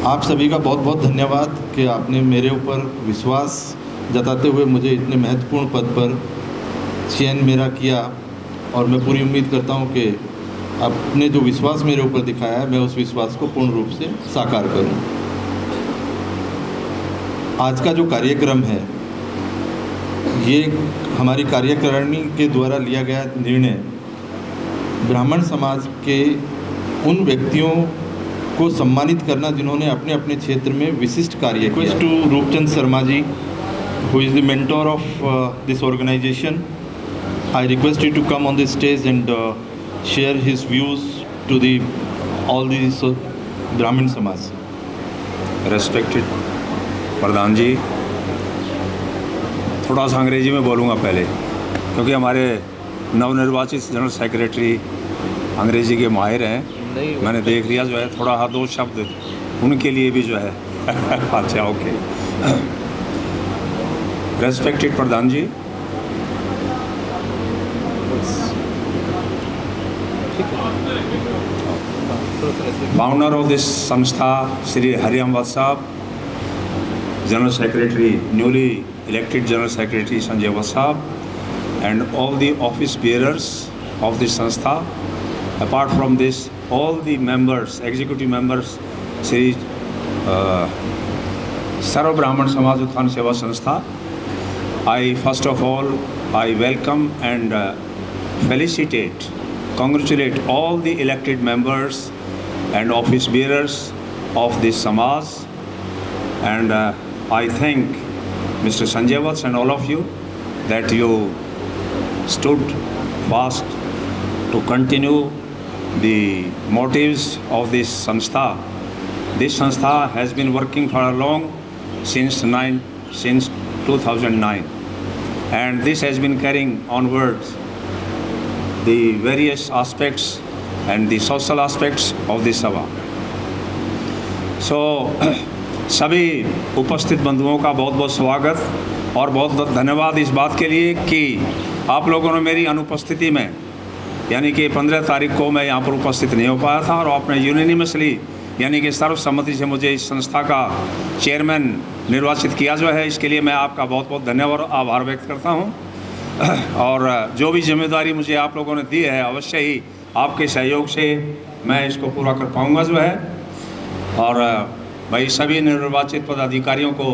आप सभी का बहुत बहुत धन्यवाद कि आपने मेरे ऊपर विश्वास जताते हुए मुझे इतने महत्वपूर्ण पद पर चयन मेरा किया, और मैं पूरी उम्मीद करता हूं कि आपने जो विश्वास मेरे ऊपर दिखाया है मैं उस विश्वास को पूर्ण रूप से साकार करूं। आज का जो कार्यक्रम है ये हमारी कार्यकारिणी के द्वारा लिया गया निर्णय ब्राह्मण समाज के उन व्यक्तियों को सम्मानित करना जिन्होंने अपने अपने क्षेत्र में विशिष्ट कार्य किया। To Roopchand Sharma ji, who is the mentor of this organization, I request you to come on the stage and share his views to the all these Brahmin Samaj. Respected प्रधान जी, थोड़ा सा अंग्रेजी में बोलूँगा पहले, क्योंकि हमारे नवनिर्वाचित जनरल सेक्रेटरी अंग्रेजी के माहिर हैं। मैंने देख लिया जो है थोड़ा हाँ दो शब्द उनके लिए भी जो है अच्छा ओके। रेस्पेक्टेड प्रधान जी, फाउंडर ऑफ दिस संस्था श्री हरिराम वत्स साहब, general secretary newly elected general secretary Sanjay Vats साहब, and all the office bearers of this संस्था, apart from this all the members, executive members, Shri Sarva Brahman Samaj Utthana Seva Sanstha. I first of all I welcome and felicitate, congratulate all the elected members and office bearers of this Samaj, and I thank Mr. Sanjay Vats and all of you that you stood fast to continue the motives of this Sanstha. This Sanstha has been working for a long since 2009, and this has been carrying onwards the various aspects and the social aspects of this Sabha. So सभी उपस्थित बंधुओं का बहुत बहुत स्वागत और बहुत बहुत धन्यवाद इस बात के लिए कि आप लोगों ने मेरी अनुपस्थिति में, यानी कि 15 तारीख को मैं यहाँ पर उपस्थित नहीं हो पाया था, और आपने यूनिनिमसली यानी कि सर्वसम्मति से मुझे इस संस्था का चेयरमैन निर्वाचित किया जो है, इसके लिए मैं आपका बहुत बहुत धन्यवाद और आभार व्यक्त करता हूँ। और जो भी जिम्मेदारी मुझे आप लोगों ने दी है अवश्य ही आपके सहयोग से मैं इसको पूरा कर पाऊँगा जो है। और भाई सभी निर्वाचित पदाधिकारियों को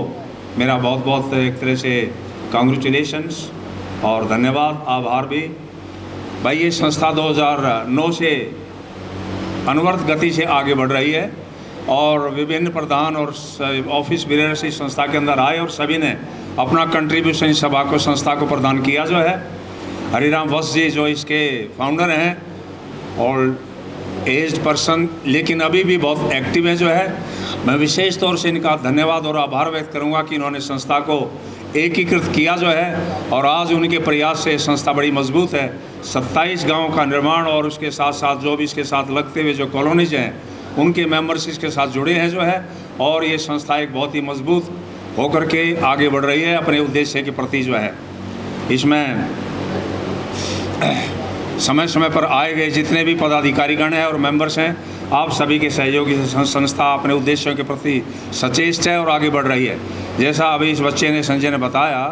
मेरा बहुत बहुत एक तरह से कांग्रेचुलेशंस और धन्यवाद, आभार भी। भाई ये संस्था 2009 से अनवरत गति से आगे बढ़ रही है, और विभिन्न प्रधान और ऑफिस बेरर्स इस संस्था के अंदर आए और सभी ने अपना कंट्रीब्यूशन इस सभा को, संस्था को प्रदान किया जो है। हरिराम वत्स जी जो इसके फाउंडर हैं, और एज्ड पर्सन लेकिन अभी भी बहुत एक्टिव हैं जो है, मैं विशेष तौर से इनका धन्यवाद और आभार व्यक्त करूंगा कि इन्होंने संस्था को एकीकृत किया जो है, और आज उनके प्रयास से संस्था बड़ी मजबूत है। 27 गाँव का निर्माण और उसके साथ साथ जो भी इसके साथ लगते हुए जो कॉलोनीज हैं उनके मेंबर्स इसके साथ जुड़े हैं जो है, और ये संस्था एक बहुत ही मजबूत होकर के आगे बढ़ रही है अपने उद्देश्य के प्रति जो है। इसमें समय समय पर आए गए जितने भी पदाधिकारीगण हैं और मेंबर्स हैं, आप सभी के सहयोगी से संस्था अपने उद्देश्यों के प्रति सचेत है और आगे बढ़ रही है। जैसा अभी इस बच्चे ने, संजय ने बताया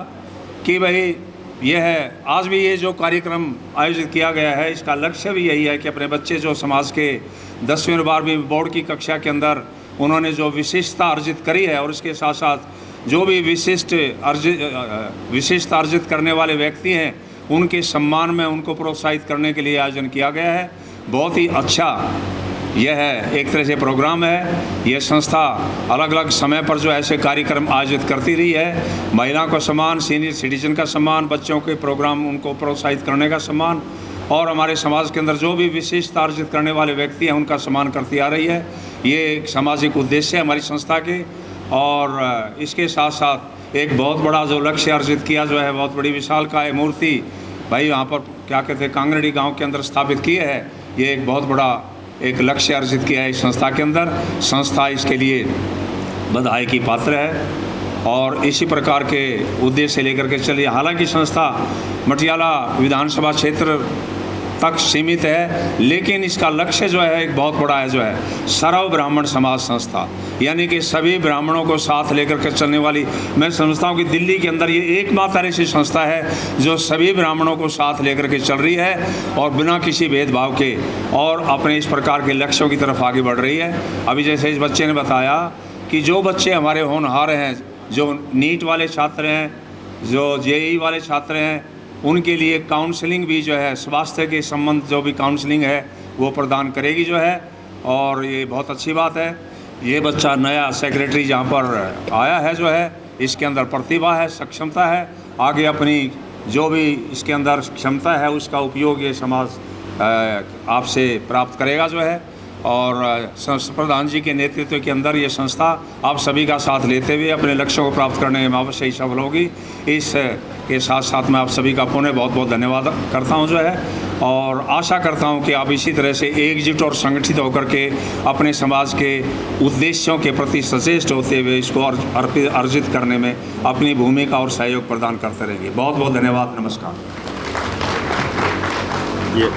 कि भाई ये है, आज भी ये जो कार्यक्रम आयोजित किया गया है, इसका लक्ष्य भी यही है कि अपने बच्चे जो समाज के 10वीं और 12वीं बोर्ड की कक्षा के अंदर उन्होंने जो विशिष्टता अर्जित करी है और उसके साथ साथ जो भी विशिष्ट अर्जित करने वाले व्यक्ति हैं, उनके सम्मान में उनको प्रोत्साहित करने के लिए आयोजन किया गया है। बहुत ही अच्छा यह है, एक तरह से प्रोग्राम है। यह संस्था अलग अलग समय पर जो ऐसे कार्यक्रम आयोजित करती रही है। महिला को सम्मान, सीनियर सिटीजन का सम्मान, बच्चों के प्रोग्राम उनको प्रोत्साहित करने का सम्मान, और हमारे समाज के अंदर जो भी विशिष्ट अर्जित करने वाले व्यक्ति हैं उनका सम्मान करती आ रही है। ये एक सामाजिक उद्देश्य है हमारी संस्था के। और इसके साथ साथ एक बहुत बड़ा जो लक्ष्य अर्जित किया जो है, बहुत बड़ी विशालकाय मूर्ति भाई वहाँ पर क्या कहते हैं कांगड़ी गाँव के अंदर स्थापित की है। ये एक बहुत बड़ा एक लक्ष्य अर्जित किया है इस संस्था के अंदर। संस्था इसके लिए बधाई की पात्र है और इसी प्रकार के उद्देश्य लेकर के चलिए। हालांकि संस्था मटियाला विधानसभा क्षेत्र तक सीमित है, लेकिन इसका लक्ष्य जो है एक बहुत बड़ा है, जो है सर्व ब्राह्मण समाज संस्था, यानी कि सभी ब्राह्मणों को साथ लेकर के चलने वाली। मैं समझता हूँ कि दिल्ली के अंदर ये एकमात्र ऐसी संस्था है जो सभी ब्राह्मणों को साथ लेकर के चल रही है और बिना किसी भेदभाव के और अपने इस प्रकार के लक्ष्यों की तरफ आगे बढ़ रही है। अभी जैसे इस बच्चे ने बताया कि जो बच्चे हमारे होनहार हैं, जो नीट वाले छात्र हैं, जो जेईई वाले छात्र हैं, उनके लिए काउंसलिंग भी जो है, स्वास्थ्य के संबंध जो भी काउंसलिंग है वो प्रदान करेगी जो है। और ये बहुत अच्छी बात है। ये बच्चा नया सेक्रेटरी जहाँ पर आया है जो है, इसके अंदर प्रतिभा है, सक्षमता है, आगे अपनी जो भी इसके अंदर क्षमता है उसका उपयोग ये समाज आपसे प्राप्त करेगा जो है। और प्रधान जी के नेतृत्व के अंदर ये संस्था आप सभी का साथ लेते हुए अपने लक्ष्यों को प्राप्त करने में अवश्य ही सफल होगी। इस के साथ साथ मैं आप सभी का पुनः बहुत बहुत धन्यवाद करता हूं जो है, और आशा करता हूं कि आप इसी तरह से एकजुट और संगठित होकर के अपने समाज के उद्देश्यों के प्रति सचेत होते हुए इसको अर्जित करने में अपनी भूमिका और सहयोग प्रदान करते रहेंगे। बहुत बहुत धन्यवाद। नमस्कार। ये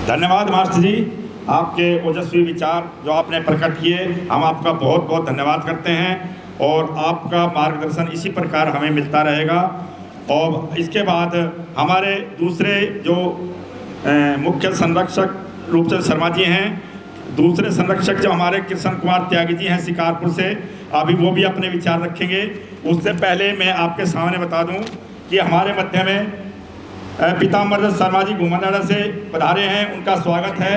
धन्यवाद मास्टर जी, आपके ओजस्वी विचार जो आपने प्रकट किए, हम आपका बहुत बहुत धन्यवाद करते हैं और आपका मार्गदर्शन इसी प्रकार हमें मिलता रहेगा। और इसके बाद हमारे दूसरे जो मुख्य संरक्षक रूपचंद शर्मा जी हैं, दूसरे संरक्षक जो हमारे कृष्ण कुमार त्यागी जी हैं शिकारपुर से, अभी वो भी अपने विचार रखेंगे। उससे पहले मैं आपके सामने बता दूं कि हमारे मध्य में पीताम्बर शर्मा जी घुमनाड़ा से पधारे हैं, उनका स्वागत है।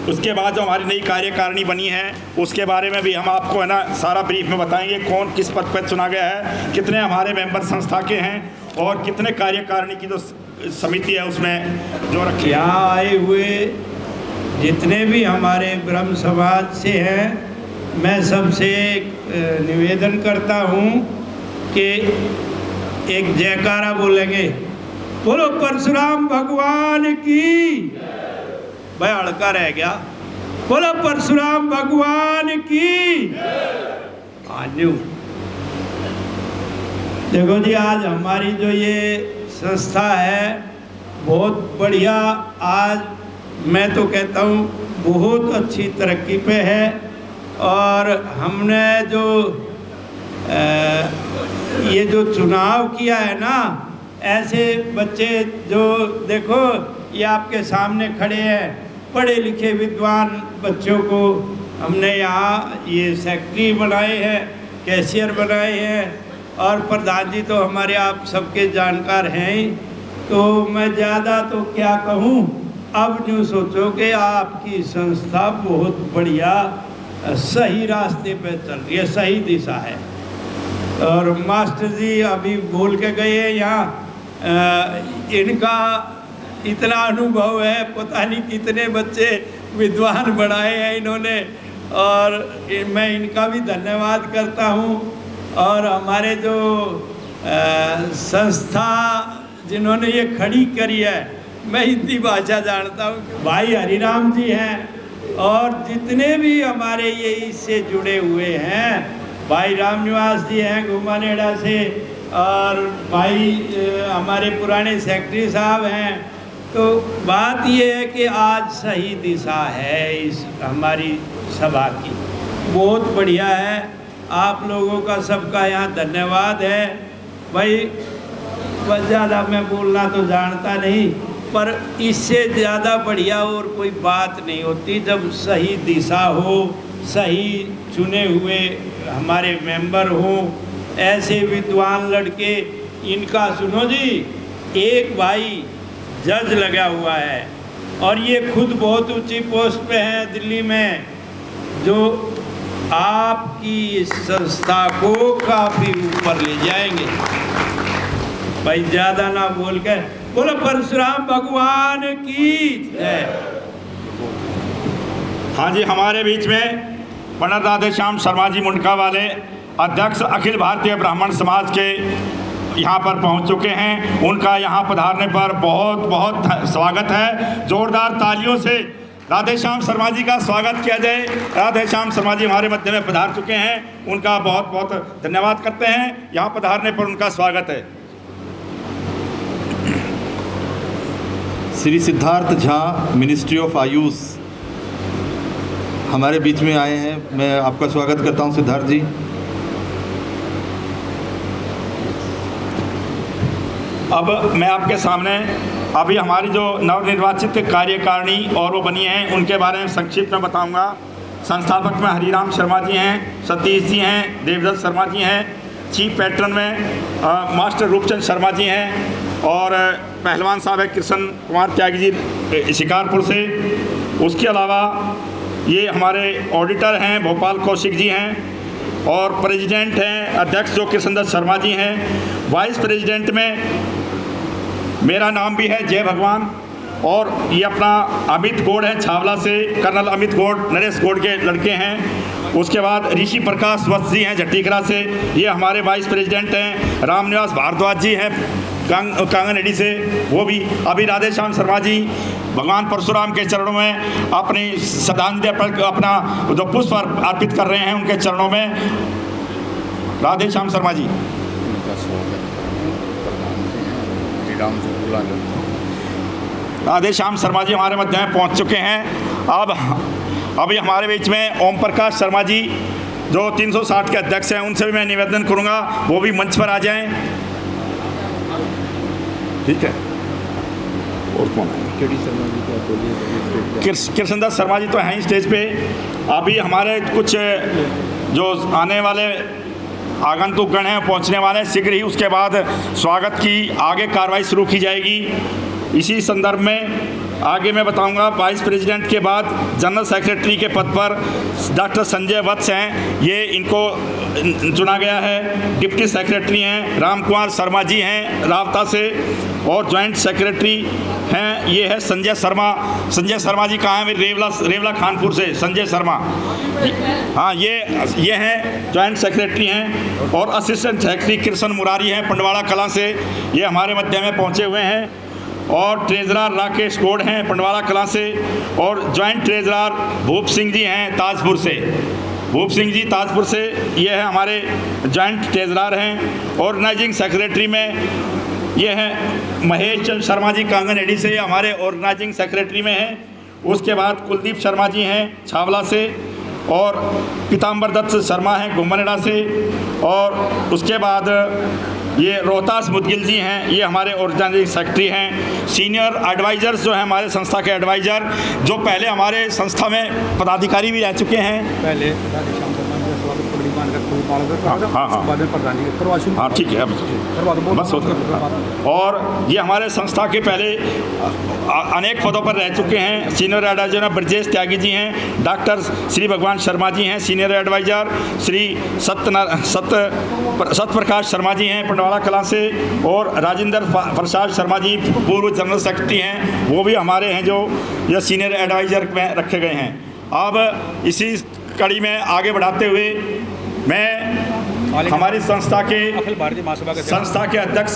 उसके बाद जो हमारी नई कार्यकारिणी बनी है उसके बारे में भी हम आपको है ना सारा ब्रीफ में बताएंगे, कौन किस पद पर चुना गया है, कितने हमारे मेंबर संस्था के हैं और कितने कार्यकारिणी की जो समिति है उसमें जो रखी। यहाँ आए हुए जितने भी हमारे ब्रह्म समाज से हैं, मैं सबसे निवेदन करता हूँ कि एक जयकारा बोलेंगे, बोलो परशुराम भगवान की। भाई हड़का रह गया, बोलो परशुराम भगवान की। आज देखो जी, आज हमारी जो ये संस्था है बहुत बढ़िया, आज मैं तो कहता हूँ बहुत अच्छी तरक्की पे है। और हमने जो ये जो चुनाव किया है ना, ऐसे बच्चे जो देखो ये आपके सामने खड़े हैं, पढ़े लिखे विद्वान बच्चों को हमने यहाँ ये सेक्रेटरी बनाए हैं, कैशियर बनाए हैं, और प्रधान जी तो हमारे आप सबके जानकार हैं ही। तो मैं ज़्यादा तो क्या कहूँ, अब यूँ सोचो कि आपकी संस्था बहुत बढ़िया सही रास्ते पे चल रही है, सही दिशा है। और मास्टर जी अभी बोल के गए यहाँ, इनका इतना अनुभव है, पता नहीं कितने बच्चे विद्वान बनाए हैं इन्होंने, और मैं इनका भी धन्यवाद करता हूँ। और हमारे जो संस्था जिन्होंने ये खड़ी करी है, मैं हिंदी भाषा जानता हूँ, भाई हरिराम जी हैं, और जितने भी हमारे ये इससे जुड़े हुए हैं, भाई रामनिवास जी हैं घुमानेड़ा से, और भाई हमारे पुराने सेक्रेटरी साहब हैं। तो बात ये है कि आज सही दिशा है इस हमारी सभा की, बहुत बढ़िया है। आप लोगों का सबका यहाँ धन्यवाद है। भाई बस ज़्यादा मैं बोलना तो जानता नहीं, पर इससे ज़्यादा बढ़िया और कोई बात नहीं होती जब सही दिशा हो, सही चुने हुए हमारे मेंबर हों, ऐसे विद्वान लड़के। इनका सुनो जी, एक भाई जज लगा हुआ है और ये खुद बहुत ऊंची पोस्ट पे हैं दिल्ली में, जो आपकी इस संस्था को काफ़ी ऊपर ले जाएंगे। भाई ज़्यादा ना बोल कर बोलो परशुराम भगवान की जय। हाँ जी, हमारे बीच में पंडित राधेश्याम शर्मा जी मुंडका वाले अध्यक्ष अखिल भारतीय ब्राह्मण समाज के यहाँ पर पहुँच चुके हैं। उनका यहाँ पधारने पर बहुत बहुत स्वागत है। जोरदार तालियों से राधेश्याम शर्मा जी का स्वागत किया जाए। राधेश्याम शर्मा जी हमारे मध्य में पधार चुके हैं, उनका बहुत बहुत धन्यवाद करते हैं। यहाँ पधारने पर उनका स्वागत है। श्री सिद्धार्थ झा, मिनिस्ट्री ऑफ आयुष, हमारे बीच में आए हैं। मैं आपका स्वागत करता हूं सिद्धार्थ जी। अब मैं आपके सामने अभी हमारी जो नवनिर्वाचित कार्यकारिणी और वो बनी हैं उनके बारे में संक्षिप्त में बताऊंगा। संस्थापक में हरिराम शर्मा जी हैं, सतीश जी हैं, देवदत्त शर्मा जी हैं। चीफ पैट्रन में मास्टर रूपचंद शर्मा जी हैं और पहलवान साहब है कृष्ण कुमार त्यागी जी शिकारपुर से। उसके अलावा ये हमारे ऑडिटर हैं भोपाल कौशिक जी हैं, और प्रेसिडेंट हैं अध्यक्ष जो कृष्णदत्त शर्मा जी हैं। वाइस प्रेसिडेंट में मेरा नाम भी है जय भगवान, और ये अपना अमित गौड़ है छावला से, कर्नल अमित गौड़ नरेश गौड़ के लड़के हैं। उसके बाद ऋषि प्रकाश वत्स जी हैं जट्टीकरा से, ये हमारे वाइस प्रेसिडेंट हैं। रामनिवास भारद्वाज जी हैं कांगनहेड़ी से, वो भी। अभी राधेश्याम शर्मा जी भगवान परशुराम के चरणों में अपनी श्रद्धांजलि अपना जो पुष्प अर्पित कर रहे हैं उनके चरणों में। राधेश्याम शर्मा जी। राधेश्याम शर्मा जी हमारे मध्य में पहुंच चुके हैं। अब अभी हमारे बीच में ओम प्रकाश शर्मा जी जो 360 के अध्यक्ष हैं, उनसे भी मैं निवेदन करूंगा वो भी मंच पर आ जाएं। ठीक है। और कौन है? कृष्णदत्त शर्मा जी तो हैं ही स्टेज पे। अभी हमारे कुछ जो आने वाले आगंतुक गण हैं पहुंचने वाले हैं शीघ्र ही, उसके बाद स्वागत की आगे कार्रवाई शुरू की जाएगी। इसी संदर्भ में आगे मैं बताऊंगा वाइस प्रेसिडेंट के बाद जनरल सेक्रेटरी के पद पर डॉक्टर संजय वत्स हैं, ये इनको चुना गया है। डिप्टी सेक्रेटरी हैं राम कुमार शर्मा जी हैं रावता से, और जॉइंट सेक्रेटरी हैं ये है संजय शर्मा। संजय शर्मा जी कहाँ हैं? रेवला खानपुर से संजय शर्मा। हाँ, ये हैं जॉइंट सेक्रेटरी हैं। और असिस्टेंट सेक्रेटरी कृष्ण मुरारी हैं पंडवाड़ा कलां से, ये हमारे मध्य में पहुँचे हुए हैं। और ट्रेजरर राकेश गौड़ हैं पंडवाड़ा कलां से, और जॉइंट ट्रेजरर भूप सिंह जी हैं ताजपुर से। भूप सिंह जी ताजपुर से ये है हमारे जॉइंट ट्रेजरर हैं। ऑर्गेनाइजिंग सेक्रेटरी में ये हैं महेश चंद शर्मा जी कांगनहेड़ी से, हमारे ऑर्गेनाइजिंग सेक्रेटरी में हैं। उसके बाद कुलदीप शर्मा जी हैं छावला से, और पीताम्बर दत्त शर्मा हैं घुमनेड़ा से। और उसके बाद ये रोहतास मुदगिल जी हैं, ये हमारे ऑर्गेनाइजिंग सेक्रेटरी हैं। सीनियर एडवाइज़र्स जो हैं हमारे संस्था के एडवाइज़र, जो पहले हमारे संस्था में पदाधिकारी भी रह चुके हैं। पहले हाँ ठीक है, बस होता। और ये हमारे संस्था के पहले अनेक पदों पर रह चुके हैं। सीनियर एडवाइज़र में ब्रजेश त्यागी जी हैं, डॉक्टर श्री भगवान शर्मा जी हैं सीनियर एडवाइज़र, श्री सत्यप्रकाश शर्मा जी हैं पंडवाड़ा कलां से, और राजेंद्र प्रसाद शर्मा जी पूर्व जनरल सेक्रेटरी हैं, वो भी हमारे हैं जो यह सीनियर एडवाइज़र में रखे गए हैं। अब इसी कड़ी में आगे बढ़ाते हुए मैं हमारी संस्था के अध्यक्ष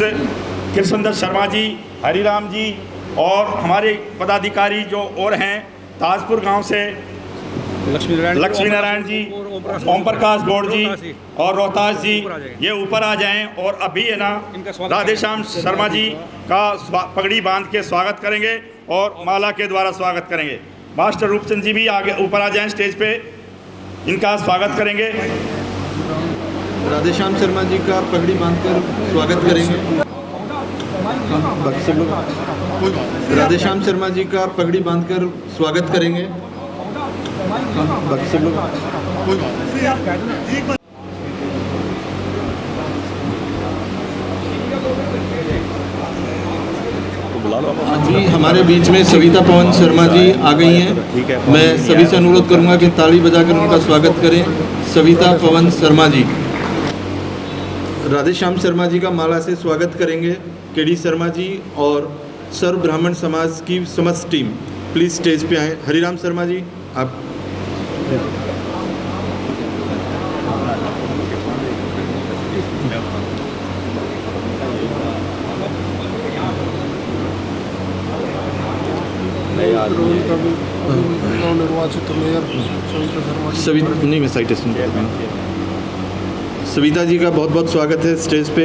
कृष्णदत्त शर्मा जी, हरिराम जी, और हमारे पदाधिकारी जो और हैं ताजपुर गांव से लक्ष्मी नारायण जी, ओम प्रकाश गौड़ जी और रोहतास जी ये ऊपर आ जाएं और अभी है ना राधेश्याम शर्मा जी का पगड़ी बांध के स्वागत करेंगे और माला के द्वारा स्वागत करेंगे। मास्टर रूपचंद जी भी आगे ऊपर आ जाएं स्टेज पे, इनका स्वागत करेंगे। राधेश्याम शर्मा जी का पगड़ी बांधकर स्वागत करेंगे। बाकी सब लोग राधेश्याम शर्मा जी का पगड़ी बांधकर स्वागत करेंगे। बाकी सब लोग अभी हमारे बीच में सविता पवन शर्मा जी आ गई हैं। मैं सभी से अनुरोध करूंगा कि ताली बजाकर उनका स्वागत करें। सविता पवन शर्मा जी। राधेश्याम शर्मा जी का माला से स्वागत करेंगे केडी शर्मा जी और सर्व ब्राह्मण समाज की समस्त टीम। प्लीज़ स्टेज पे आएँ। हरिराम शर्मा जी आप। नवनिर्वाचित मेयर नहीं, मैं साइटेशन सविता जी का बहुत बहुत स्वागत है स्टेज पे।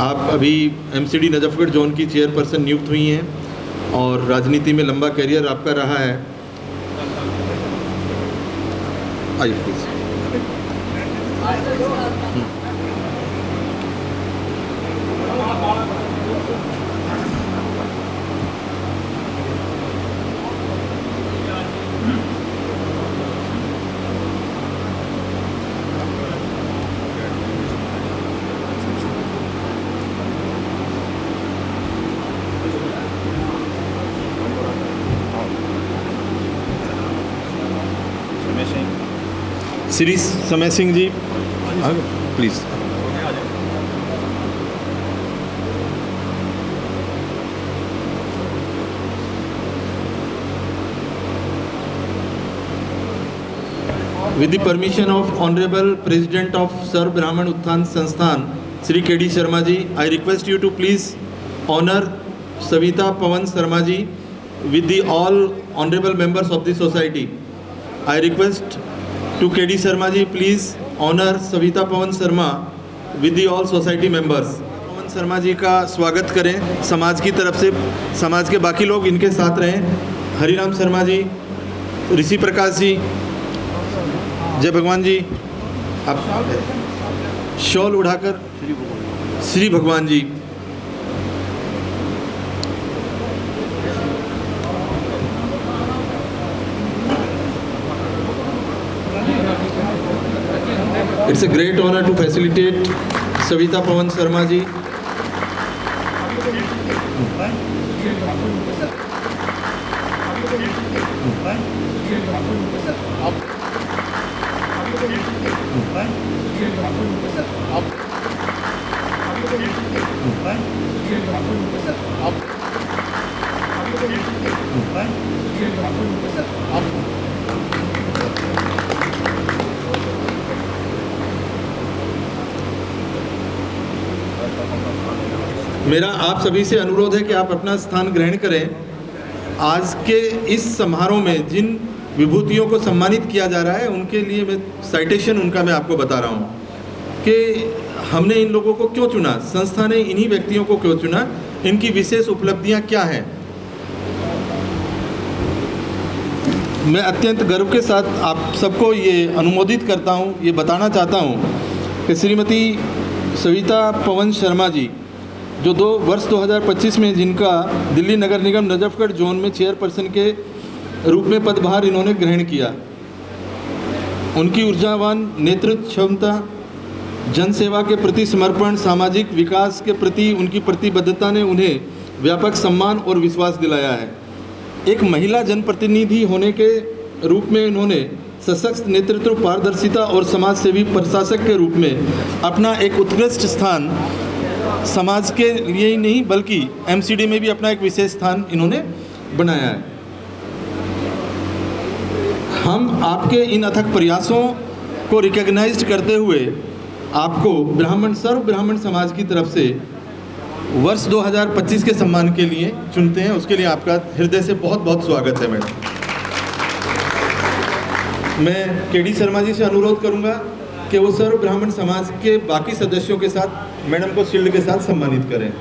आप अभी एमसीडी नजफगढ़ जोन की चेयरपर्सन नियुक्त हुई हैं और राजनीति में लंबा करियर आपका रहा है। आइए प्लीज़। श्री समय Singh ji please. With the permission of Honorable President of Sarv Brahman Utthhan Sansthan, Shri K.D. Sharma ji, I request you to please honor Savita Pawan Sharma ji with the all honorable members of the society. I request to K.D. Sharma ji, please honor Savita Pawan Sharma with the all society members. पवन शर्मा जी का स्वागत करें समाज की तरफ से। समाज के बाकी लोग इनके साथ रहें। हरिराम शर्मा जी, ऋषि प्रकाश जी, जय भगवान जी, आप शॉल उड़ाकर श्री भगवान जी। It's a great honor to facilitate Savita Pawan Sharma ji. मेरा आप सभी से अनुरोध है कि आप अपना स्थान ग्रहण करें। आज के इस समारोह में जिन विभूतियों को सम्मानित किया जा रहा है उनके लिए मैं साइटेशन उनका मैं आपको बता रहा हूँ कि हमने इन लोगों को क्यों चुना, संस्था ने इन्हीं व्यक्तियों को क्यों चुना, इनकी विशेष उपलब्धियाँ क्या हैं। मैं अत्यंत गर्व के साथ आप सबको ये अनुमोदित करता हूँ, ये बताना चाहता हूँ कि श्रीमती सविता पवन शर्मा जी जो वर्ष 2025 में जिनका दिल्ली नगर निगम नजफगढ़ जोन में चेयरपर्सन के रूप में पदभार इन्होंने ग्रहण किया, उनकी ऊर्जावान नेतृत्व क्षमता, जनसेवा के प्रति समर्पण, सामाजिक विकास के प्रति उनकी प्रतिबद्धता ने उन्हें व्यापक सम्मान और विश्वास दिलाया है। एक महिला जनप्रतिनिधि होने के रूप में इन्होंने सशक्त नेतृत्व, पारदर्शिता और समाज सेवी प्रशासक के रूप में अपना एक उत्कृष्ट स्थान समाज के लिए ही नहीं बल्कि एमसीडी में भी अपना एक विशेष स्थान इन्होंने बनाया है। हम आपके इन अथक प्रयासों को रिकॉग्नाइज करते हुए आपको सर्व ब्राह्मण समाज की तरफ से वर्ष 2025 के सम्मान के लिए चुनते हैं। उसके लिए आपका हृदय से बहुत बहुत स्वागत है मैडम। मैं केडी शर्मा जी से अनुरोध करूंगा कि वो सर्व ब्राह्मण समाज के बाकी सदस्यों के साथ मैडम को शील्ड के साथ सम्मानित करें।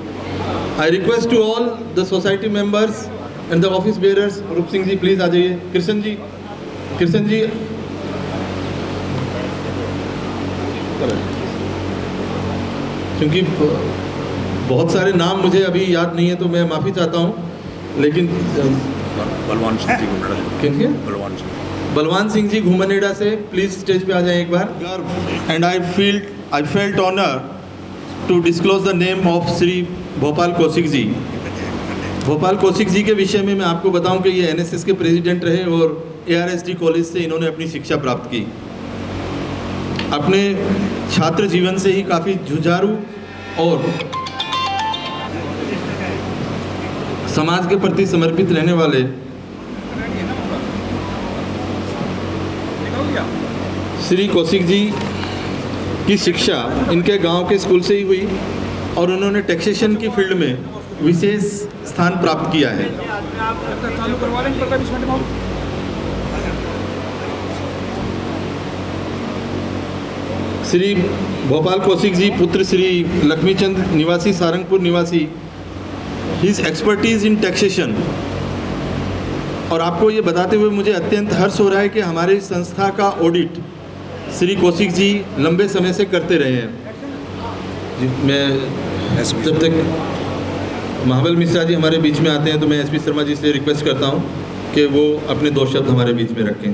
I request to all the society members and the office bearers. Roop Singh ji please आ जाइए। कृष्ण जी क्योंकि बहुत सारे नाम मुझे अभी याद नहीं है तो मैं माफ़ी चाहता हूँ, लेकिन बलवान सिंह जी घुमनेड़ा। किनके? बलवान सिंह जी घुमनेड़ा से प्लीज़ स्टेज पे आ जाएं एक बार। And I felt honour to disclose the name of Shri Bhopal Kaushik ji. Bhopal Kaushik ji के विषय में मैं आपको बताऊं कि ये एनएसएस के प्रेसिडेंट रहे और ARSD कॉलेज से इन्होंने अपनी शिक्षा प्राप्त की। अपने छात्र जीवन से ही काफ़ी जुझारू और समाज के प्रति समर्पित रहने वाले श्री कौशिक जी की शिक्षा इनके गांव के स्कूल से ही हुई और उन्होंने टैक्सेशन की फील्ड में विशेष स्थान प्राप्त किया है। श्री भोपाल कौशिक जी पुत्र श्री लक्ष्मीचंद निवासी सारंगपुर निवासी, हिज एक्सपर्टीज़ इन टैक्सेशन। और आपको ये बताते हुए मुझे अत्यंत हर्ष हो रहा है कि हमारी संस्था का ऑडिट श्री कौशिक जी लंबे समय से करते रहे हैं। मैं जब तक महाबल मिश्रा जी हमारे बीच में आते हैं तो मैं SP शर्मा जी से रिक्वेस्ट करता हूं कि वो अपने 2 शब्द हमारे बीच में रखें।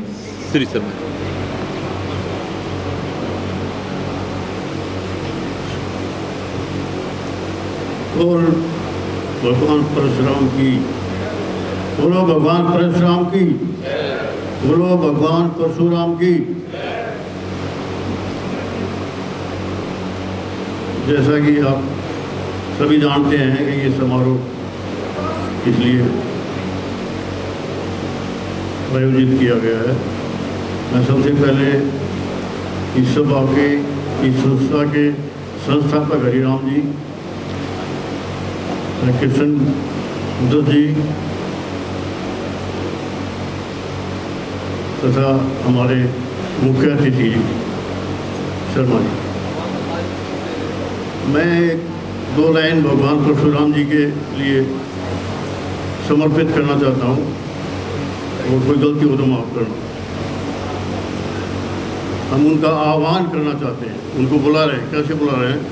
श्री शर्मा। और भगवान परशुराम की, बोलो भगवान परशुराम की, बोलो भगवान परशुराम की। जैसा कि आप सभी जानते हैं कि ये समारोह इसलिए आयोजित किया गया है। मैं सबसे पहले इस सभा के, इस संस्था के संस्थापक हरिराम जी, कृष्ण दत्त जी तथा हमारे मुख्य अतिथि शर्मा जी, मैं 2 लाइन भगवान परशुराम जी के लिए समर्पित करना चाहता हूँ और कोई गलती हो तो माफ़ करना। हम उनका आह्वान करना चाहते हैं, उनको बुला रहे हैं। कैसे बुला रहे हैं?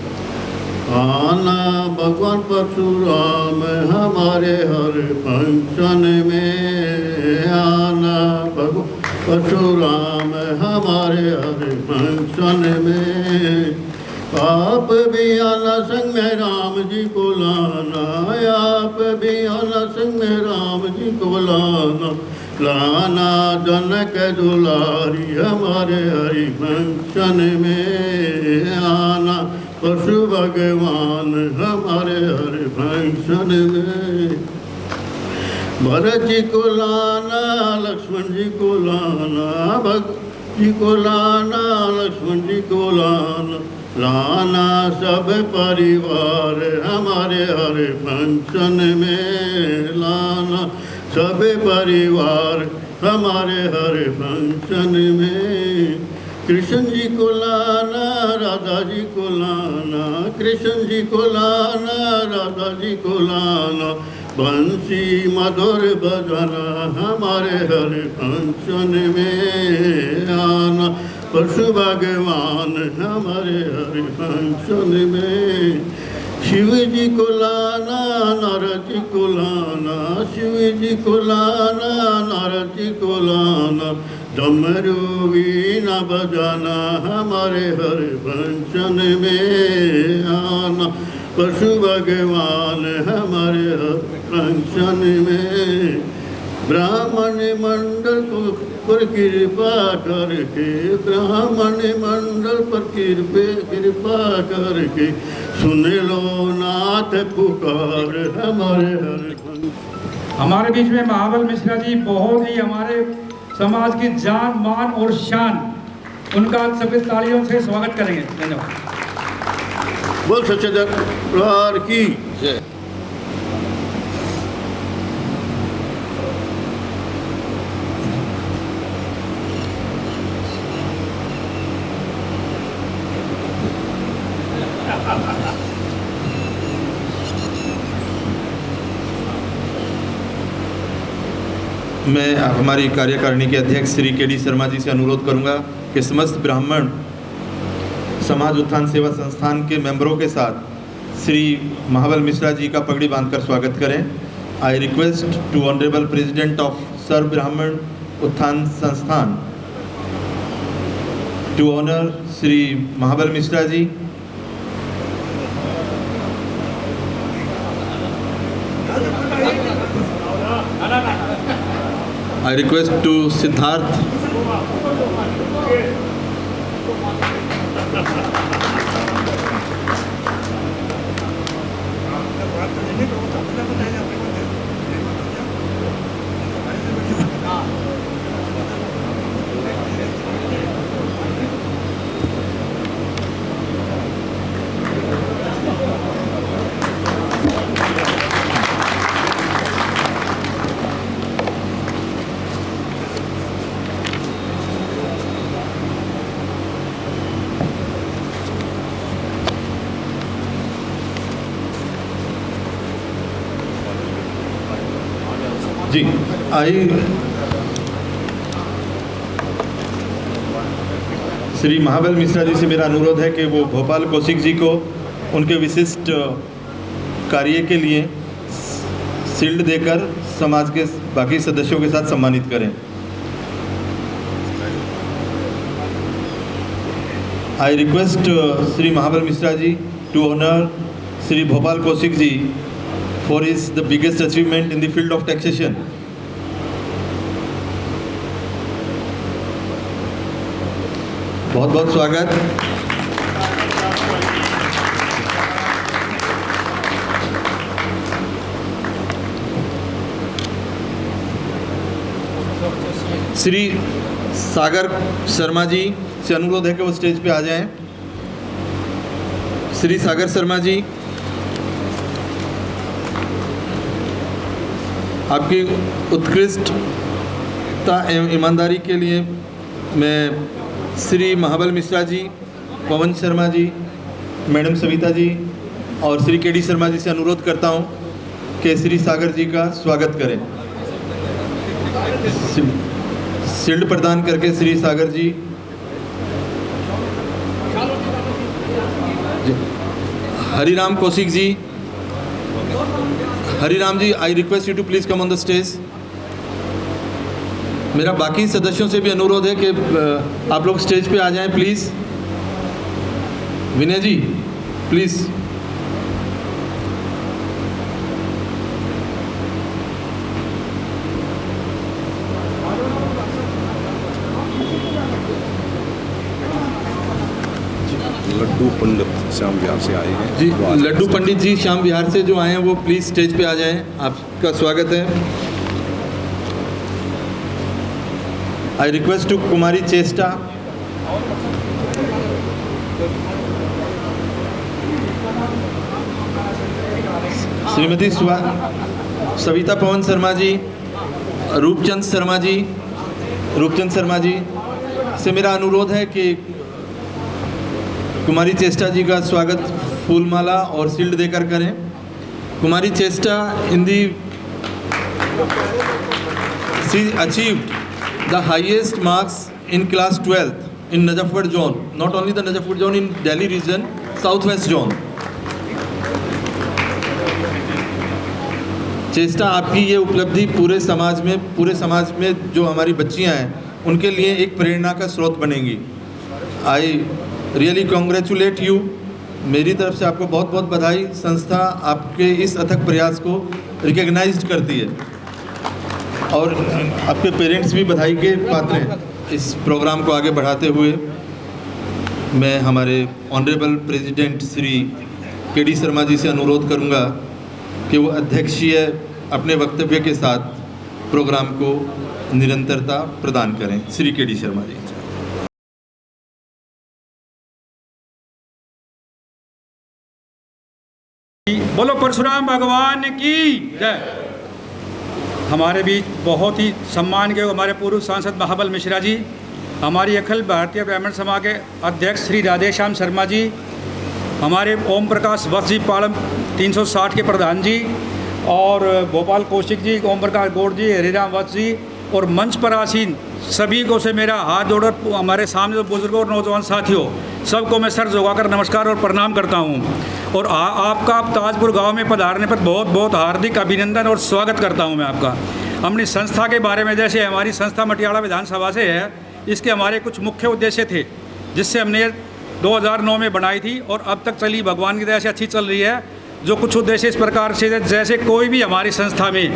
आना भगवान परशुराम हमारे हर फंक्शन में, आना भगवान परशुराम हमारे हर फंक्शन में। आप भी आना संग में राम जी को लाना, आप भी आना संग में राम जी को लाना। लाना जनक दुलारी हमारे हरि फंक्शन में, आना परशु भगवान हमारे हरि फंक्शन में। भरत जी को लाना, लक्ष्मण जी को लाना, भक्त जी को लाना, लक्ष्मण जी को लाना। लाना सब परिवार हमारे हर फंक्शन में, लाना सब परिवार हमारे हर फंक्शन में। कृष्ण जी को लाना, राधा जी को लाना, कृष्ण जी को लाना, राधा जी को लाना। बंसी मधुर बजाना हमारे हर फंक्शन में, आना परशु भगवान हमारे हर फंक्शन में। शिव जी को लाना, नारद जी को लाना, शिव जी को लाना, नारद जी को लाना। डमरू वीणा बजाना हमारे हर फंक्शन में, आना परशु भगवान हमारे हर फंक्शन में। ब्राह्मण मंडल पर कृपा करके, ब्राह्मण मंडल पर कृपा करके। सुन लो नाथ पुकार हमारे हर। हमारे बीच में महाबल मिश्रा जी बहुत ही हमारे समाज की जान मान और शान, उनका सभी तालियों से स्वागत करेंगे। धन्यवाद। बोल सच्चे दरबार की जय। मैं हमारी कार्यकारिणी के अध्यक्ष श्री के.डी. शर्मा जी से अनुरोध करूंगा कि समस्त ब्राह्मण समाज उत्थान सेवा संस्थान के मेंबरों के साथ श्री महाबल मिश्रा जी का पगड़ी बांधकर स्वागत करें। I request to honourable president of Sarv Brahmin Utthan Sansthan to honour Shri Mahabal Mishra ji. I request to Siddharth. Ji Shri Mahabal Mishra ji से मेरा अनुरोध है कि वो भोपाल कौशिक जी को उनके विशिष्ट कार्य के लिए शील्ड देकर समाज के बाकी सदस्यों के साथ सम्मानित करें। I request Shri Mahabal Mishra ji to honour Shri Bhopal Kaushik ji for his the biggest achievement in the field of taxation. बहुत बहुत स्वागत। श्री सागर शर्मा जी से अनुरोध है कि वो स्टेज पे आ जाएं। श्री सागर शर्मा जी, आपकी उत्कृष्टता एवं ईमानदारी के लिए मैं श्री महाबल मिश्रा जी, पवन शर्मा जी, मैडम सविता जी और श्री के.डी. शर्मा जी से अनुरोध करता हूं कि श्री सागर जी का स्वागत करें। शील्ड प्रदान करके Shri Sagar ji. Hariram Kaushik ji, Hariram ji, I request you to please come on the stage. मेरा बाकी सदस्यों से भी अनुरोध है कि आप लोग स्टेज पे आ जाएं प्लीज़। विनय जी प्लीज़। लड्डू पंडित श्याम विहार से आए हैं जी, लड्डू पंडित जी श्याम विहार से जो आए हैं वो प्लीज़ स्टेज पे आ जाएं, आपका स्वागत है। आई रिक्वेस्ट टू कुमारी चेष्टा। श्रीमती सविता पवन शर्मा जी, रूपचंद शर्मा जी से मेरा अनुरोध है कि कुमारी चेष्टा जी का स्वागत फूलमाला और शील्ड देकर करें। Kumari Cheshta in the she achieved the highest marks in class 12th in Najafgarh zone, not only the Najafgarh zone, in Delhi region, south west zone. Cheshta, आपकी ये उपलब्धि पूरे समाज में जो हमारी बच्चियां हैं उनके लिए एक प्रेरणा का स्रोत बनेंगी। I really congratulate you. मेरी तरफ से आपको बहुत बहुत बधाई। संस्था आपके इस अथक प्रयास को रिकग्नाइज्ड करती है और आपके पेरेंट्स भी बधाई के पात्र हैं। इस प्रोग्राम को आगे बढ़ाते हुए मैं हमारे honourable president Shri K D. Sharma ji से अनुरोध करूंगा कि वो अध्यक्षीय अपने वक्तव्य के साथ प्रोग्राम को निरंतरता प्रदान करें। श्री के.डी. शर्मा जी। बोलो परशुराम भगवान की जय। हमारे बीच बहुत ही सम्मान के हमारे पूर्व सांसद महाबल मिश्रा जी, हमारी अखिल भारतीय ब्राह्मण समाज के अध्यक्ष श्री राधेश्याम शर्मा जी, हमारे ओम प्रकाश वत्स जी पालम 360 के प्रधान जी, और भोपाल कौशिक जी, ओम प्रकाश गौड़ जी, हरिराम वत्स जी और मंच पर आसीन सभी को से मेरा हाथ जोड़कर हमारे सामने जो बुजुर्गों और नौजवान साथियों सबको मैं सर झुकाकर नमस्कार और प्रणाम करता हूँ। और आपका ताजपुर गांव में पधारने पर बहुत बहुत हार्दिक अभिनंदन और स्वागत करता हूँ मैं आपका। अपनी संस्था के बारे में, जैसे हमारी संस्था मटियाला विधानसभा से है, इसके हमारे कुछ मुख्य उद्देश्य थे जिससे हमने 2009 में बनाई थी और अब तक चली, भगवान की दया से अच्छी चल रही है। जो कुछ उद्देश्य इस प्रकार से, जैसे कोई भी हमारी संस्था में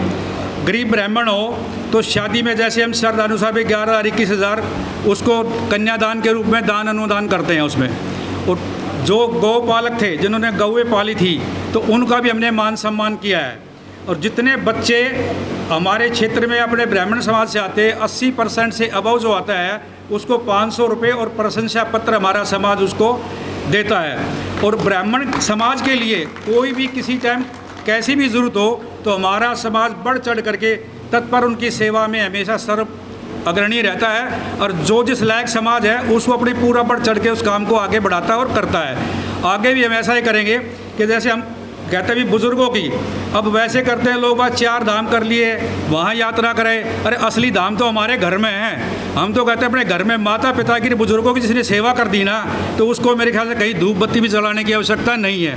गरीब ब्राह्मण हो तो शादी में जैसे हम श्रद्धानुसार 11,21,000 उसको कन्यादान के रूप में दान अनुदान करते हैं उसमें। और जो गौपालक थे जिन्होंने गौएं पाली थी तो उनका भी हमने मान सम्मान किया है। और जितने बच्चे हमारे क्षेत्र में अपने ब्राह्मण समाज से आते हैं 80% से अबव जो आता है उसको 500 रुपये और प्रशंसा पत्र हमारा समाज उसको देता है। और ब्राह्मण समाज के लिए कोई भी किसी टाइम कैसी भी ज़रूरत हो तो हमारा समाज बढ़ चढ़ करके तत्पर उनकी सेवा में हमेशा सर्व अग्रणी रहता है। और जो जिस लायक समाज है उसको अपनी पूरा बढ़ चढ़ के उस काम को आगे बढ़ाता है और करता है। आगे भी हम ऐसा ही करेंगे कि जैसे हम कहते हैं भी बुज़ुर्गों की, अब वैसे करते हैं लोग बात 4 धाम कर लिए, वहाँ यात्रा करें। अरे असली धाम तो हमारे घर में है। हम तो कहते हैं अपने घर में माता पिता की, बुज़ुर्गों की जिसने सेवा कर दी ना तो उसको मेरे ख्याल से कहीं धूप बत्ती भी जलाने की आवश्यकता नहीं है।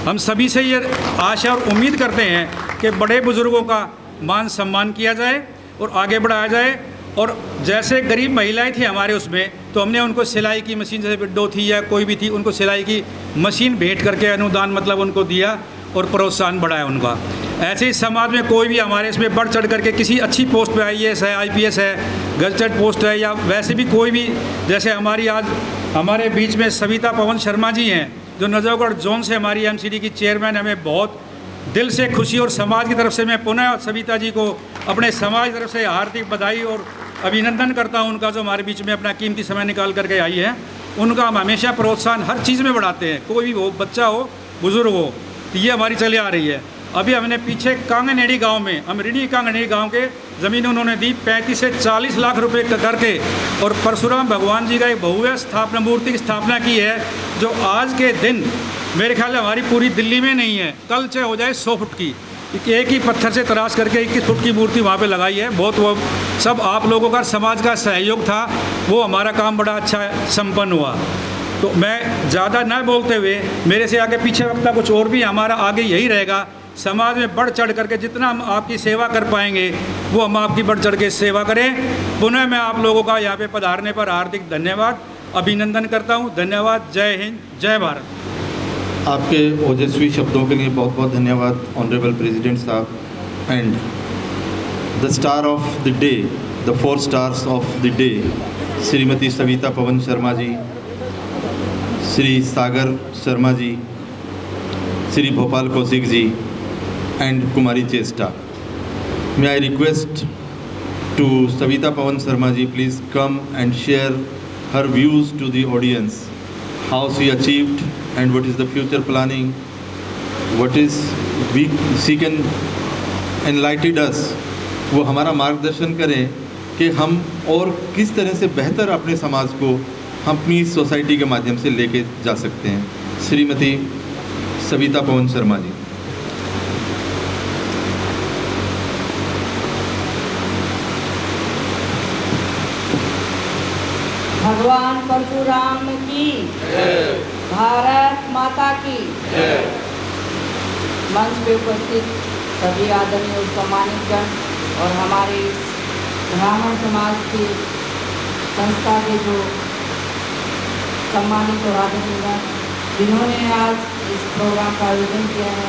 हम सभी से ये आशा और उम्मीद करते हैं कि बड़े बुज़ुर्गों का मान सम्मान किया जाए और आगे बढ़ाया जाए। और जैसे गरीब महिलाएं थी हमारे उसमें, तो हमने उनको सिलाई की मशीन, जैसे विडो थी या कोई भी थी, उनको सिलाई की मशीन भेंट करके अनुदान मतलब उनको दिया और प्रोत्साहन बढ़ाया उनका। ऐसे ही समाज में कोई भी हमारे इसमें बढ़ चढ़ करके किसी अच्छी पोस्ट पे IAS है, IPS है, गजटेड पोस्ट है, या वैसे भी कोई भी, जैसे हमारी आज हमारे बीच में सविता पवन शर्मा जी हैं जो नजफगढ़ जोन से हमारी MCD की चेयरमैन। हमें बहुत दिल से खुशी, और समाज की तरफ से मैं पुनः सविता जी को अपने समाज की तरफ से हार्दिक बधाई और अभिनंदन करता हूं उनका, जो हमारे बीच में अपना कीमती समय निकाल करके आई है। उनका हम हमेशा प्रोत्साहन हर चीज़ में बढ़ाते हैं, कोई भी हो, बच्चा हो, बुज़ुर्ग हो, तो ये हमारी चली आ रही है। अभी हमने पीछे कांगनेड़ी गांव में, अमरीनी कांगनेड़ी गांव के ज़मीन उन्होंने दी 35 से 40 लाख रुपए करके, और परशुराम भगवान जी का एक भव्य स्थापना मूर्ति की स्थापना की है, जो आज के दिन मेरे ख्याल में हमारी पूरी दिल्ली में नहीं है। कल चाहे हो जाए 100 फुट की, एक ही पत्थर से तराश करके 21 फुट की मूर्ति वहाँ पे लगाई है। बहुत वो सब आप लोगों का, समाज का सहयोग था, वो हमारा काम बड़ा अच्छा संपन्न हुआ। तो मैं ज़्यादा न बोलते हुए, मेरे से आगे पीछे वक्ता कुछ और भी हमारा आगे यही रहेगा, समाज में बढ़ चढ़ करके जितना हम आपकी सेवा कर पाएंगे वो हम आपकी बढ़ चढ़ के सेवा करें। पुनः मैं आप लोगों का यहाँ पे पधारने पर हार्दिक धन्यवाद, अभिनंदन करता हूँ। धन्यवाद। जय हिंद, जय भारत। आपके ओजस्वी शब्दों के लिए बहुत बहुत धन्यवाद ऑनरेबल प्रेसिडेंट साहब। And the star of the day, the 4 stars of the day, Shrimati Savita Pawan Sharma ji, Shri Sagar Sharma ji, Shri Bhopal Kaushik ji and Kumari Chesta. May I request to Savita Pawan Sharma ji, please come and share her views to the audience, how she achieved and what is the future planning, what is she can enlighten us, वो हमारा मार्गदर्शन करें कि हम और किस तरह से बेहतर अपने समाज को हम अपनी सोसाइटी के माध्यम से लेके जा सकते हैं। श्रीमती सविता पवन शर्मा जी। भगवान परशुराम की, भारत माता की। मंच पे उपस्थित सभी आदरणीय और सम्मानित जन और हमारे ब्राह्मण समाज के संस्था के जो सम्मानित और आदरणीय जन जिन्होंने आज इस प्रोग्राम का आयोजन किया है,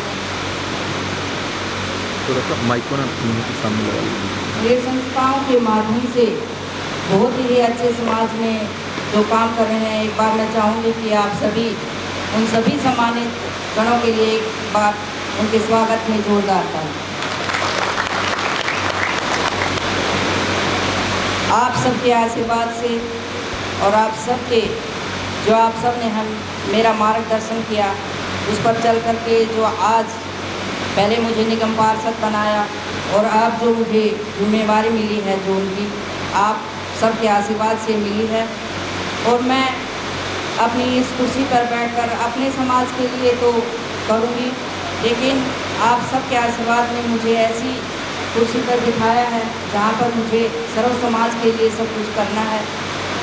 ये संस्थाओं के माध्यम से बहुत ही अच्छे समाज में जो काम कर रहे हैं। एक बार मैं चाहूँगी कि आप सभी उन सभी सम्मानित गणों के लिए एक बार उनके स्वागत में जोरदार ताली। आप सबके आशीर्वाद से और आप सबके जो आप सब ने हम मेरा मार्गदर्शन किया, उस पर चल करके जो आज पहले मुझे निगम पार्षद बनाया और अब जो मुझे जिम्मेवारी मिली है, जो उनकी आप सबके आशीर्वाद से मिली है, और मैं अपनी इस कुर्सी पर बैठकर अपने समाज के लिए तो करूँगी, लेकिन आप सबके आशीर्वाद में मुझे ऐसी कुर्सी पर बिठाया है जहाँ पर मुझे सर्व समाज के लिए सब कुछ करना है।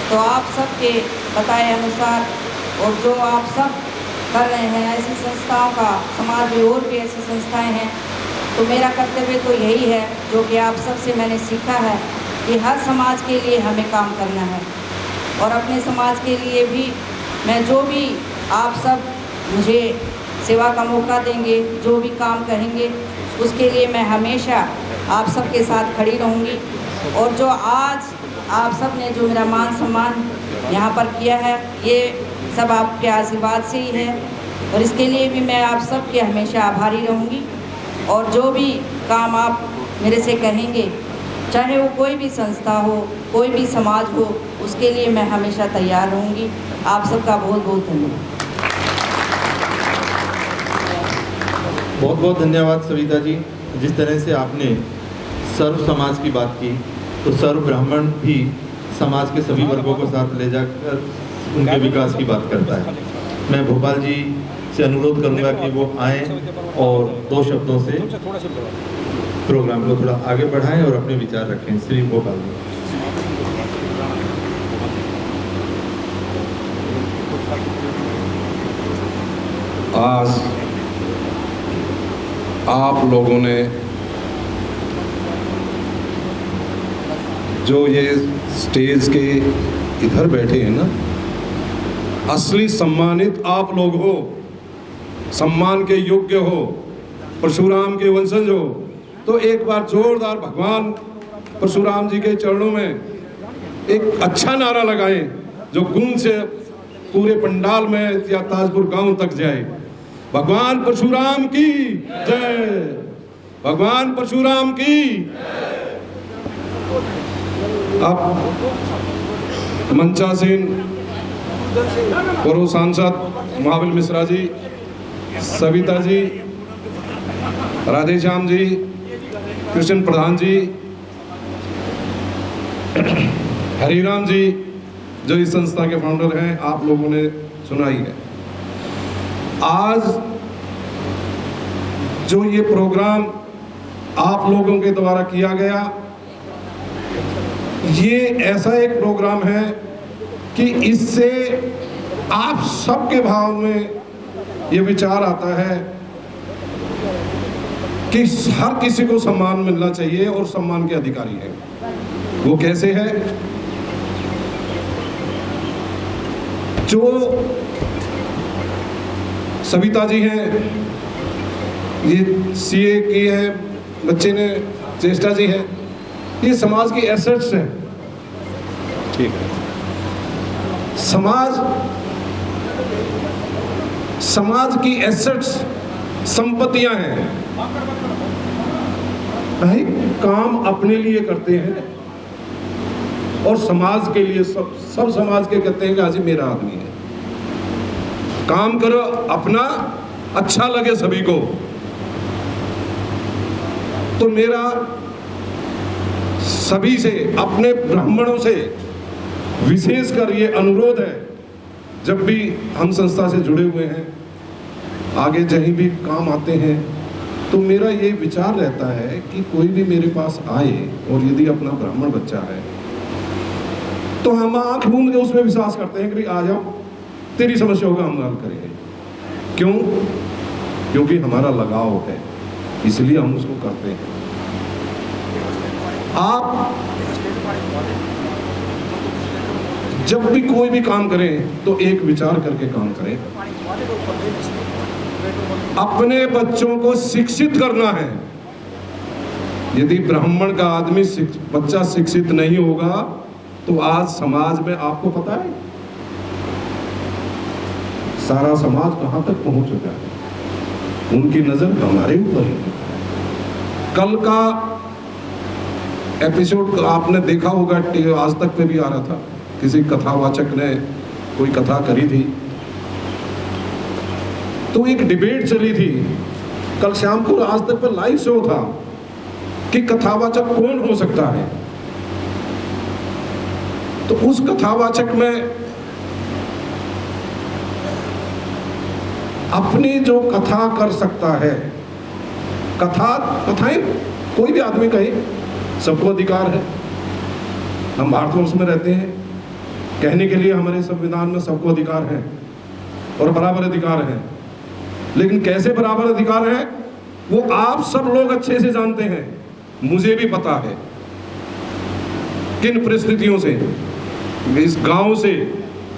तो आप सबके बताए अनुसार और जो आप सब कर रहे हैं ऐसी संस्थाओं का समाज में और भी ऐसी संस्थाएं हैं, तो मेरा कर्तव्य तो यही है जो कि आप सबसे मैंने सीखा है कि हर समाज के लिए हमें काम करना है और अपने समाज के लिए भी मैं जो भी आप सब मुझे सेवा का मौका देंगे, जो भी काम कहेंगे, उसके लिए मैं हमेशा आप सबके साथ खड़ी रहूँगी। और जो आज आप सब ने जो मेरा मान सम्मान यहाँ पर किया है, ये सब आपके आशीर्वाद से ही है और इसके लिए भी मैं आप सबके हमेशा आभारी रहूँगी। और जो भी काम आप मेरे से कहेंगे, चाहे वो कोई भी संस्था हो, कोई भी समाज हो, उसके लिए मैं हमेशा तैयार रहूँगी। आप सबका बहुत बहुत धन्यवाद। बहुत बहुत धन्यवाद सविता जी। जिस तरह से आपने सर्व समाज की बात की, तो सर्व ब्राह्मण भी समाज के सभी वर्गों को साथ ले जाकर उनके विकास की बात करता है। मैं भोपाल जी से अनुरोध करूंगा कि वो आएँ और 2 शब्दों से प्रोग्राम को थोड़ा आगे बढ़ाएं और अपने विचार रखें। श्री भोपाल जी। आज आप लोगों ने जो ये स्टेज के इधर बैठे हैं ना, असली सम्मानित आप लोग हो, सम्मान के योग्य हो, परशुराम के वंशज हो। तो एक बार जोरदार भगवान परशुराम जी के चरणों में एक अच्छा नारा लगाएं जो गूंज से पूरे पंडाल में या ताजपुर गांव तक जाए। भगवान परशुराम की जय, भगवान परशुराम की। अब मंचासीन पूर्व सांसद महाबल मिश्रा जी, सविता जी, राधेश्याम जी, कृष्ण प्रधान जी, हरिराम जी, जो इस संस्था के फाउंडर हैं, आप लोगों ने सुना ही है। आज जो ये प्रोग्राम आप लोगों के द्वारा किया गया, ये ऐसा एक प्रोग्राम है कि इससे आप सबके भाव में ये विचार आता है कि हर किसी को सम्मान मिलना चाहिए और सम्मान के अधिकारी है। वो कैसे है? जो सविता जी हैं, ये सीए की है, बच्चे ने चेष्टा जी है, ये समाज की एसेट्स हैं। ठीक है, समाज की एसेट्स संपत्तियां हैं भाई। काम अपने लिए करते हैं और समाज के लिए, सब समाज के कहते हैं कि आज मेरा आदमी है। काम करो अपना, अच्छा लगे सभी को। तो मेरा सभी से, अपने ब्राह्मणों से विशेषकर ये अनुरोध है, जब भी हम संस्था से जुड़े हुए हैं, आगे कहीं भी काम आते हैं, तो मेरा ये विचार रहता है कि कोई भी मेरे पास आए और यदि अपना ब्राह्मण बच्चा है, तो हम आंख मूंद के उसमें विश्वास करते हैं कि आ जाओ, तेरी समस्याओं का हम हल करेंगे। क्यों? क्योंकि हमारा लगाव है, इसलिए हम उसको करते हैं। आप जब भी कोई भी काम करें तो एक विचार करके काम करें। अपने बच्चों को शिक्षित करना है। यदि ब्राह्मण का आदमी बच्चा शिक्षित नहीं होगा तो आज समाज में आपको पता है सारा समाज कहां तक पहुंच चुका है। उनकी नजर हमारे ऊपर है। कल का एपिसोड आपने देखा होगा, आज तक पे भी आ रहा था, किसी कथावाचक ने कोई कथा करी थी, तो एक डिबेट चली थी। कल शाम को आज तक पे लाइव शो था कि कथावाचक कौन हो सकता है। तो उस कथावाचक में अपनी जो कथा कर सकता है, कथाएं कोई भी आदमी कहे, सबको अधिकार है। हम भारतवर्ष में रहते हैं, कहने के लिए हमारे संविधान में सबको अधिकार है और बराबर अधिकार है। लेकिन कैसे बराबर अधिकार है वो आप सब लोग अच्छे से जानते हैं, मुझे भी पता है किन परिस्थितियों से इस गांव से,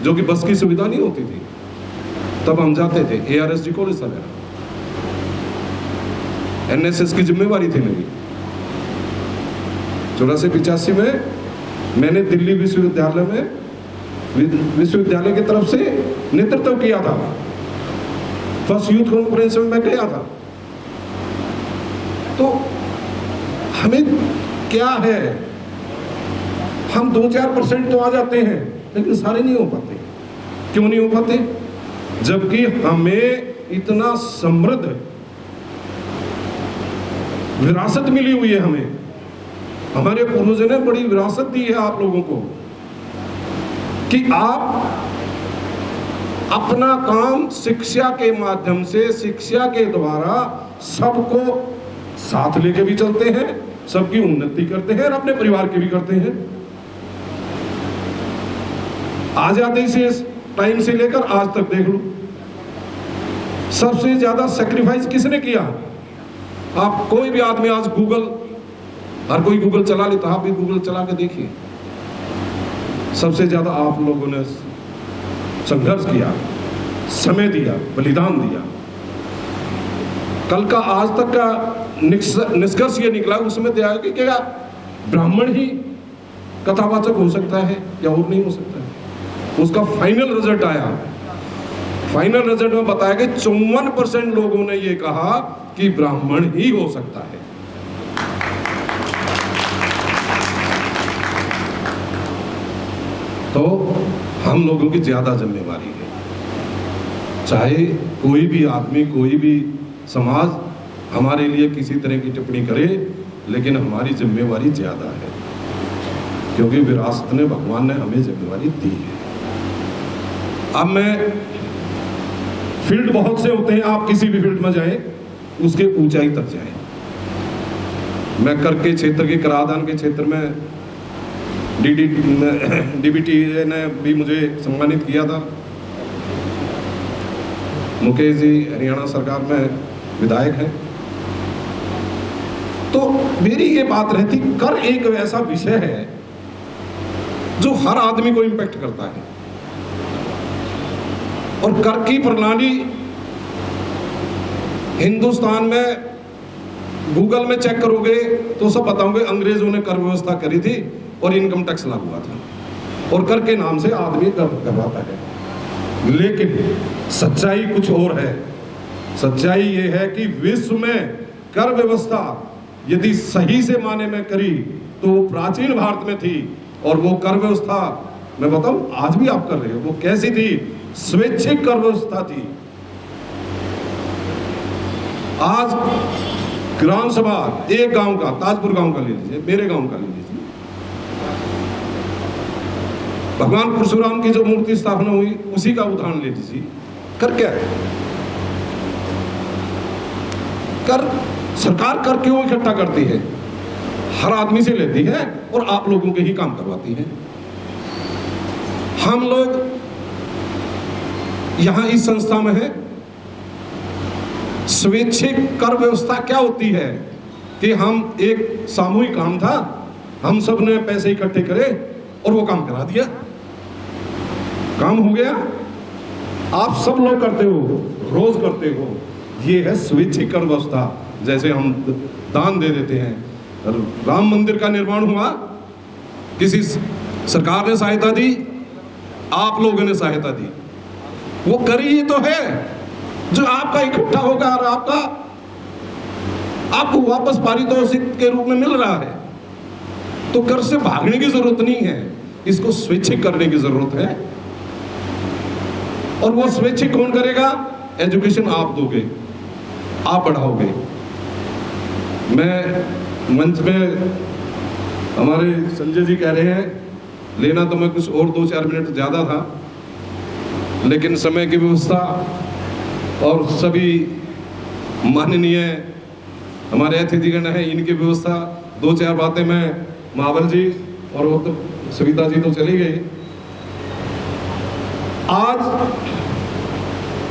जो कि बस की सुविधा नहीं होती थी, तब हम जाते थे ARSG कॉलेज था मेरा, NSS की जिम्मेवारी थी मेरी। 84-85 में मैंने दिल्ली विश्वविद्यालय की तरफ से नेतृत्व किया था। फर्स्ट यूथ कॉन्फ्रेंस में मैं गया था। तो हमें क्या है, हम 2-4% तो आ जाते हैं, लेकिन सारे नहीं हो पाते। क्यों नहीं हो पाते? जबकि हमें इतना समृद्ध विरासत मिली हुई है। हमारे पूर्वजों ने बड़ी विरासत दी है आप लोगों को कि आप अपना काम शिक्षा के माध्यम से, शिक्षा के द्वारा सबको साथ लेके भी चलते हैं, सबकी उन्नति करते हैं और अपने परिवार की भी करते हैं। आजादी से टाइम से लेकर आज तक देख लो, सबसे ज्यादा सैक्रिफाइस किसने किया? आप कोई भी आदमी आज गूगल, हर कोई गूगल चला लेता, आप भी गूगल चला के देखिए, सबसे ज्यादा आप लोगों ने संघर्ष किया, समय दिया, बलिदान दिया। कल का आज तक का निष्कर्ष ये निकला, उसमें दिया है कि क्या ब्राह्मण ही कथावाचक हो सकता है या और नहीं हो सकता है। उसका फाइनल रिजल्ट आया, फाइनल रिजल्ट में बताया कि 54% लोगों ने ये कहा कि ब्राह्मण ही हो सकता है। तो हम लोगों की ज्यादा जिम्मेवारी है, चाहे कोई भी आदमी, कोई भी समाज हमारे लिए किसी तरह की टिप्पणी करे, लेकिन हमारी जिम्मेवारी ज्यादा है, क्योंकि विरासत ने, भगवान ने हमें जिम्मेवारी दी है। अब मैं, फील्ड बहुत से होते हैं, आप किसी भी फील्ड में जाएं, उसके ऊंचाई तक जाएं। मैं कर के क्षेत्र के, कराधान के क्षेत्र में DBT ने भी मुझे सम्मानित किया था। मुकेश जी हरियाणा सरकार में विधायक हैं। तो मेरी ये बात रहती, कर एक ऐसा विषय है जो हर आदमी को इम्पैक्ट करता है, और कर की प्रणाली हिंदुस्तान में गूगल में चेक करोगे तो सब बताओगे अंग्रेजों ने कर व्यवस्था करी थी और इनकम टैक्स लागू हुआ था, और कर के नाम से आदमी कर करवाता है। लेकिन सच्चाई कुछ और है। सच्चाई ये है कि विश्व में कर व्यवस्था यदि सही से माने में करी तो प्राचीन भारत में थी, और वो कर व्यवस्था मैं बताऊं आज भी आप कर रहे हो, वो कैसी थी? स्वैच्छिक कर व्यवस्था थी। आज ग्राम सभा एक गांव का, ताजपुर गांव का ले लीजिए, मेरे गांव का ले लीजिए, भगवान परशुराम की जो मूर्ति स्थापना हुई उसी का उदाहरण ले लीजिए। कर क्या है? कर सरकार कर क्यों इकट्ठा करती है? हर आदमी से लेती है और आप लोगों के ही काम करवाती है। हम लोग यहां इस संस्था में है। स्वैच्छिक कर व्यवस्था क्या होती है कि हम, एक सामूहिक काम था, हम सब ने पैसे इकट्ठे करे और वो काम करा दिया, काम हो गया। आप सब लोग करते हो, रोज करते हो। ये है स्वैच्छिक कर व्यवस्था। जैसे हम दान दे देते हैं, राम मंदिर का निर्माण हुआ, किसी सरकार ने सहायता दी, आप लोगों ने सहायता दी, वो करी तो है जो आपका इकट्ठा होगा और आपको वापस पारितोषिक के रूप में मिल रहा है। तो कर से भागने की जरूरत नहीं है, इसको स्वैच्छिक करने की जरूरत है। और वो स्वैच्छिक कौन करेगा? एजुकेशन आप दोगे, आप बढ़ाओगे। मैं मंच में, हमारे संजय जी कह रहे हैं, लेना तो मैं कुछ और 2-4 मिनट ज्यादा था, लेकिन समय की व्यवस्था और सभी माननीय हमारे अतिथिगण है, इनकी व्यवस्था 2-4 बातें मैं महाबल जी और वो तो सविता जी तो चली गई। आज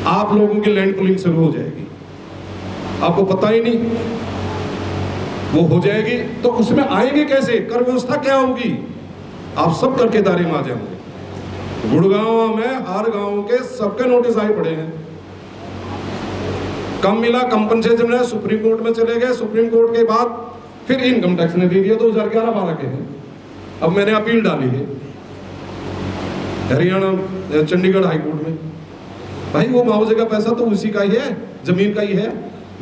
आप लोगों की लैंड पुलिंग शुरू हो जाएगी, आपको पता ही नहीं वो हो जाएगी, तो उसमें आएंगे कैसे, कर व्यवस्था क्या होगी, आप सब करके दायरे में आ जाएंगे। गुड़गांव में हर गांव के सबके नोटिस आए पड़े हैं, कम मिला कंपनसेशन में सुप्रीम कोर्ट में चले गए, सुप्रीम कोर्ट के बाद फिर इनकम टैक्स ने दे दिया 2011-12 के हैं। अब मैंने अपील डाली है हरियाणा चंडीगढ़ हाई कोर्ट में। भाई वो मुआवजे का पैसा तो उसी का ही है, जमीन का ही है,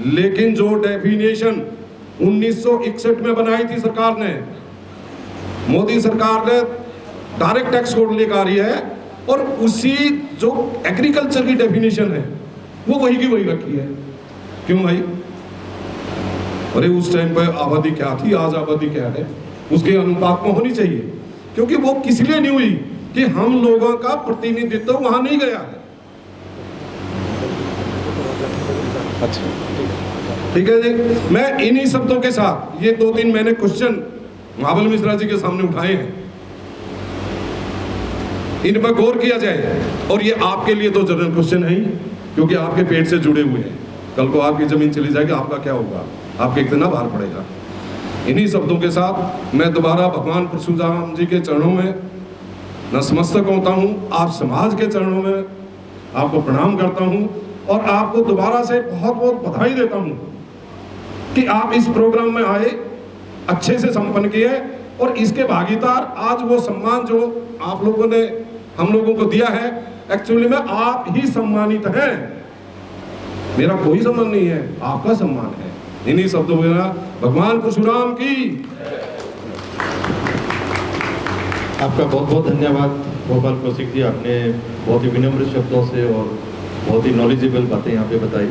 लेकिन जो डेफिनेशन 1961 में बनाई थी सरकार ने, मोदी सरकार ने डायरेक्ट टैक्स कोड लेकर आ रही है, और उसी जो एग्रीकल्चर की डेफिनेशन है वो वही की वही रखी है। क्यों भाई? अरे उस टाइम पर आबादी क्या थी, आज आबादी क्या है, उसके अनुपात में होनी चाहिए, क्योंकि वो किस लिए नहीं हुई कि हम लोगों का प्रतिनिधित्व वहां नहीं गया है। अच्छा ठीक है जी, मैं इन्हीं शब्दों के साथ ये 2-3 मैंने क्वेश्चन महाबल मिश्रा जी के सामने उठाए हैं, इन पर गौर किया जाए। और ये आपके लिए तो जनरल क्वेश्चन है ही, क्योंकि आपके पेट से जुड़े हुए हैं। कल को आपकी जमीन चली जाएगी, आपका क्या होगा, आपके कितना भार पड़ेगा। इन्हीं शब्दों के साथ मैं दोबारा भगवान परशुराम जी के चरणों में नतमस्तक होता हूँ, आप समाज के चरणों में आपको प्रणाम करता हूँ, और आपको दोबारा से बहुत बहुत बधाई देता हूँ कि आप इस प्रोग्राम में आए, अच्छे से संपन्न किए, और इसके भागीदार आज वो सम्मान जो आप लोगों ने हम लोगों को दिया है, एक्चुअली में आप ही सम्मानित हैं, मेरा कोई सम्मान नहीं है, आपका सम्मान है। इन्हीं शब्दों में भगवान परशुराम की। आपका बहुत बहुत धन्यवाद गोपाल कौशिक जी, आपने बहुत ही विनम्र शब्दों से और बहुत ही नॉलेजेबल बातें यहाँ पे बताई।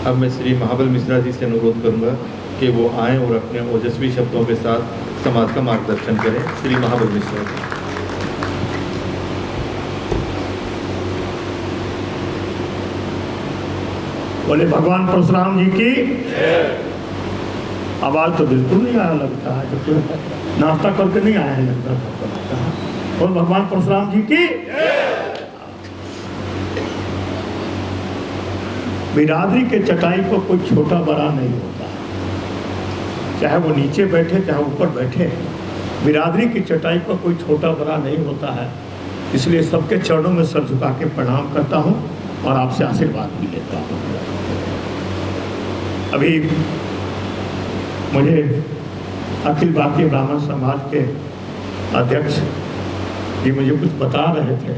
अब मैं श्री महाबल मिश्रा जी से अनुरोध करूँगा कि वो आएँ और अपने ओजस्वी शब्दों के साथ समाज का मार्गदर्शन करें। श्री महाबल मिश्रा जी। बोले भगवान परशुराम जी की। आवाज तो बिल्कुल नहीं आया लगता है, जब नाश्ता करके नहीं आया है लगता है। और भगवान परशुराम जी की। बिरादरी के चटाई पर कोई छोटा बड़ा नहीं होता, चाहे वो नीचे बैठे चाहे ऊपर बैठे, बिरादरी की चटाई पर कोई छोटा बड़ा नहीं होता है। इसलिए सबके चरणों में सर झुका के प्रणाम करता हूँ और आपसे आशीर्वाद भी लेता हूँ। अभी मुझे अखिल भारतीय ब्राह्मण समाज के अध्यक्ष जी मुझे कुछ बता रहे थे,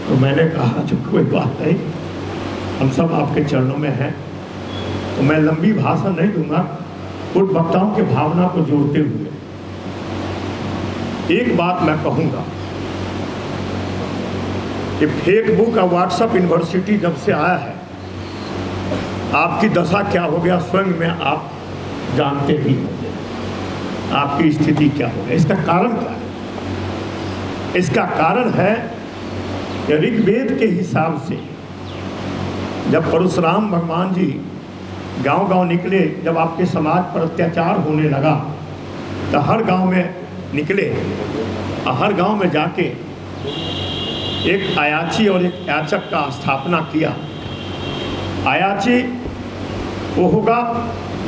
तो मैंने कहा जो कोई बात नहीं, हम सब आपके चरणों में हैं, तो मैं लंबी भाषण नहीं दूंगा, कुछ वक्ताओं के भावना को जोड़ते हुए एक बात मैं कहूँगा कि फेसबुक और व्हाट्सएप यूनिवर्सिटी जब से आया है, आपकी दशा क्या हो गया स्वयं में आप जानते ही होंगे, आपकी स्थिति क्या हो गई। इसका कारण क्या है? इसका कारण है कि ऋग्वेद के हिसाब से जब परशुराम भगवान जी गांव-गांव निकले, जब आपके समाज पर अत्याचार होने लगा, तो हर गांव में निकले और हर गांव में जाके एक आयाची और एक याचक का स्थापना किया। आयाची वो होगा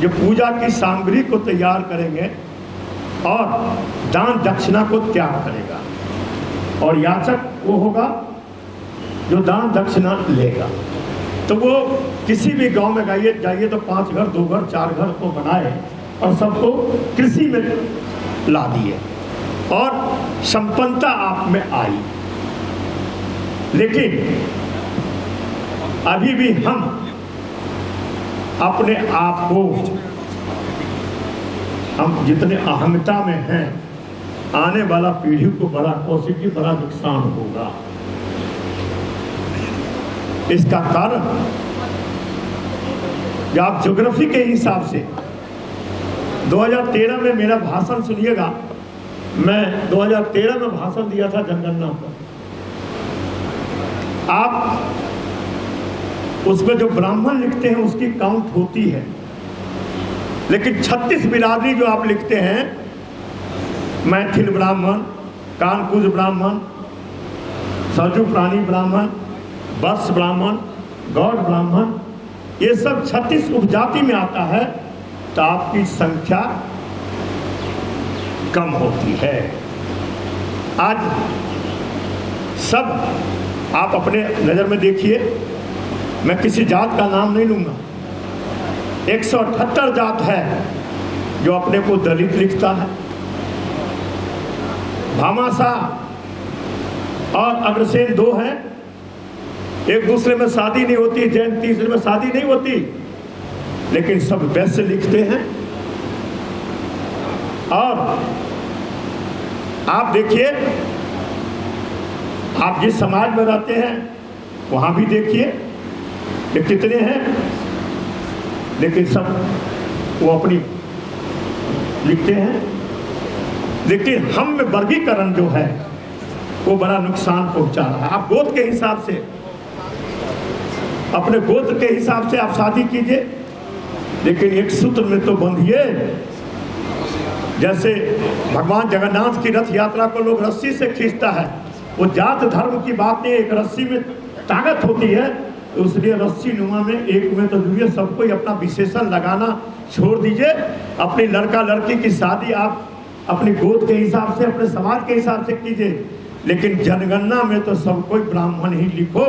जो पूजा की सामग्री को तैयार करेंगे और दान दक्षिणा को त्याग करेगा, और याचक वो होगा जो दान दक्षिणा लेगा। तो वो किसी भी गांव में जाइए तो 5 घर 2 घर 4 घर को बनाए और सबको कृषि में ला दिए और संपन्नता आप में आई। लेकिन अभी भी हम अपने आप को, हम जितने अहमता में हैं, आने वाला पीढ़ी को बड़ा कौशिक जी बड़ा नुकसान होगा। इसका कारण जब आप ज्योग्राफी के हिसाब से 2013 में मेरा भाषण सुनिएगा, मैं 2013 में भाषण दिया था जनगणना पर। आप उसमें जो ब्राह्मण लिखते हैं उसकी काउंट होती है, लेकिन 36 बिरादरी जो आप लिखते हैं, मैथिल ब्राह्मण, कानकुज ब्राह्मण, सरजू प्राणी ब्राह्मण, वत्स ब्राह्मण, गौड़ ब्राह्मण, ये सब 36 उपजाति में आता है, तो आपकी संख्या कम होती है। आज सब आप अपने नज़र में देखिए, मैं किसी जात का नाम नहीं लूँगा, 178 जात है जो अपने को दलित लिखता है। भामाशाह और अग्रसेन 2 हैं, एक दूसरे में शादी नहीं होती, जैन तीसरे में शादी नहीं होती, लेकिन सब वैश्य लिखते हैं। और आप देखिए, आप जिस समाज में रहते हैं वहाँ भी देखिए कि कितने हैं, लेकिन सब वो अपनी लिखते हैं। लेकिन हम में वर्गीकरण जो है वो बड़ा नुकसान पहुंचा रहा है। आप गोत्र के हिसाब से, अपने गोत्र के हिसाब से आप शादी कीजिए, लेकिन एक सूत्र में तो बंधिए। जैसे भगवान जगन्नाथ की रथ यात्रा को लोग रस्सी से खींचता है, वो जात धर्म की बात नहीं, एक रस्सी में ताकत होती है, तो इसलिए रस्सी नुमा में एक में तो जुड़िए, सबको ही अपना विशेषण लगाना छोड़ दीजिए। अपनी लड़का लड़की की शादी आप अपनी गोद के हिसाब से, अपने समाज के हिसाब से कीजिए, लेकिन जनगणना में तो सब कोई ब्राह्मण ही लिखो।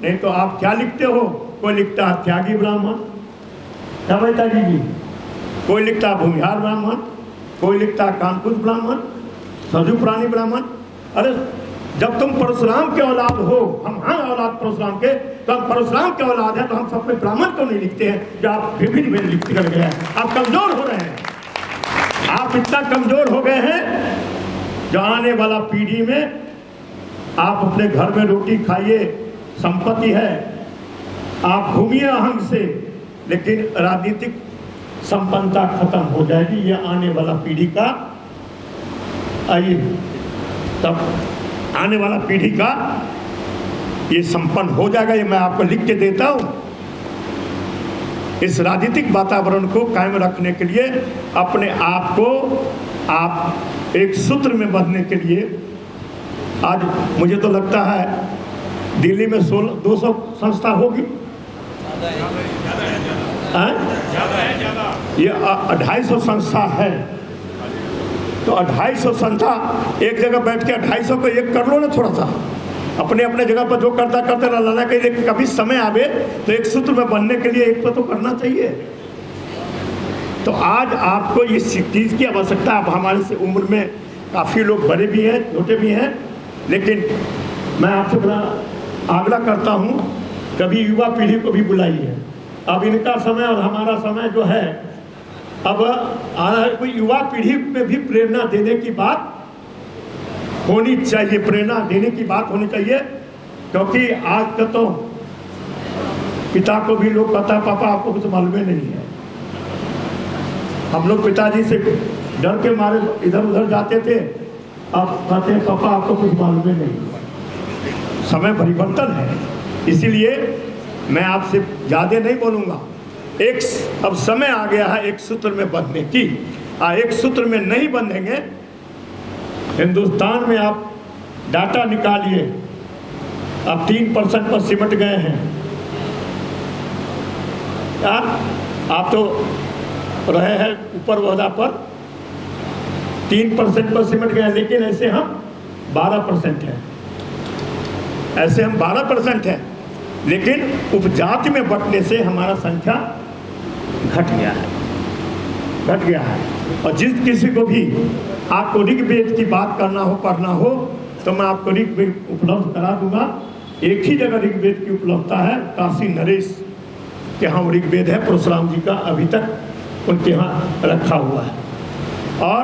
नहीं तो आप क्या लिखते हो? कोई लिखता है त्यागी ब्राह्मण, क्या बेटा जी, कोई लिखता है भूमिहार ब्राह्मण, कोई लिखता है कानकुज ब्राह्मण, सरजू प्राणी ब्राह्मण। अरे जब तुम परशुराम के औलाद हो, हम हैं औलाद परशुराम के, तो हम परशुराम के औलाद हैं, तो हम सब में ब्राह्मण क्यों नहीं लिखते हैं? जो आप विभिन्न लिखते कर गए हैं, आप कमजोर हो रहे हैं। आप इतना कमजोर हो गए हैं, जो आने वाला पीढ़ी में आप अपने घर में रोटी खाइए, संपत्ति है, आप घूमिए अहंग से, लेकिन राजनीतिक संपन्नता खत्म हो जाएगी। ये आने वाला पीढ़ी का, आइए तब आने वाला पीढ़ी का ये संपन्न हो जाएगा। ये मैं आपको लिख के देता हूँ। इस राजनीतिक वातावरण को कायम रखने के लिए अपने आप को आप एक सूत्र में बंधने के लिए, आज मुझे तो लगता है दिल्ली में 200 संस्था होगी, ये 250 संस्था है। तो 250 संस्था एक जगह बैठ के 250 को एक कर लो ना, थोड़ा सा अपने अपने जगह पर जो करता करते रहना, कि कभी समय आवे तो एक सूत्र में बनने के लिए एक पर तो करना चाहिए। तो आज आपको इस चीज़ की आवश्यकता है। अब हमारे से उम्र में काफ़ी लोग बड़े भी हैं, छोटे भी हैं, लेकिन मैं आपसे बड़ा आग्रह करता हूँ, कभी युवा पीढ़ी को भी बुलाइए। अब इनका समय और हमारा समय जो है, अब आ रहा है, कोई युवा पीढ़ी में भी प्रेरणा देने की बात होनी चाहिए, प्रेरणा देने की बात होनी चाहिए। क्योंकि आज का तो पिता को भी लोग कहता है पापा आपको कुछ मालूम नहीं है। हम लोग पिताजी से डर के मारे इधर उधर जाते थे, अब कहते हैं पापा आपको कुछ मालूम नहीं। समय परिवर्तन है, इसीलिए मैं आपसे ज़्यादा नहीं बोलूँगा। अब समय आ गया है एक सूत्र में बंधने की। एक सूत्र में नहीं बंधेंगे, हिंदुस्तान में आप डाटा निकालिए, अब 3% पर सिमट गए हैं। आप तो रहे हैं ऊपर ओहदा पर, 3% पर सिमट गए, लेकिन ऐसे हम 12% हैं, ऐसे हम 12% हैं, लेकिन उपजाति में बंटने से हमारा संख्या घट गया है। और जिस किसी को भी आपको ऋग्वेद की बात करना हो, पढ़ना हो, तो मैं आपको ऋग्वेद उपलब्ध करा दूंगा। एक ही जगह ऋग्वेद की उपलब्धता है, काशी नरेश के यहाँ ऋग्वेद है, परशुराम जी का अभी तक उनके यहाँ रखा हुआ है। और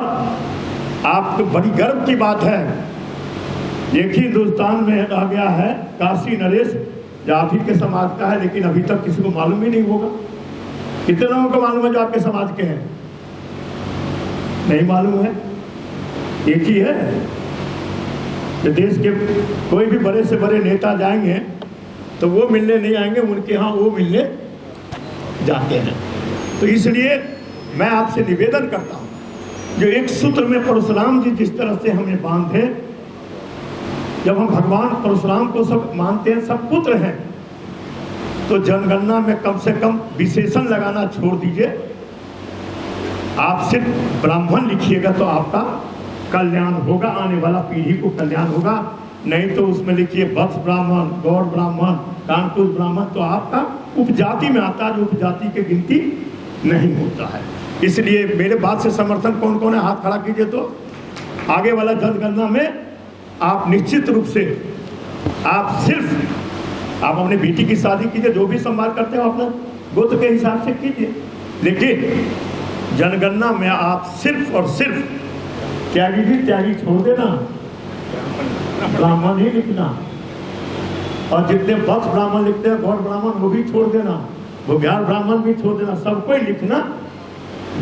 आपको बड़ी गर्व की बात है, एक ही हिंदुस्तान में रह गया है काशी नरेश, जो आप ही के समाज का है, लेकिन अभी तक किसी को मालूम ही नहीं होगा। कितने लोगों को मालूम है जो आपके समाज के हैं? नहीं मालूम है, एक ही है। देश के कोई भी बड़े से बड़े नेता जाएंगे तो वो मिलने नहीं आएंगे, उनके यहाँ वो मिलने जाते हैं। तो इसलिए मैं आपसे निवेदन करता हूँ, जो एक सूत्र में परशुराम जी जिस तरह से हमें बांधे, जब हम भगवान परशुराम को सब मानते हैं, सब पुत्र हैं, तो जनगणना में कम से कम विशेषण लगाना छोड़ दीजिए। आप सिर्फ ब्राह्मण लिखिएगा तो आपका कल्याण होगा, आने वाला पीढ़ी को कल्याण होगा। नहीं तो उसमें लिखिए वत्स ब्राह्मण, गौड़ ब्राह्मण, कानपुर ब्राह्मण, तो आपका उपजाति में आता है, जो उपजाति की गिनती नहीं होता है। इसलिए मेरे बात से समर्थन कौन कौन है, हाथ खड़ा कीजिए। तो आगे वाला जनगणना में आप निश्चित रूप से आप अपनी बेटी की शादी कीजिए, जो भी संभाल करते हो अपने गोत्र के हिसाब से कीजिए, लेकिन जनगणना में आप सिर्फ और सिर्फ त्यागी छोड़ देना, ब्राह्मण ही लिखना, और जितने वत्स ब्राह्मण लिखते हैं, गौड़ ब्राह्मण वो भी छोड़ देना, भुग्याल ब्राह्मण भी छोड़ देना, सबको ही लिखना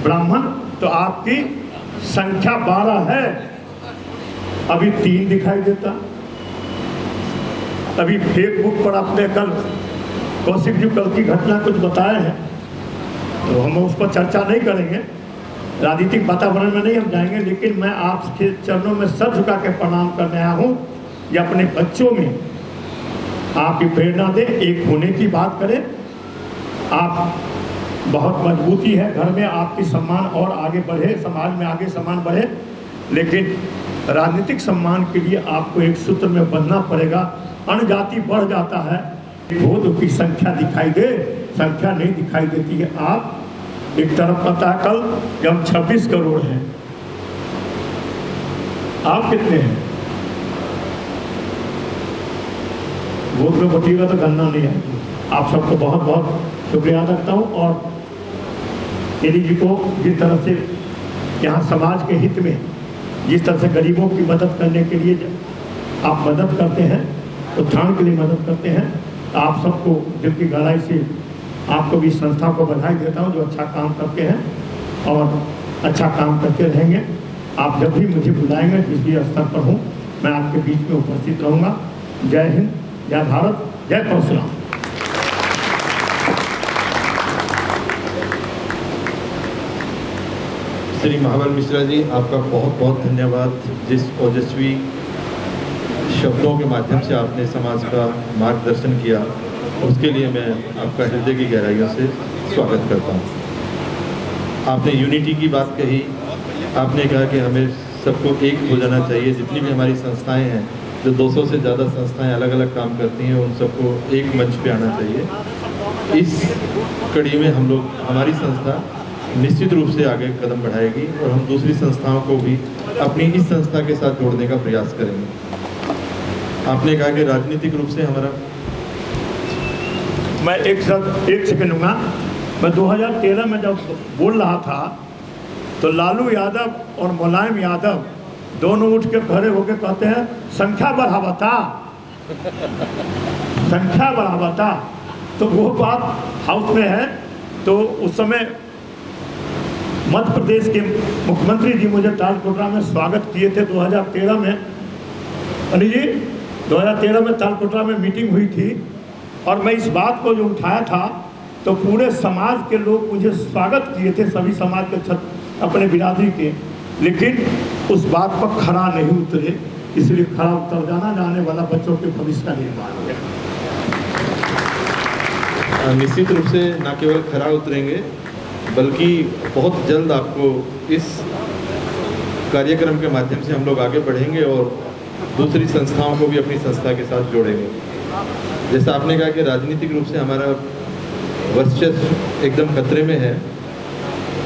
ब्राह्मण। तो आपकी संख्या 12 है, अभी 3 दिखाई देता। अभी फेसबुक पर आपने कल कौशिक जी कल की घटना कुछ बताए हैं, तो हम उस पर चर्चा नहीं करेंगे, राजनीतिक वातावरण में नहीं हम जाएंगे, लेकिन मैं आपके चरणों में सर झुका के प्रणाम करने आया हूँ कि अपने बच्चों में आपकी प्रेरणा दें, एक होने की बात करें। आप बहुत मजबूती है घर में, आपकी सम्मान और आगे बढ़े, समाज में आगे सम्मान बढ़े, लेकिन राजनीतिक सम्मान के लिए आपको एक सूत्र में बंधना पड़ेगा। अन्य जाति बढ़ जाता है, वोट की संख्या दिखाई दे, संख्या नहीं दिखाई देती है। आप एक तरफ पता है कल कि हम 26 करोड़ हैं, आप कितने हैं? वोट में बचेगा तो गणना नहीं आएगी। आप सबको बहुत बहुत शुक्रिया अदा करता हूँ, और एडी जी को जिस तरह से यहाँ समाज के हित में, जिस तरह से गरीबों की मदद करने के लिए आप मदद करते हैं, उत्थान के लिए मदद करते हैं, आप सबको दिल की गहराई से आपको भी संस्था को बधाई देता हूँ, जो अच्छा काम करते हैं और अच्छा काम करते रहेंगे। आप जब भी मुझे बुलाएंगे, जिस भी स्तर पर हूँ, मैं आपके बीच में उपस्थित रहूँगा। जय हिंद, जय भारत, जय परशुराम। श्री महाबल मिश्रा जी, आपका बहुत बहुत धन्यवाद। जिस ओजस्वी शब्दों के माध्यम से आपने समाज का मार्गदर्शन किया, उसके लिए मैं आपका हृदय की गहराइयों से स्वागत करता हूँ। आपने यूनिटी की बात कही, आपने कहा कि हमें सबको एक हो जाना चाहिए। जितनी भी हमारी संस्थाएं हैं, जो 200 से ज़्यादा संस्थाएं अलग अलग काम करती हैं, उन सबको एक मंच पे आना चाहिए। इस कड़ी में हम लोग, हमारी संस्था निश्चित रूप से आगे कदम बढ़ाएगी और हम दूसरी संस्थाओं को भी अपनी इस संस्था के साथ जोड़ने का प्रयास करेंगे। आपने कहा कि राजनीतिक रूप से हमारा, मैं एक सेकंड लूँगा। मैं 2013 में जब बोल रहा था, तो लालू यादव और मुलायम यादव दोनों उठ के खड़े होकर कहते हैं संख्या बढ़ावता, संख्या बढ़ावता। तो वो बात हाउस में है। तो उस समय मध्य प्रदेश के मुख्यमंत्री जी मुझे तालकोटरा में स्वागत किए थे 2013 में। अनिल जी, 2013 में तालकोटरा में मीटिंग हुई थी, और मैं इस बात को जो उठाया था, तो पूरे समाज के लोग मुझे स्वागत किए थे, सभी समाज के अपने बिरादरी के, लेकिन उस बात पर खरा नहीं उतरे। इसलिए खरा उतर जाने वाला बच्चों के भविष्य का निर्माण हो गया। निश्चित रूप से न केवल खरा उतरेंगे, बल्कि बहुत जल्द आपको इस कार्यक्रम के माध्यम से हम लोग आगे बढ़ेंगे और दूसरी संस्थाओं को भी अपनी संस्था के साथ जोड़ेंगे। जैसा आपने कहा कि राजनीतिक रूप से हमारा वर्चस्व एकदम खतरे में है,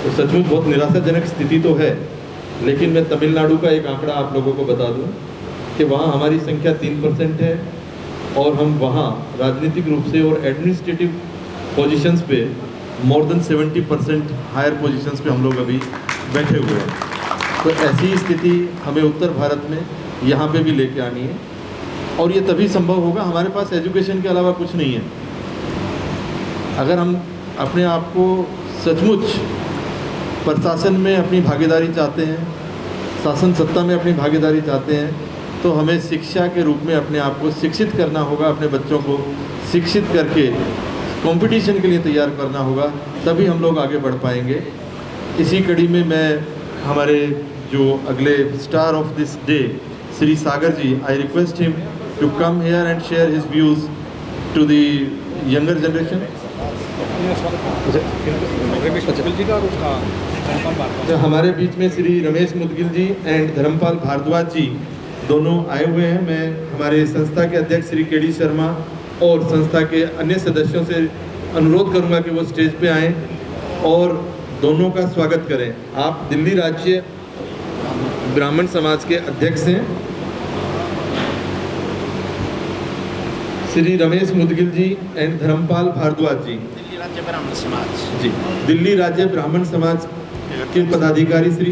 तो सचमुच बहुत निराशाजनक स्थिति तो है। लेकिन मैं तमिलनाडु का एक आंकड़ा आप लोगों को बता दूं कि वहाँ हमारी संख्या 3% है, और हम वहाँ राजनीतिक रूप से और एडमिनिस्ट्रेटिव पोजीशंस पे मोर देन 70% हायर पोजीशंस पे हम लोग अभी बैठे हुए हैं। तो ऐसी स्थिति हमें उत्तर भारत में यहाँ पे भी लेके आनी है, और ये तभी संभव होगा, हमारे पास एजुकेशन के अलावा कुछ नहीं है। अगर हम अपने आप को सचमुच प्रशासन में अपनी भागीदारी चाहते हैं, शासन सत्ता में अपनी भागीदारी चाहते हैं, तो हमें शिक्षा के रूप में अपने आप को शिक्षित करना होगा, अपने बच्चों को शिक्षित करके कंपटीशन के लिए तैयार करना होगा, तभी हम लोग आगे बढ़ पाएंगे। इसी कड़ी में मैं हमारे जो अगले star of this day Shri Sagar ji, I request him to come here and share his views to the younger generation. हमारे बीच में श्री रमेश मुदगिल जी एंड धर्मपाल भारद्वाज जी दोनों आए हुए हैं। मैं हमारे संस्था के अध्यक्ष श्री के डी शर्मा और संस्था के अन्य सदस्यों से अनुरोध करूंगा कि वो स्टेज पे आएं और दोनों का स्वागत करें। आप दिल्ली राज्य ब्राह्मण समाज के अध्यक्ष हैं श्री रमेश मुदगिल जी एंड धर्मपाल भारद्वाज जी। दिल्ली राज्य ब्राह्मण समाज जी, दिल्ली राज्य ब्राह्मण समाज के पदाधिकारी श्री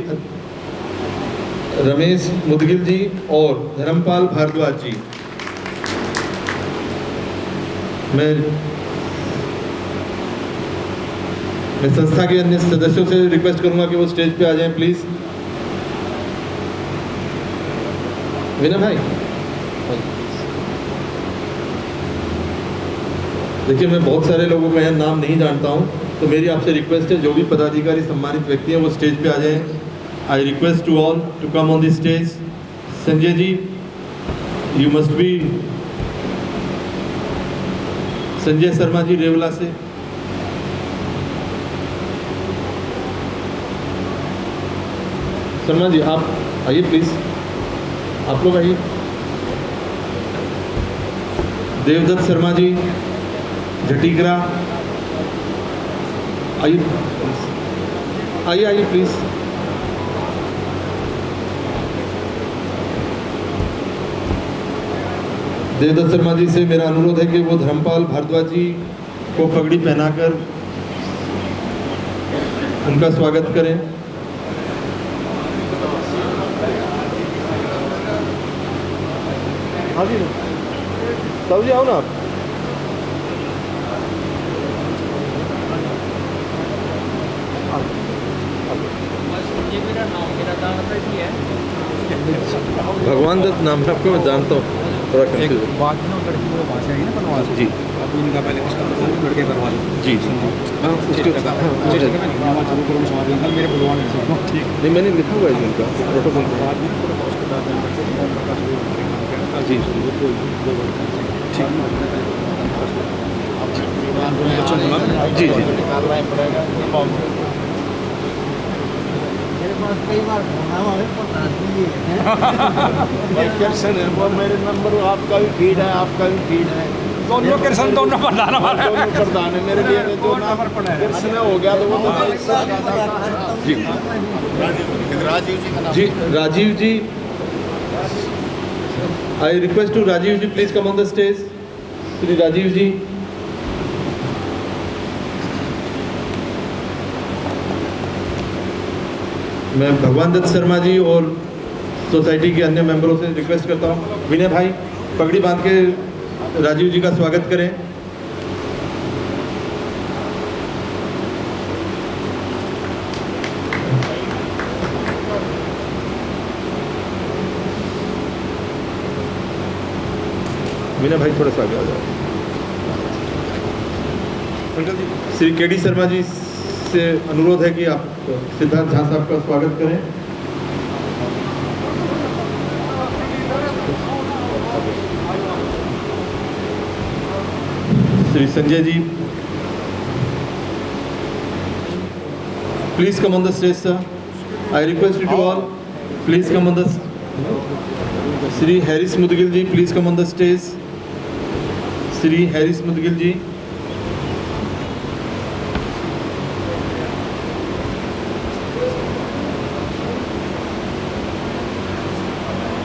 रमेश मुदगिल जी और धर्मपाल भारद्वाज जी। मैं संस्था के अन्य सदस्यों से रिक्वेस्ट करूंगा कि वो स्टेज पे आ जाएं प्लीज। विनय भाई, देखिए मैं बहुत सारे लोगों का यहाँ नाम नहीं जानता हूँ, तो मेरी आपसे रिक्वेस्ट है जो भी पदाधिकारी सम्मानित व्यक्ति हैं वो स्टेज पे आ जाएं। I request to all to come on the stage. Sanjay ji, you must be. Sanjay Sharma ji Rewla से। शर्मा जी आप आइए प्लीज, आप लोग आइए। देवदत्त शर्मा जी झटीकरा, आइए आइए आइए प्लीज। देवदत्त शर्मा जी से मेरा अनुरोध है कि वो धर्मपाल भारद्वाज जी को पगड़ी पहनाकर उनका स्वागत करें। हाँ जी, साहू जी आओ ना आप। भगवान दत्त नाम है आपको, मैं जानता हूँ, थोड़ा कंफ्यूज। बाद में लड़की को वहाँ से आई ना बनवा जी, अब इनका पहले इसका लड़के करवा लो। जी जी, हाँ उसके मेरे बुलवान नहीं मैंने लिखा हुआ है इनका प्रोटोकॉल जी जी जी। कई बार मेरे नंबर आपका भी फीड है, आपका भी फीड है, दोनों कृष्ण दोनों प्रधान हमारे दोनों प्रधान है मेरे लिए। तो नंबर पड़ा है कृष्ण हो गया तो वो जी जी। Rajiv ji, I request to Rajiv ji please come on the stage. Shri Rajiv ji, मैं भगवान दत्त शर्मा जी और सोसाइटी के अन्य मेंबरों से रिक्वेस्ट करता हूँ, विनय भाई पगड़ी बांध के राजीव जी का स्वागत करें। विनय भाई थोड़ा सा आगे आ जाओ। श्री के डी शर्मा जी से अनुरोध है कि आप सिद्धार्थ झा साहब का स्वागत करें। Shri Sanjay ji, please come on the stage sir. I request you to all please come on the. Shri Haris Mudgil ji please come on the stage. Shri Haris Mudgil ji,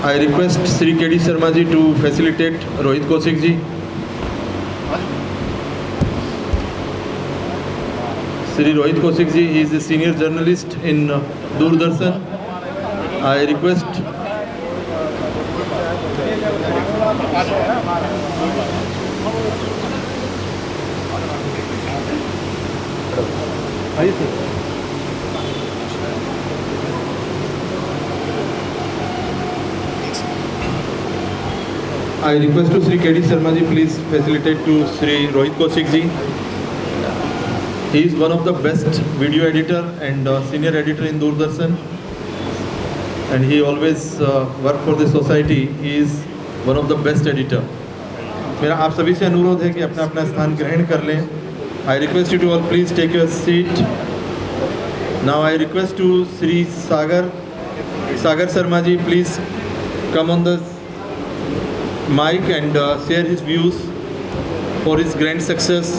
I request Sri K.D. Sharma ji to facilitate Rohit Kaushik ji. Sri Rohit Kaushik ji, he is a senior journalist in Doordarshan. I request I request to Sri K.D. Sharma ji please facilitate to Sri Rohit Kaushik ji. He is one of the best video editor and senior editor in Doordarshan, and he always work for the society. He is one of the best editor. मेरा आप सभी से अनुरोध है कि अपना अपना स्थान ग्रहण कर लें. I request you to all please take your seat. Now I request to Sri Sagar Sharma ji, please come on the mic and share his views for his grand success.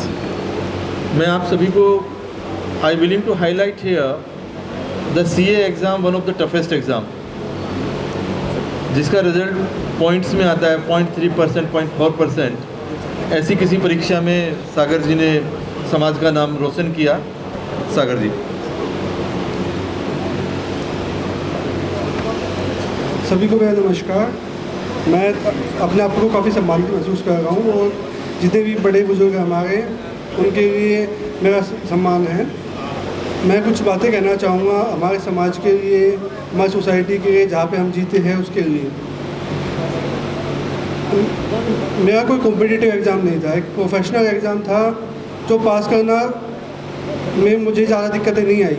मैं आप सभी को I willing to highlight here the CA exam, one of the toughest exam, जिसका result points में आता है 0.3%, 0.4%. ऐसी किसी परीक्षा में सागर जी ने समाज का नाम रोशन किया. सागर जी. सभी को मेरा नमस्कार. मैं अपने आप को काफ़ी सम्मानित महसूस कर रहा हूँ और जितने भी बड़े बुजुर्ग हमारे उनके लिए मेरा सम्मान है. मैं कुछ बातें कहना चाहूँगा हमारे समाज के लिए, हमारी सोसाइटी के लिए, जहाँ पे हम जीते हैं उसके लिए. मेरा कोई कॉम्पिटिटिव एग्ज़ाम नहीं था, एक प्रोफेशनल एग्ज़ाम था जो पास करना में मुझे ज़्यादा दिक्कतें नहीं आई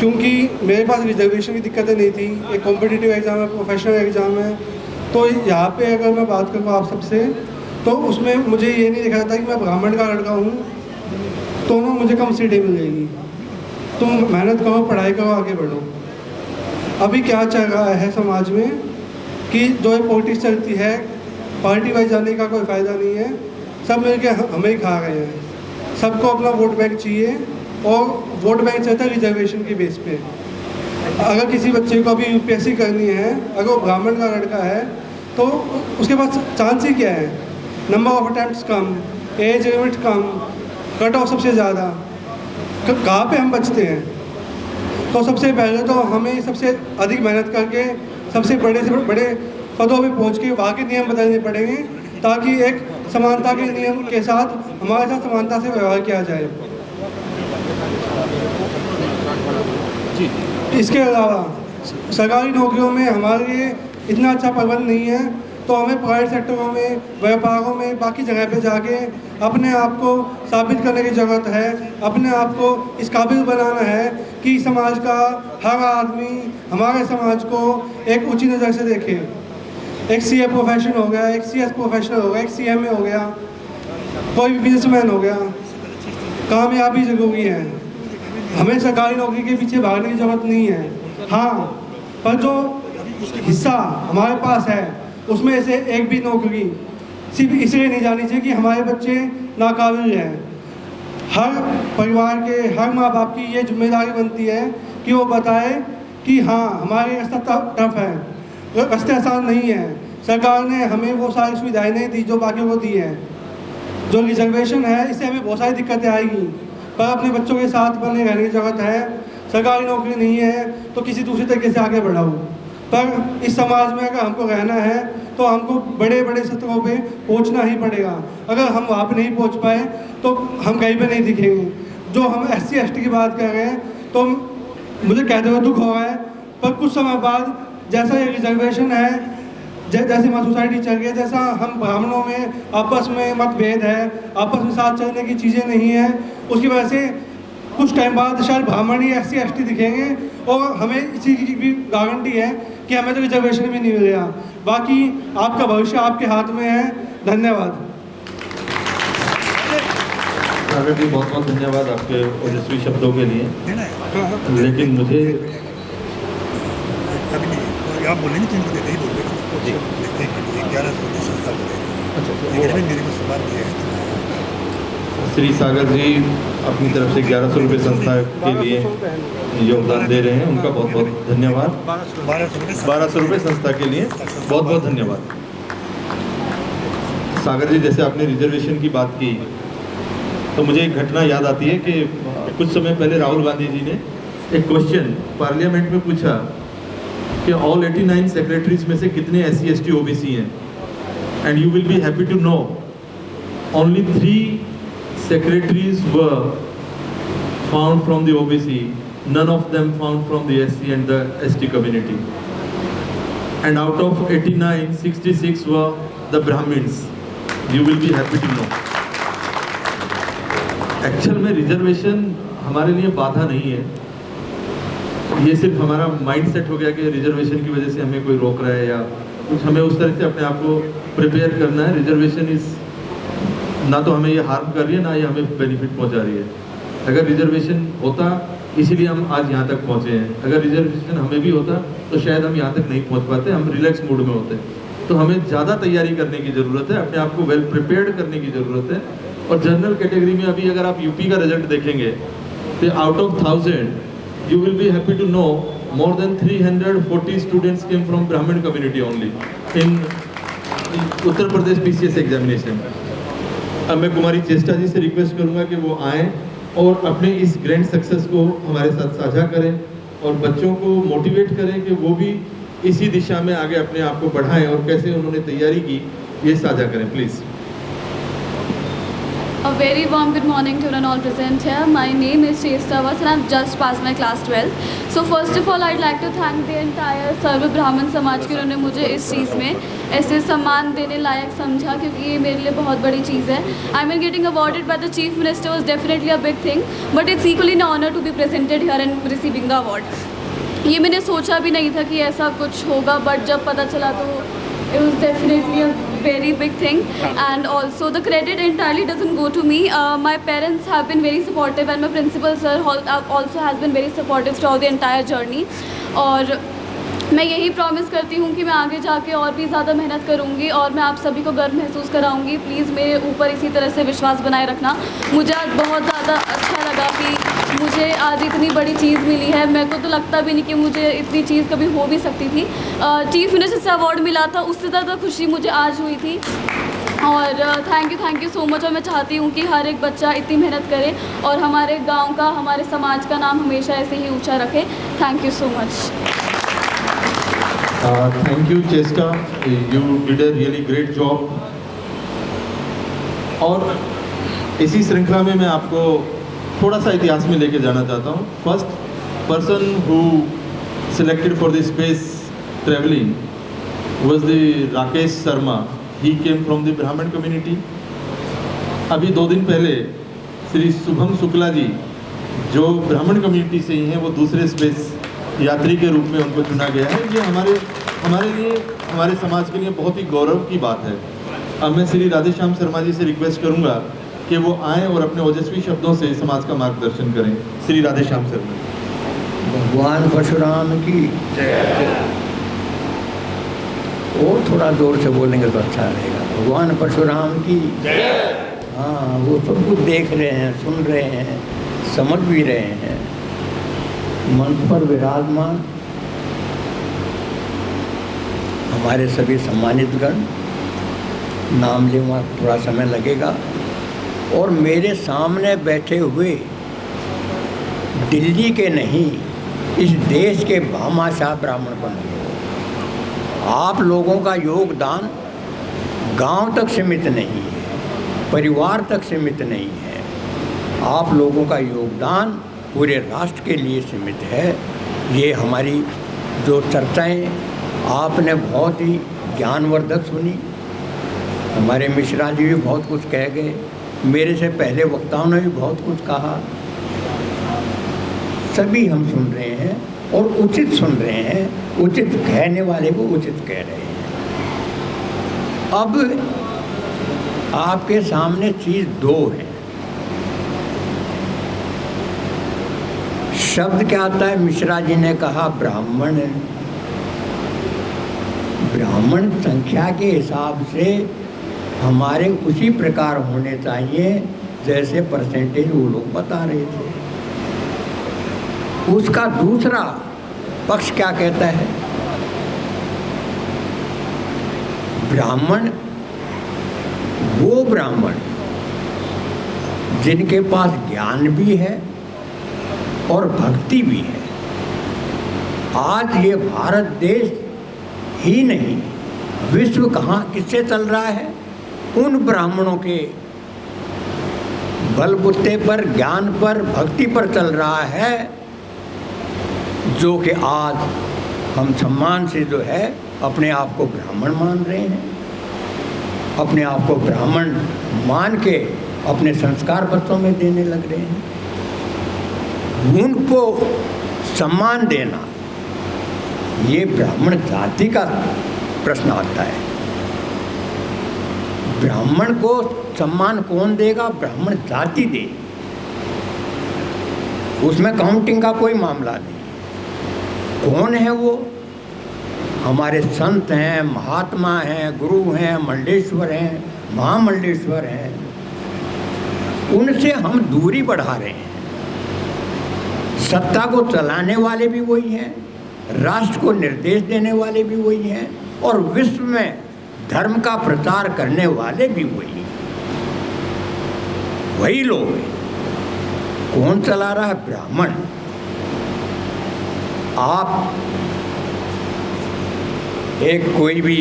क्योंकि मेरे पास रिजर्वेशन की दिक्कतें नहीं थी. एक कॉम्पिटिटिव एग्ज़ाम है, प्रोफेशनल एग्ज़ाम है. तो यहाँ पे अगर मैं बात करूँ आप सबसे तो उसमें मुझे ये नहीं दिखा था कि मैं ब्राह्मण का लड़का हूँ तो मुझे कम सीटें मिलेगी. तुम मेहनत करो, पढ़ाई करो, आगे बढ़ो. अभी क्या चल रहा है समाज में कि जो पॉलिटिक्स चलती है, पार्टी वाइज जाने का कोई फ़ायदा नहीं है. सब मिल के हमें ही खा रहे हैं. सबको अपना वोट बैंक चाहिए और वोट बैंक चाहता है रिजर्वेशन के बेस पे. अगर किसी बच्चे को अभी UPSC करनी है, अगर वो ब्राह्मण का लड़का है तो उसके पास चांस ही क्या है? Number of attempts come, age limit come, cut off सबसे ज़्यादा. कहाँ पे हम बचते हैं? तो सबसे पहले तो हमें सबसे अधिक मेहनत करके सबसे बड़े से बड़े पदों पे पहुँच के वहाँ के नियम बदलने पड़ेंगे ताकि एक समानता के नियम के साथ हमारे साथ समानता से व्यवहार किया जाए. इसके अलावा सरकारी नौकरियों में हमारे लिए इतना अच्छा प्रबंध नहीं है तो हमें प्राइवेट सेक्टरों में, व्यापारों में, बाकी जगह पे जाके अपने आप को साबित करने की ज़रूरत है. अपने आप को इस काबिल बनाना है कि समाज का हर आदमी हमारे समाज को एक ऊंची नज़र से देखे. एक CA प्रोफेशन हो गया, एक CS प्रोफेशनल हो गया, एक CMA हो गया, कोई भी बिजनेसमैन हो गया. कामयाबी ज़रूरी है. हमें सरकारी नौकरी के पीछे भागने की ज़रूरत नहीं है. हाँ, पर जो हिस्सा हमारे पास है उसमें से एक भी नौकरी सिर्फ इसलिए नहीं जानी चाहिए कि हमारे बच्चे नाकाबिल हैं. हर परिवार के, हर माँ बाप की ये जिम्मेदारी बनती है कि वो बताए कि हाँ हमारे रास्ता टफ है, रास्ते आसान नहीं है. सरकार ने हमें वो सारी सुविधाएं नहीं दी जो बाकी को दी हैं. जो रिजर्वेशन है इससे हमें बहुत सारी दिक्कतें आएगी, पर अपने बच्चों के साथ बने रहने की ज़रूरत है. सरकारी नौकरी नहीं है तो किसी दूसरे तरीके से आगे बढ़ाओ. पर इस समाज में अगर हमको रहना है तो हमको बड़े बड़े सत्रों पे पहुंचना ही पड़ेगा. अगर हम वहाँ पे नहीं पहुंच पाए तो हम कहीं पे नहीं दिखेंगे. जो हम SC ST की बात कर रहे हैं तो मुझे कहते हुए दुख हो रहा है, पर कुछ समय बाद जैसा ये रिजर्वेशन है, जैसे हमारी सोसाइटी चल रही है, जैसा हम ब्राह्मणों में आपस में मतभेद है, आपस में साथ चलने की चीज़ें नहीं है, उसकी वजह से कुछ टाइम बाद शायद ब्राह्मण ही SC ST दिखेंगे और हमें इसी की भी गारंटी है कि हमें तो रिजर्वेशन भी नहीं मिलेगा. बाकी आपका भविष्य आपके हाथ में है. धन्यवाद. सागर जी, बहुत बहुत धन्यवाद आपके ओजस्वी शब्दों के लिए. लेकिन मुझे आप बोलेंगे तो इनको नहीं बोलते 1100 संस्था श्री सागर जी अपनी तरफ से 1100 रुपये संस्था के लिए योगदान दे रहे हैं. उनका बहुत बहुत धन्यवाद. 1200 रुपये संस्था के लिए बहुत बहुत धन्यवाद. सागर जी, जैसे आपने रिजर्वेशन की बात की तो मुझे एक घटना याद आती है कि कुछ समय पहले राहुल गांधी जी ने एक क्वेश्चन पार्लियामेंट में पूछा कि ऑल 89 सेक्रेटरीज में से कितने SC ST OBC हैं. And you will be happy to know only 3 secretaries were found from the OBC, none of them found from the SC and the ST community. And out of 89, 66 were the Brahmins. You will be happy to know. Actual में reservation हमारे लिए बाधा नहीं है, ये सिर्फ हमारा mind set हो गया कि रिजर्वेशन की वजह से हमें कोई रोक रहा है या कुछ, हमें उस तरह से अपने आप को प्रिपेयर करना है। रिजर्वेशन इस ना तो हमें ये हार्म कर रही है ना ये हमें बेनिफिट पहुंचा रही है। अगर रिजर्वेशन होता, इसीलिए हम आज यहाँ तक पहुँचे हैं, अगर रिजर्वेशन हमें भी होता तो शायद हम यहाँ तक नहीं पहुँच पाते, हम रिलैक्स मूड में होते। तो हमें ज़्यादा तैयारी करने की ज़रूरत है, अपने आप को वेल प्रिपेयर्ड करने की ज़रूरत है। और जनरल कैटेगरी में अभी अगर आप यूपी का रिजल्ट देखेंगे तो out of 1000 you will be happy to know more than 340 students came from Brahmin community only in Uttar Pradesh PCS examination. अब मैं कुमारी चेष्टा जी से रिक्वेस्ट करूंगा कि वो आएँ और अपने इस ग्रैंड सक्सेस को हमारे साथ साझा करें और बच्चों को मोटिवेट करें कि वो भी इसी दिशा में आगे अपने आप को बढ़ाएं और कैसे उन्होंने तैयारी की ये साझा करें please. A very warm good morning to all present here. My name is Chesta Vas and I've just passed my class 12. So first of all I'd like to thank the entire सर्व ब्राह्मण समाज के, उन्होंने मुझे इस चीज़ में ऐसे सम्मान देने लायक समझा, क्योंकि ये मेरे लिए बहुत बड़ी चीज़ है। I mean getting awarded by the Chief Minister was definitely a big thing, but it's equally an honor to be presented here and receiving the award. ये मैंने सोचा भी नहीं था कि ऐसा कुछ होगा, बट जब पता चला तो it was definitely a very big thing. And also the credit entirely doesn't go to me. My parents have been very supportive and my principal sir also has been very supportive throughout the entire journey. और मैं यही promise करती हूँ कि मैं आगे जाके और भी ज़्यादा मेहनत करूँगी और मैं आप सभी को गर्व महसूस कराऊँगी। प्लीज़ मेरे ऊपर इसी तरह से विश्वास बनाए रखना। मुझे आज बहुत ज़्यादा अच्छा लगा कि मुझे आज इतनी बड़ी चीज़ मिली है। मेरे को तो लगता भी नहीं कि मुझे इतनी चीज़ कभी हो भी सकती थी। चीफ मिनिस्टर से अवार्ड मिला था, उससे ज़्यादा खुशी मुझे आज हुई थी। और थैंक यू सो मच। और मैं चाहती हूँ कि हर एक बच्चा इतनी मेहनत करे और हमारे गांव का, हमारे समाज का नाम हमेशा ऐसे ही ऊंचा रखे। Thank you so much. Thank you Chesta, you did a really great job. और इसी श्रृंखला में मैं आपको थोड़ा सा इतिहास में लेके जाना चाहता हूँ। First person who selected for the space travelling was the Rakesh Sharma. He came from the ब्राह्मण कम्युनिटी। अभी 2 दिन पहले श्री शुभम शुक्ला जी जो ब्राह्मण कम्युनिटी से ही हैं, वो दूसरे स्पेस यात्री के रूप में उनको चुना गया है। ये हमारे लिए, हमारे समाज के लिए बहुत ही गौरव की बात है। अब मैं श्री राधेश्याम शर्मा जी से रिक्वेस्ट करूंगा कि वो आएँ और अपने ओजस्वी शब्दों से समाज का मार्गदर्शन करें। श्री राधेश्याम शर्मा। भगवान परशुराम की जय। और थोड़ा जोर से बोलेंगे तो अच्छा रहेगा। भगवान परशुराम की जय। हाँ, वो सब कुछ देख रहे हैं, सुन रहे हैं, समझ भी रहे हैं। मंच पर विराजमान हमारे सभी सम्मानित गण, नाम लेना थोड़ा समय लगेगा। और मेरे सामने बैठे हुए दिल्ली के नहीं, इस देश के भामाशाह ब्राह्मण बंधु, आप लोगों का योगदान गांव तक सीमित नहीं है, परिवार तक सीमित नहीं है। आप लोगों का योगदान पूरे राष्ट्र के लिए सीमित है। ये हमारी जो चर्चाएं आपने बहुत ही ज्ञानवर्धक सुनी। हमारे मिश्रा जी भी बहुत कुछ कह गए, मेरे से पहले वक्ताओं ने भी बहुत कुछ कहा। सभी हम सुन रहे हैं और उचित सुन रहे हैं, उचित कहने वाले को उचित कह रहे हैं। अब आपके सामने चीज़ 2 है। शब्द क्या आता है? मिश्रा जी ने कहा ब्राह्मण। ब्राह्मण संख्या के हिसाब से हमारे उसी प्रकार होने चाहिए जैसे परसेंटेज वो लोग बता रहे थे। उसका दूसरा पक्ष क्या कहता है? ब्राह्मण वो ब्राह्मण जिनके पास ज्ञान भी है और भक्ति भी है। आज ये भारत देश ही नहीं, विश्व कहाँ किससे चल रहा है? उन ब्राह्मणों के बलबूते पर, ज्ञान पर, भक्ति पर चल रहा है, जो कि आज हम सम्मान से जो है अपने आप को ब्राह्मण मान रहे हैं। अपने आप को ब्राह्मण मान के अपने संस्कार बच्चों में देने लग रहे हैं। उनको सम्मान देना, ये ब्राह्मण जाति का प्रश्न आता है। ब्राह्मण को सम्मान कौन देगा? ब्राह्मण जाति दे, उसमें काउंटिंग का कोई मामला नहीं। कौन है वो? हमारे संत हैं, महात्मा हैं, गुरु हैं, मंडलेश्वर हैं, महामंडलेश्वर हैं, उनसे हम दूरी बढ़ा रहे हैं। सत्ता को चलाने वाले भी वही हैं, राष्ट्र को निर्देश देने वाले भी वही हैं, और विश्व में धर्म का प्रचार करने वाले भी वही हैं, वही लोग हैं। कौन चला रहा है? ब्राह्मण। आप एक कोई भी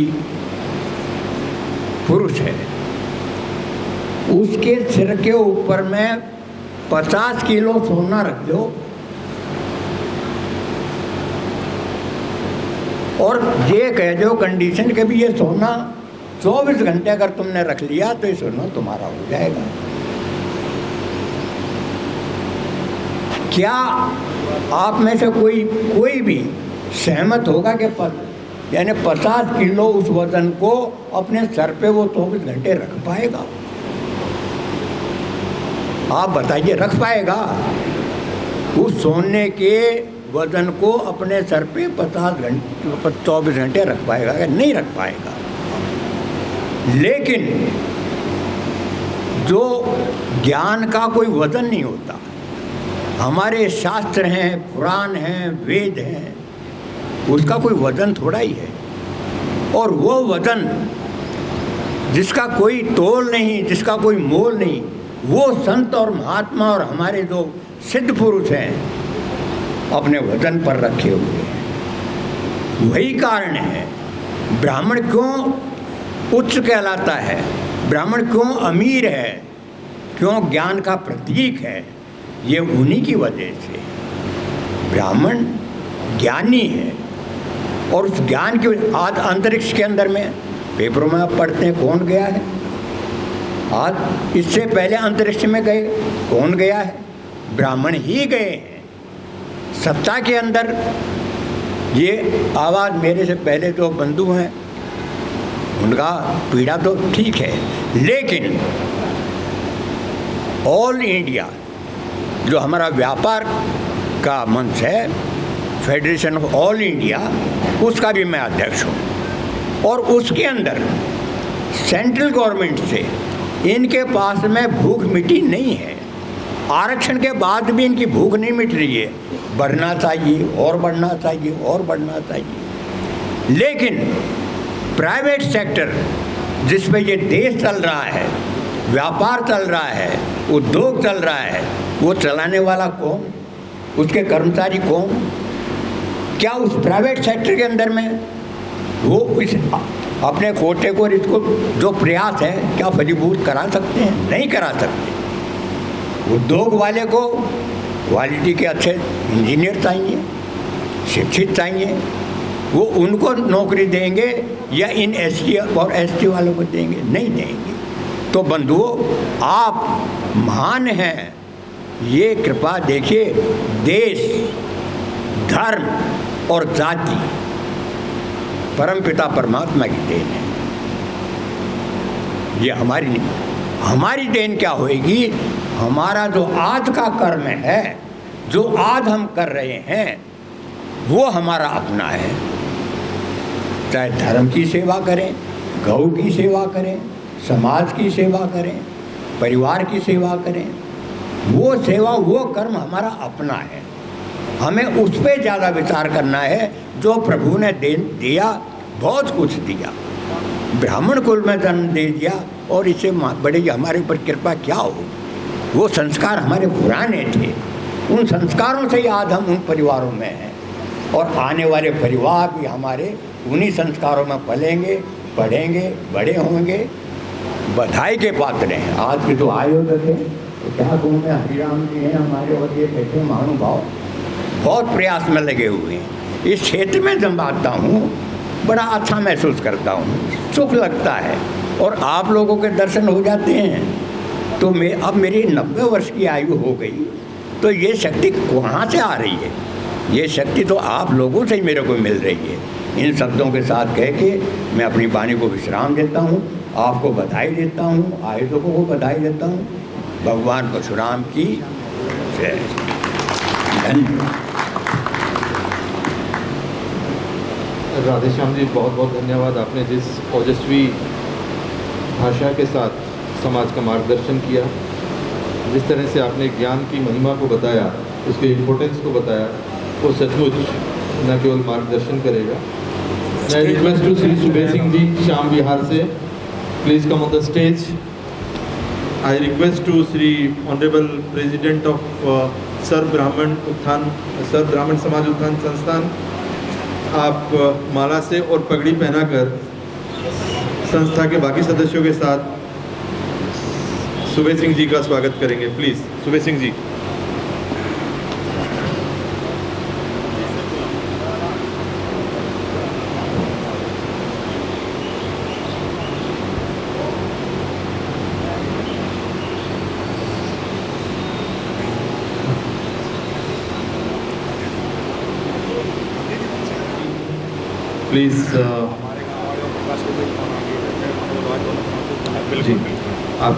पुरुष है, उसके सिर के ऊपर में 50 किलो सोना रख दो और ये कह दो कंडीशन के भी ये सोना 24 घंटे अगर तुमने रख लिया तो ये सोना तुम्हारा हो जाएगा। क्या आप में से कोई भी सहमत होगा कि यानी 50 किलो उस वजन को अपने सर पे वो 24 घंटे रख पाएगा? आप बताइए, रख पाएगा? उस सोने के वजन को अपने सर पे 24 घंटे रख पाएगा? नहीं रख पाएगा। लेकिन जो ज्ञान का कोई वजन नहीं होता, हमारे शास्त्र हैं, पुराण हैं, वेद हैं, उसका कोई वजन थोड़ा ही है। और वो वजन जिसका कोई तोल नहीं, जिसका कोई मोल नहीं, वो संत और महात्मा और हमारे जो सिद्ध पुरुष हैं अपने वजन पर रखे हुए हैं। वही कारण है ब्राह्मण क्यों उच्च कहलाता है, ब्राह्मण क्यों अमीर है, क्यों ज्ञान का प्रतीक है, ये उन्हीं की वजह से। ब्राह्मण ज्ञानी है और उस ज्ञान के आज अंतरिक्ष के अंदर में पेपरों में आप पढ़ते हैं कौन गया है। आज इससे पहले अंतरिक्ष में गए कौन गया है? ब्राह्मण ही गए हैं। सत्ता के अंदर ये आवाज़ मेरे से पहले जो बंधु हैं उनका पीड़ा तो ठीक है, लेकिन ऑल इंडिया जो हमारा व्यापार का मंच है, फेडरेशन ऑफ ऑल इंडिया, उसका भी मैं अध्यक्ष हूँ। और उसके अंदर सेंट्रल गवर्नमेंट से इनके पास में भूख मिटी नहीं है। आरक्षण के बाद भी इनकी भूख नहीं मिट रही है, बढ़ना चाहिए और बढ़ना चाहिए और बढ़ना चाहिए। लेकिन प्राइवेट सेक्टर जिस पे ये देश चल रहा है, व्यापार चल रहा है, उद्योग चल रहा है, वो चलाने वाला कौन? उसके कर्मचारी कौन? क्या उस प्राइवेट सेक्टर के अंदर में वो इस अपने कोटे को, इसको जो प्रयास है, क्या फलीभूत करा सकते हैं? नहीं करा सकते। उद्योग वाले को क्वालिटी के अच्छे इंजीनियर चाहिए, शिक्षित चाहिए, वो उनको नौकरी देंगे या इन SC और ST वालों को देंगे? नहीं देंगे। तो बंधुओं, आप महान हैं, ये कृपा देखिए, देश, धर्म और जाति परमपिता परमात्मा की देन है। ये हमारी नहीं। हमारी देन क्या होएगी? हमारा जो आज का कर्म है, जो आज हम कर रहे हैं, वो हमारा अपना है। चाहे धर्म की सेवा करें, गौ की सेवा करें, समाज की सेवा करें, परिवार की सेवा करें, वो सेवा, वो कर्म हमारा अपना है। हमें उस पर ज़्यादा विचार करना है जो प्रभु ने दिया, बहुत कुछ दिया। ब्राह्मण कुल में जन्म दे दिया और इससे बड़ी हमारे ऊपर कृपा क्या हो? वो संस्कार हमारे पुराने थे, उन संस्कारों से ही आज हम उन परिवारों में हैं और आने वाले परिवार भी हमारे उन्हीं संस्कारों में पलेंगे, पढ़ेंगे, बड़े होंगे, बधाई के पात्र हैं। आज के जो आयोजक हैं, तो क्या कहूँ मैं, हरिराम जी हैं हमारे, और ये बैठे महानुभाव बहुत प्रयास में लगे हुए हैं। इस क्षेत्र में जब आता हूँ बड़ा अच्छा महसूस करता हूँ, सुख लगता है, और आप लोगों के दर्शन हो जाते हैं तो मैं अब मेरी 90 वर्ष की आयु हो गई, तो ये शक्ति कहाँ से आ रही है? ये शक्ति तो आप लोगों से ही मेरे को मिल रही है। इन शब्दों के साथ कह के मैं अपनी वाणी को विश्राम देता हूँ, आपको बधाई देता हूँ, आयोजकों को बधाई देता हूँ। भगवान परशुराम की जय। धन्यवाद। राधेश्याम जी, बहुत बहुत धन्यवाद। आपने जिस ओजस्वी भाषा के साथ समाज का मार्गदर्शन किया, जिस तरह से आपने ज्ञान की महिमा को बताया, उसके इम्पोर्टेंस को बताया, वो सचमुच न केवल मार्गदर्शन करेगा। मैं रिक्वेस्ट टू श्री सुबेश सिंह जी, श्याम विहार से, please come on the stage. I request to Shri honourable president of Sarv Brahmin Samaj उत्थान संस्थान, आप माला से और पगड़ी पहनाकर संस्था के बाकी सदस्यों के साथ सुबेश सिंह जी का स्वागत करेंगे। प्लीज सुबेश सिंह जी। प्लीज जी, आप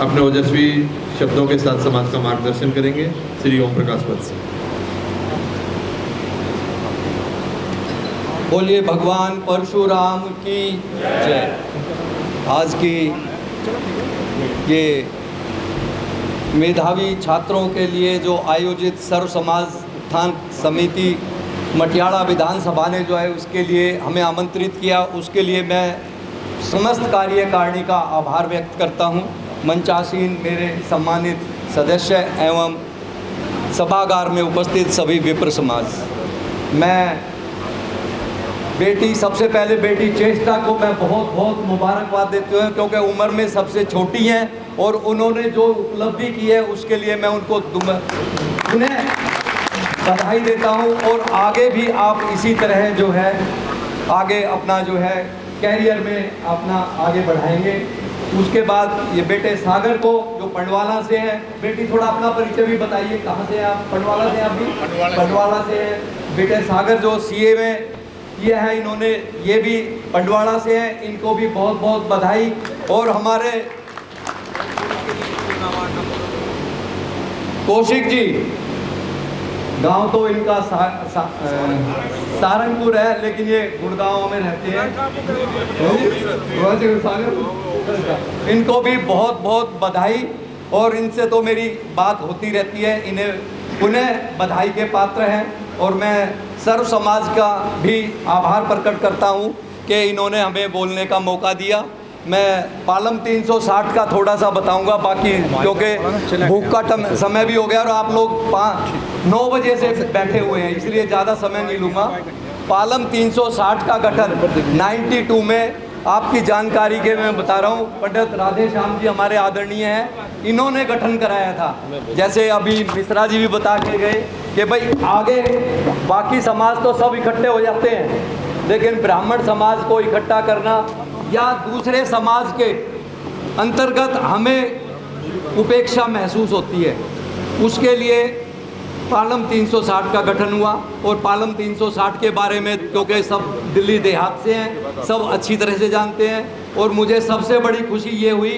अपने ओजस्वी शब्दों के साथ समाज का मार्गदर्शन करेंगे। श्री ओम प्रकाश पद से। बोलिए भगवान परशुराम की जय। आज की ये मेधावी छात्रों के लिए जो आयोजित सर्व समाज उत्थान समिति मटियाला विधानसभा ने जो है उसके लिए हमें आमंत्रित किया, उसके लिए मैं समस्त कार्यकारिणी का आभार व्यक्त करता हूं। मंचासीन मेरे सम्मानित सदस्य एवं सभागार में उपस्थित सभी विप्र समाज, मैं सबसे पहले बेटी चेष्टा को मैं बहुत बहुत मुबारकबाद देती हूँ, क्योंकि उम्र में सबसे छोटी हैं और उन्होंने जो उपलब्धि की है उसके लिए मैं उनको उन्हें बधाई देता हूँ। और आगे भी आप इसी तरह जो है आगे अपना जो है कैरियर में अपना आगे बढ़ाएंगे। उसके बाद ये बेटे सागर को जो पंडवाला से है, बेटी थोड़ा अपना परिचय भी बताइए, कहाँ से आप? पंडवाला से आप भी? पंडवाला से है। बेटे सागर जो सीए में ये है, इन्होंने ये भी पंडवाला से हैं, इनको भी बहुत बहुत बधाई। और हमारे कौशिक जी, गांव तो इनका सारंगपुर है, लेकिन ये गुड़गांव में रहते हैं। इनको भी बहुत बहुत बधाई, और इनसे तो मेरी बात होती रहती है, इन्हें पुनः बधाई के पात्र हैं। और मैं सर्व समाज का भी आभार प्रकट करता हूं कि इन्होंने हमें बोलने का मौका दिया। मैं पालम 360 का थोड़ा सा बताऊंगा, बाकी क्योंकि भूख का समय भी हो गया और आप लोग 9 बजे से बैठे हुए हैं, इसलिए ज़्यादा समय नहीं लूँगा। पालम 360 का गठन 92 में, आपकी जानकारी के मैं बता रहा हूँ, पंडित राधेश्याम जी हमारे आदरणीय हैं, इन्होंने गठन कराया था। जैसे अभी मिश्रा जी भी बता के गए कि भाई आगे बाकी समाज तो सब इकट्ठे हो जाते हैं, लेकिन ब्राह्मण समाज को इकट्ठा करना या दूसरे समाज के अंतर्गत हमें उपेक्षा महसूस होती है, उसके लिए पालम 360 का गठन हुआ। और पालम 360 के बारे में क्योंकि सब दिल्ली देहात से हैं, सब अच्छी तरह से जानते हैं। और मुझे सबसे बड़ी खुशी ये हुई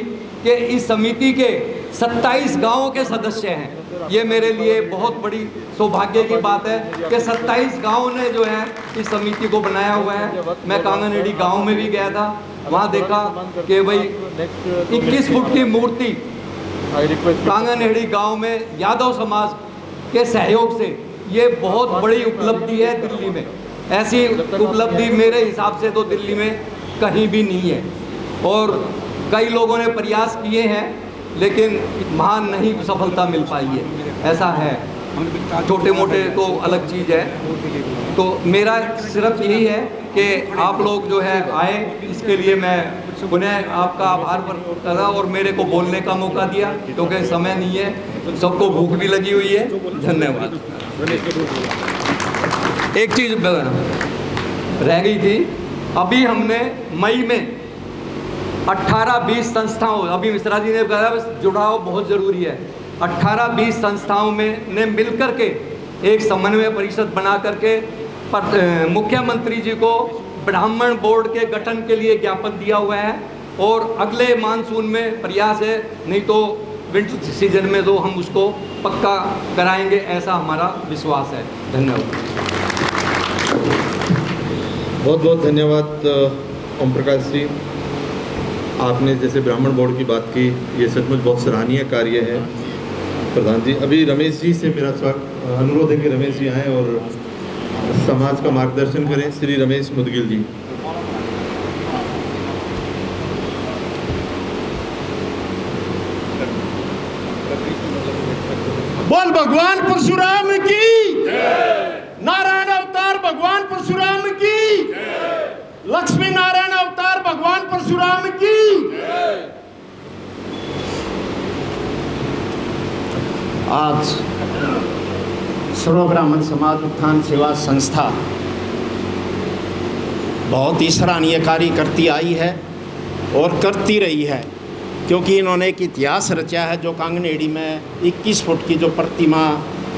कि इस समिति के 27 गांवों के सदस्य हैं। ये मेरे लिए बहुत बड़ी सौभाग्य की बात है कि 27 गांवों ने जो है इस समिति को बनाया हुआ है। मैं कांगनहेड़ी गांव में भी गया था, वहाँ देखा कि भाई 21 फुट की मूर्ति कांगनहेड़ी गांव में यादव समाज के सहयोग से, ये बहुत बड़ी उपलब्धि है दिल्ली में। ऐसी उपलब्धि मेरे हिसाब से तो दिल्ली में कहीं भी नहीं है। और कई लोगों ने प्रयास किए हैं, लेकिन वहाँ नहीं सफलता मिल पाई है, ऐसा है। छोटे मोटे तो अलग चीज़ है। तो मेरा सिर्फ यही है कि आप लोग जो है आए, इसके लिए मैं पुनः आपका आभार प्रकट कर रहा, और मेरे को बोलने का मौका दिया, क्योंकि समय नहीं है, सबको भूख भी लगी हुई है। धन्यवाद। एक चीज़ रह गई थी, अभी हमने मई में 18-20 संस्थाओं, अभी मिश्रा जी ने कहा जुड़ाव बहुत ज़रूरी है, 18-20 संस्थाओं में ने मिल कर के एक समन्वय परिषद बना करके मुख्यमंत्री जी को ब्राह्मण बोर्ड के गठन के लिए ज्ञापन दिया हुआ है और अगले मानसून में प्रयास है, नहीं तो विंटर सीजन में तो हम उसको पक्का कराएंगे, ऐसा हमारा विश्वास है। धन्यवाद। बहुत बहुत धन्यवाद ओम प्रकाश जी। आपने जैसे ब्राह्मण बोर्ड की बात की, ये सचमुच बहुत सराहनीय कार्य है। प्रधान जी, अभी रमेश जी से मेरा अनुरोध है कि रमेश जी आएँ और समाज का मार्गदर्शन करें। श्री रमेश मुदगिल जी। बोल भगवान परशुराम की, नारायण अवतार भगवान परशुराम की, लक्ष्मी नारायण अवतार भगवान परशुराम की। आज सर्व ब्राह्मण समाज उत्थान सेवा संस्था बहुत ही सराहनीय कार्य करती आई है और करती रही है, क्योंकि इन्होंने एक इतिहास रचा है। जो कांगनेड़ी में 21 फुट की जो प्रतिमा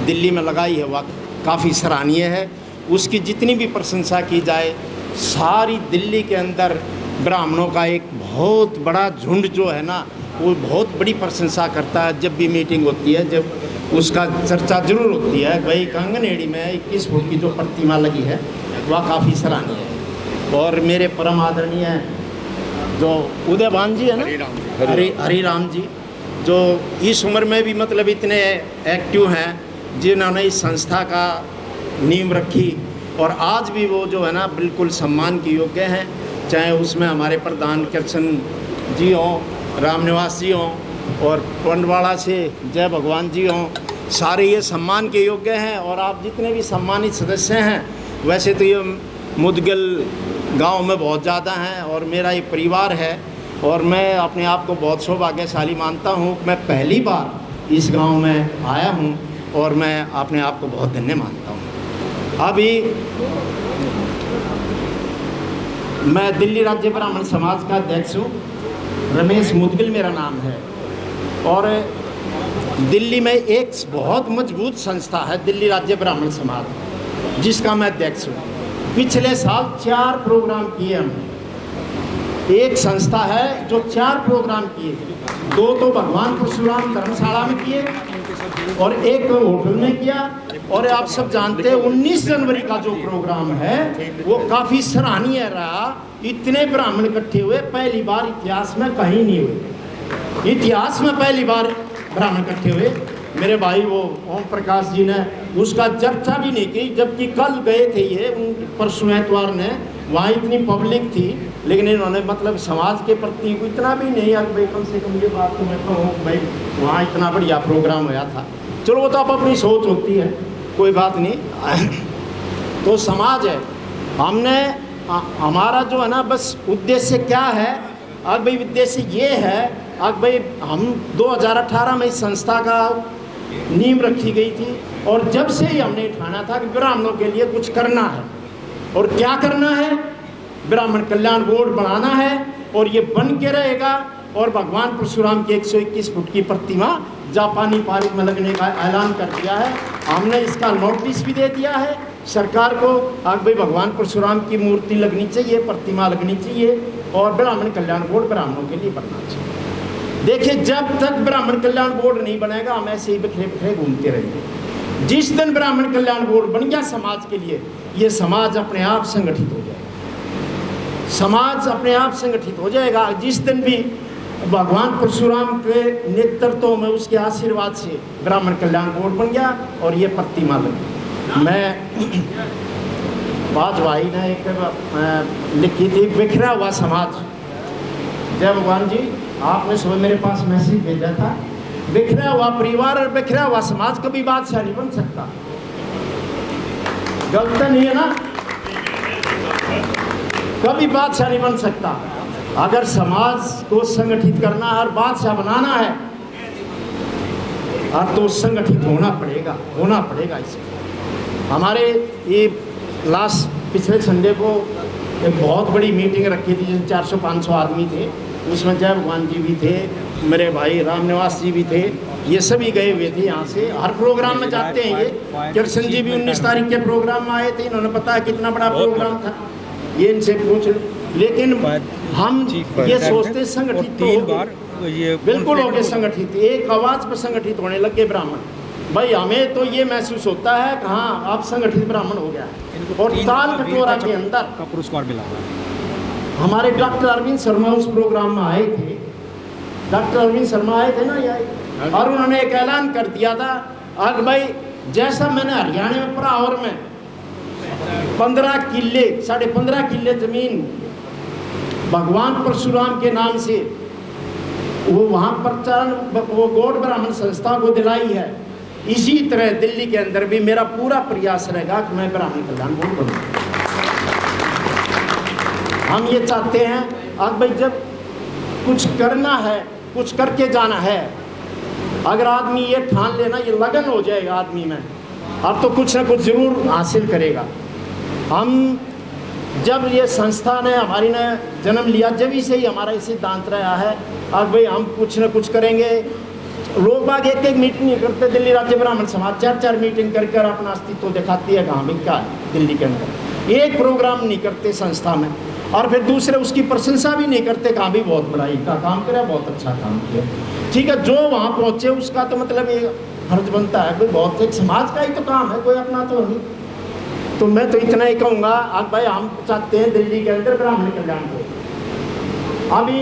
दिल्ली में लगाई है वह काफ़ी सराहनीय है। उसकी जितनी भी प्रशंसा की जाए, सारी दिल्ली के अंदर ब्राह्मणों का एक बहुत बड़ा झुंड जो है ना, वो बहुत बड़ी प्रशंसा करता है। जब भी मीटिंग होती है, जब उसका चर्चा जरूर होती है, भाई कांगनेड़ी में 21 फुट की जो प्रतिमा लगी है वह काफ़ी सराहनीय है। और मेरे परम आदरणीय जो उदयभान जी है ना, हरिराम जी, जो इस उम्र में भी मतलब इतने एक्टिव हैं, जिन्होंने इस संस्था का नींव रखी और आज भी वो जो है ना बिल्कुल सम्मान के योग्य हैं। चाहे उसमें हमारे प्रधान कृष्ण जी हों, रामनिवास जी हों और पंडवाड़ा से जय भगवान जी हों, सारे ये सम्मान के योग्य हैं। और आप जितने भी सम्मानित सदस्य हैं, वैसे तो ये मुदगिल गांव में बहुत ज़्यादा हैं और मेरा ये परिवार है और मैं अपने आप को बहुत सौभाग्यशाली मानता हूँ। मैं पहली बार इस गांव में आया हूँ और मैं अपने आप को बहुत धन्य मानता हूँ। अभी मैं दिल्ली राज्य ब्राह्मण समाज का अध्यक्ष हूँ, रमेश मुदगिल मेरा नाम है। और दिल्ली में एक बहुत मजबूत संस्था है दिल्ली राज्य ब्राह्मण समाज, जिसका मैं अध्यक्ष हूँ। पिछले साल 4 प्रोग्राम किए हमने। एक संस्था है जो 4 प्रोग्राम किए, 2 तो भगवान परशुराम धर्मशाला में किए और एक होटल में किया। और आप सब जानते हैं 19 जनवरी का जो प्रोग्राम है वो काफ़ी सराहनीय रहा। इतने ब्राह्मण इकट्ठे हुए, पहली बार इतिहास में कहीं नहीं हुए। इतिहास में पहली बार ब्राह्मण इकट्ठे हुए। मेरे भाई वो ओम प्रकाश जी ने उसका चर्चा भी नहीं की, जबकि कल गए थे ये परसों एतवार ने, वहाँ इतनी पब्लिक थी, लेकिन इन्होंने मतलब समाज के प्रति इतना भी नहीं, यार भाई कम से कम ये बात तो मैं कहूँ भाई वहाँ इतना बढ़िया प्रोग्राम हुआ था। चलो वो तो आप अपनी सोच होती है, कोई बात नहीं। तो समाज है, हमने हमारा जो है ना बस उद्देश्य क्या है, अब भाई उद्देश्य ये है, अब भाई हम 2018 में इस संस्था का नींव रखी गई थी और जब से ही हमने ठाना था कि ब्राह्मणों के लिए कुछ करना है। और क्या करना है? ब्राह्मण कल्याण बोर्ड बनाना है और ये बन के रहेगा। और भगवान परशुराम की 121 फुट की प्रतिमा जापानी पार्क में लगने का ऐलान कर दिया है। हमने इसका नोटिस भी दे दिया है सरकार को, आज भाई भगवान परशुराम की मूर्ति लगनी चाहिए, प्रतिमा लगनी चाहिए और ब्राह्मण कल्याण बोर्ड ब्राह्मणों के लिए बनना चाहिए। देखिए, जब तक ब्राह्मण कल्याण बोर्ड नहीं बनेगा हम ऐसे ही बिखरे बिखरे घूमते रहेंगे। जिस दिन ब्राह्मण कल्याण बोर्ड बन गया समाज के लिए, ये समाज अपने आप संगठित हो जाएगा। समाज अपने आप संगठित हो जाएगा जिस दिन भी भगवान परशुराम के नेतृत्व में, उसके आशीर्वाद से ब्राह्मण कल्याण बोर्ड बन गया और ये प्रतिमा लगी। मैं बाज भाई ने एक लिखी थी, बिखरा हुआ समाज। जय भगवान जी, आपने सुबह मेरे पास मैसेज भेजा था, बिखरा हुआ परिवार और बिखरा हुआ समाज कभी बादशाह नहीं बन सकता। गलत नहीं है ना? कभी बादशाह नहीं बन सकता। अगर समाज को संगठित करना है और बादशाह बनाना है तो संगठित होना पड़ेगा इसमें। हमारे ये पिछले संडे को एक बहुत बड़ी मीटिंग रखी थी, जिसमें 400-500 आदमी थे उसमें जय भगवान जी भी थे, मेरे भाई रामनिवास जी भी थे, ये सभी गए हुए थे यहाँ से। हर प्रोग्राम में जाते हैं ये। कृष्ण जी भी 19 तारीख के प्रोग्राम में आए थे, इन्होंने पता है कितना बड़ा प्रोग्राम था, ये इनसे पूछ। लेकिन हम ये सोचते संगठित तो ये बिल्कुल हो गए संगठित, एक आवाज़ पर संगठित होने लगे ब्राह्मण। भाई हमें तो ये महसूस होता है कि हाँ आप संगठित ब्राह्मण हो गया है। और ताल कटोरा के अंदर का पुरस्कार मिला हमारे डॉक्टर अरविंद शर्मा उस प्रोग्राम में आए थे। डॉक्टर अरविंद शर्मा आए थे ना ये, और उन्होंने एक ऐलान कर दिया था आज भाई जैसा मैंने हरियाणा में परावर में 15 किले 15.5 किले जमीन भगवान परशुराम के नाम से वो वहाँ प्रचारण वो गौड़ ब्राह्मण संस्था को दिलाई है, इसी तरह दिल्ली के अंदर भी मेरा पूरा प्रयास रहेगा कि मैं ब्राह्मण कल्याण बोर्ड बनूं। हम ये चाहते हैं अब भाई जब कुछ करना है, कुछ करके जाना है, अगर आदमी ये ठान लेना, ये लगन हो जाएगा आदमी में, अब तो कुछ ना कुछ जरूर हासिल करेगा। हम जब ये संस्था ने हमारी ने जन्म लिया, जब से ही हमारा ये सिद्धांत रहा है अब भाई हम कुछ ना कुछ करेंगे। लोग बाग एक मीटिंग नहीं करते, दिल्ली राज्य ब्राह्मण समाज 4 मीटिंग कर अपना अस्तित्व दिखाती है कहाँ भी क्या है दिल्ली के अंदर। एक प्रोग्राम नहीं करते संस्था में, और फिर दूसरे उसकी प्रशंसा भी नहीं करते कहाँ भी बहुत बड़ाई का काम करे, बहुत अच्छा काम किया। ठीक है, जो वहाँ पहुँचे उसका तो मतलब ये फर्ज बनता है, कोई बहुत एक समाज का ही तो काम है, कोई अपना तो नहीं। तो मैं तो इतना ही कहूँगा अब भाई हम चाहते हैं दिल्ली के अंदर ब्राह्मण कल्याण को। अभी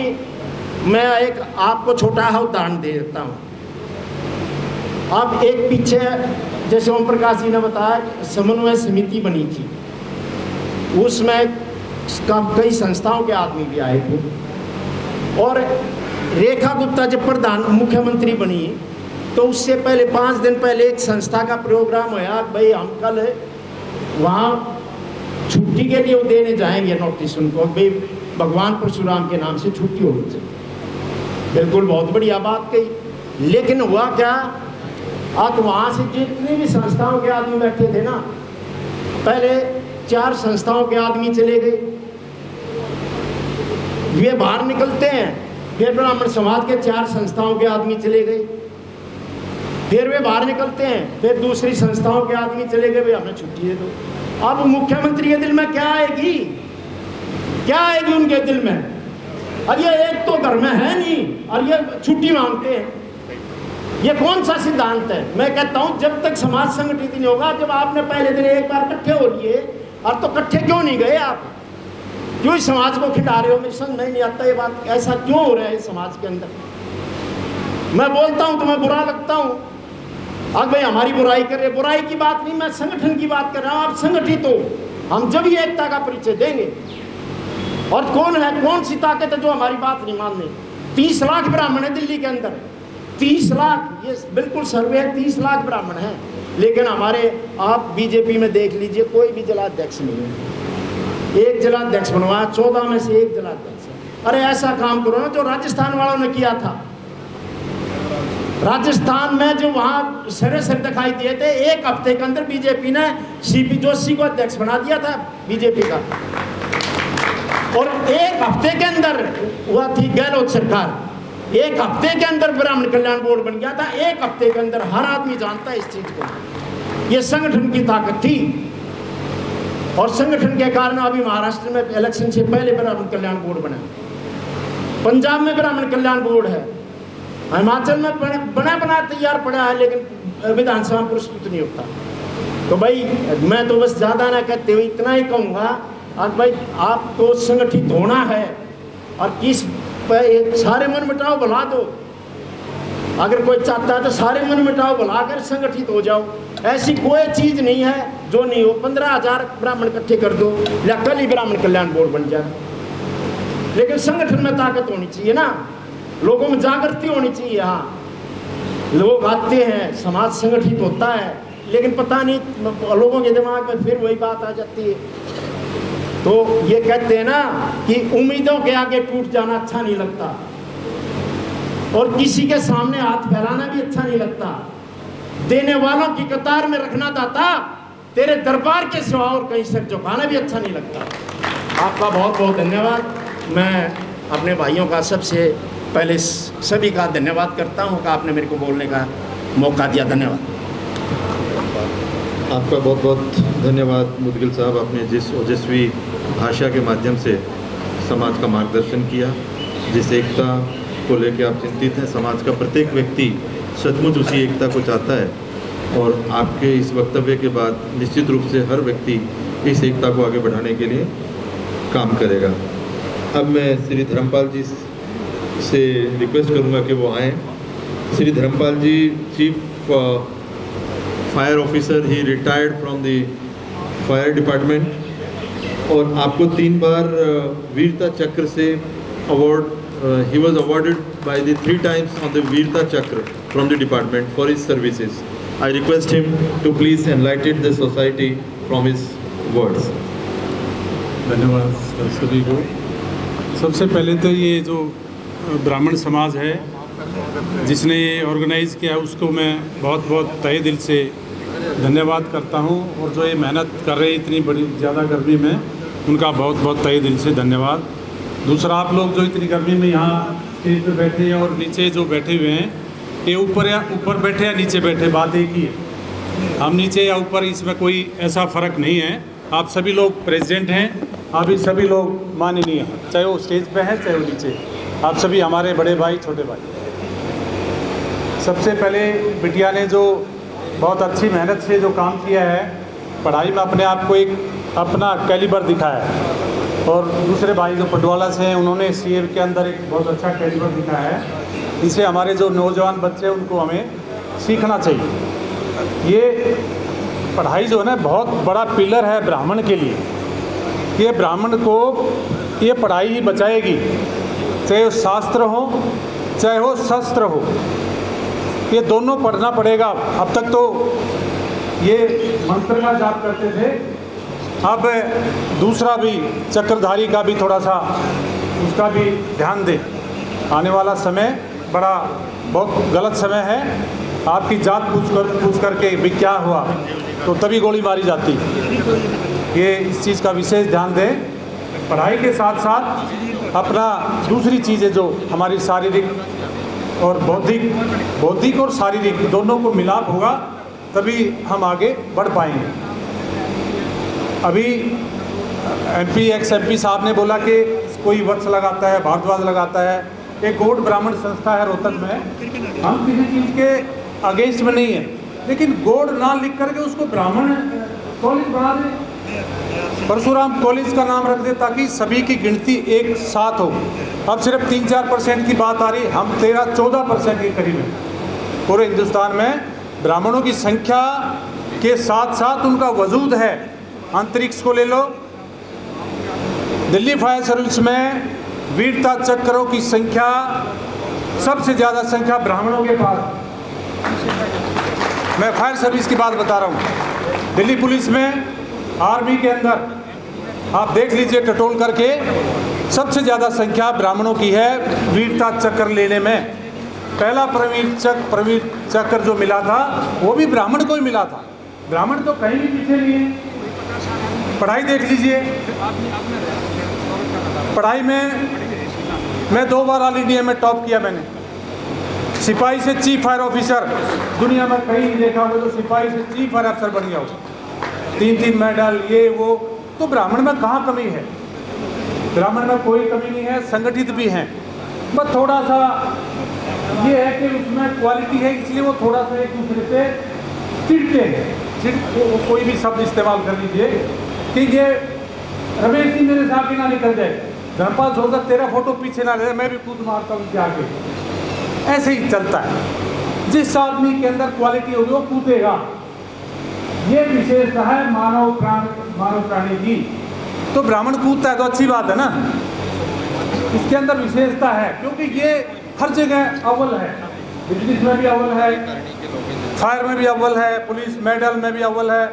मैं एक आपको छोटा सा उदाहरण दे देता हूँ। अब एक पीछे जैसे ओम प्रकाश जी ने बताया समन्वय समिति बनी थी, उसमें कई संस्थाओं के आदमी भी आए थे, और रेखा गुप्ता जब प्रधान मुख्यमंत्री बनी तो उससे पहले 5 दिन पहले एक संस्था का प्रोग्राम हुआ, भाई हम कल वहाँ छुट्टी के लिए देने जाएंगे नोटिस उनको, भाई भगवान परशुराम के नाम से छुट्टी होनी चाहिए। बिल्कुल बहुत बढ़िया बात कही, लेकिन हुआ क्या, अब वहाँ से जितनी भी संस्थाओं के आदमी बैठे थे ना, पहले 4 संस्थाओं के आदमी चले गए, वे बाहर निकलते हैं, फिर ब्राह्मण समाज के 4 संस्थाओं के आदमी चले गए, फिर वे बाहर निकलते हैं, फिर दूसरी संस्थाओं के आदमी चले गए, भाई हमें छुट्टी दे दो। अब मुख्यमंत्री के दिल में क्या आएगी, क्या आएगी उनके दिल में? और ये एक तो घर में है नहीं और ये छुट्टी मांगते हैं, ये कौन सा सिद्धांत है? मैं कहता हूँ जब तक समाज संगठित नहीं होगा, जब आपने पहले दिन एक बार इकट्ठे हो लिए, और तो इकट्ठे क्यों नहीं गए आप? क्यों समाज को खिला रहे हो? मुझे समझ नहीं आता ये बात, ऐसा क्यों हो रहा है समाज के अंदर? मैं बोलता हूँ तो मैं बुरा लगता हूँ, अब भाई हमारी बुराई कर रहे, बुराई की बात नहीं, मैं संगठन की बात कर रहा हूँ। आप संगठित हो, हम जब ही एकता का परिचय देंगे। और कौन है, कौन सी ताकत है जो हमारी बात नहीं मान रही? 30 लाख ब्राह्मण है दिल्ली के अंदर, 30 लाख, ये बिल्कुल सर्वे है, 30 लाख ब्राह्मण हैं, लेकिन हमारे आप बीजेपी में देख लीजिए कोई भी जिलाध्यक्ष नहीं है। एक जिलाध्यक्ष बनवाया, 14 में से एक जिलाध्यक्ष। अरे ऐसा काम करो ना जो राजस्थान वालों ने किया था। राजस्थान में जो वहाँ सरे दिखाई दिए थे, 1 हफ्ते के अंदर बीजेपी ने सीपी जोशी को अध्यक्ष बना दिया था बीजेपी का, और 1 हफ्ते के अंदर हुआ थी गहलोत सरकार, 1 हफ्ते के अंदर ब्राह्मण कल्याण बोर्ड बन गया था। 1 हफ्ते के अंदर हर आदमी जानता है इस चीज को, ये संगठन की ताकत थी। और संगठन के कारण अभी महाराष्ट्र में इलेक्शन से पहले ब्राह्मण कल्याण बोर्ड बना, पंजाब में ब्राह्मण कल्याण बोर्ड है, हिमाचल में बना तैयार पड़ा है, लेकिन विधानसभा पुरस्कृत नहीं होता। तो भाई मैं तो बस ज़्यादा ना कहते हुए इतना ही कहूँगा, अब भाई आपको संगठित होना है, और किस सारे मन मिटाओ भुला दो। अगर कोई चाहता है तो सारे मन मिटाओ भुला कर संगठित हो जाओ। ऐसी कोई चीज़ नहीं है जो नहीं हो। 15,000 ब्राह्मण इकट्ठे कर दो या कल ही ब्राह्मण कल्याण बोर्ड बन जाए, लेकिन संगठन में ताकत होनी चाहिए ना, लोगों में जागृति होनी चाहिए। हाँ, लोग आते हैं, समाज संगठित होता है, लेकिन पता नहीं लोगों के दिमाग में फिर वही बात आ जाती है। तो ये कहते हैं ना कि उम्मीदों के आगे टूट जाना अच्छा नहीं लगता, और किसी के सामने हाथ फैलाना भी अच्छा नहीं लगता। देने वालों की कतार में रखना दाता, तेरे दरबार के सिवा और कहीं सर झुकाना भी अच्छा नहीं लगता। आपका बहुत बहुत धन्यवाद। मैं अपने भाइयों का सबसे पहले सभी का धन्यवाद करता हूँ कि आपने मेरे को बोलने का मौका दिया। धन्यवाद। आपका बहुत बहुत धन्यवाद मुदगिल साहब, आपने जिस ओजस्वी भाषा के माध्यम से समाज का मार्गदर्शन किया, जिस एकता को लेकर आप चिंतित हैं। समाज का प्रत्येक व्यक्ति सचमुच उसी एकता को चाहता है और आपके इस वक्तव्य के बाद निश्चित रूप से हर व्यक्ति इस एकता को आगे बढ़ाने के लिए काम करेगा। अब मैं श्री धर्मपाल जी से रिक्वेस्ट करूंगा कि वो आएँ। Shri Dharmpal ji chief fire officer, he retired from the fire department और आपको 3 बार वीरता चक्र से award, he was awarded by the 3 times on the Veerta Chakra from the department for his services. I request him to please enlighten the society from his words. धन्यवाद सभी को। सबसे पहले तो ये जो ब्राह्मण समाज है जिसने ये ऑर्गेनाइज़ किया उसको मैं बहुत बहुत तहे दिल से धन्यवाद करता हूँ और जो ये मेहनत कर रहे हैं इतनी बड़ी ज़्यादा गर्मी में, उनका बहुत बहुत तहे दिल से धन्यवाद। दूसरा, आप लोग जो इतनी गर्मी में यहाँ स्टेज पे बैठे हैं और नीचे जो बैठे हुए हैं, ये ऊपर बैठे या नीचे बैठे, बात एक ही है। हम नीचे या ऊपर इसमें कोई ऐसा फ़र्क नहीं है। आप सभी लोग प्रेसिडेंट हैं, आप ही सभी लोग माननीय हैं, चाहे वो स्टेज पे हैं चाहे वो नीचे। आप सभी हमारे बड़े भाई छोटे भाई। सबसे पहले बिटिया ने जो बहुत अच्छी मेहनत से जो काम किया है, पढ़ाई में अपने आप को एक अपना कैलिबर दिखाया है और दूसरे भाई जो पटवाला से हैं उन्होंने सीए के अंदर एक बहुत अच्छा कैलिबर दिखाया है। इसे हमारे जो नौजवान बच्चे हैं उनको हमें सीखना चाहिए। ये पढ़ाई जो है ना बहुत बड़ा पिलर है ब्राह्मण के लिए। ये ब्राह्मण को ये पढ़ाई ही बचाएगी, चाहे वो शास्त्र हो चाहे वो शस्त्र हो, ये दोनों पढ़ना पड़ेगा। अब तक तो ये मंत्र का जाप करते थे, अब दूसरा भी चक्रधारी का भी थोड़ा सा उसका भी ध्यान दें। आने वाला समय बड़ा बहुत गलत समय है। आपकी जात पूछ करके भी क्या हुआ तो तभी गोली मारी जाती। ये इस चीज़ का विशेष ध्यान दें। पढ़ाई के साथ साथ अपना दूसरी चीज़ें जो हमारी शारीरिक और बौद्धिक और शारीरिक दोनों को मिलाप होगा तभी हम आगे बढ़ पाएंगे। अभी एमपी एक्स एमपी साहब ने बोला कि कोई वृक्ष लगाता है, भारद्वाज लगाता है। एक गौड़ ब्राह्मण संस्था है रोहतक में, हम किसी चीज़ के अगेंस्ट में नहीं है, लेकिन गौड़ ना लिख करके उसको ब्राह्मण कॉलेज बना दे, परशुराम कॉलेज का नाम रख दे ताकि सभी की गिनती एक साथ हो। अब सिर्फ 3-4% की बात आ रही, हम 13-14% के करीब हैं। पूरे हिंदुस्तान में ब्राह्मणों की संख्या के साथ साथ उनका वजूद है। अंतरिक्ष को ले लो, दिल्ली फायर सर्विस में वीरता चक्रों की संख्या सबसे ज़्यादा संख्या ब्राह्मणों के पास। मैं फायर सर्विस की बात बता रहा हूँ। दिल्ली पुलिस में, आर्मी के अंदर आप देख लीजिए टटोल करके, सबसे ज़्यादा संख्या ब्राह्मणों की है वीरता चक्र लेने में। पहला प्रवीर चक्र जो मिला था वो भी ब्राह्मण को ही मिला था। ब्राह्मण तो कहीं भी पीछे नहीं है। पढ़ाई देख लीजिए, पढ़ाई में मैं 2 बार ऑल इंडिया में टॉप किया मैंने। सिपाही से चीफ फायर ऑफिसर दुनिया में कहीं नहीं देखा हो, तो सिपाही से चीफ फायर ऑफिसर बन गया हो। 3-3 मेडल ये वो। तो ब्राह्मण में कहाँ कमी है? ब्राह्मण में कोई कमी नहीं है, संगठित भी हैं। बस थोड़ा सा ये है कि उसमें क्वालिटी है, इसलिए वो थोड़ा सा एक दूसरे से चिढ़ते हैं। कोई भी शब्द इस्तेमाल कर लीजिए कि ये रमेश जी मेरे साथ ही ना निकल जाए, धर्मपाल सोचा तेरा फोटो पीछे ना ले, मैं भी कूद मारता हूँ आगे। ऐसे ही चलता है। जिस आदमी के अंदर क्वालिटी होगी वो कूदेगा। ये विशेषता है मानव प्राणी की। तो ब्राह्मण कूदता है तो अच्छी बात है ना, इसके अंदर विशेषता है, क्योंकि ये हर जगह अव्वल है। बिजनेस में भी अव्वल है, फायर में भी अव्वल है, पुलिस मेडल में भी अव्वल है।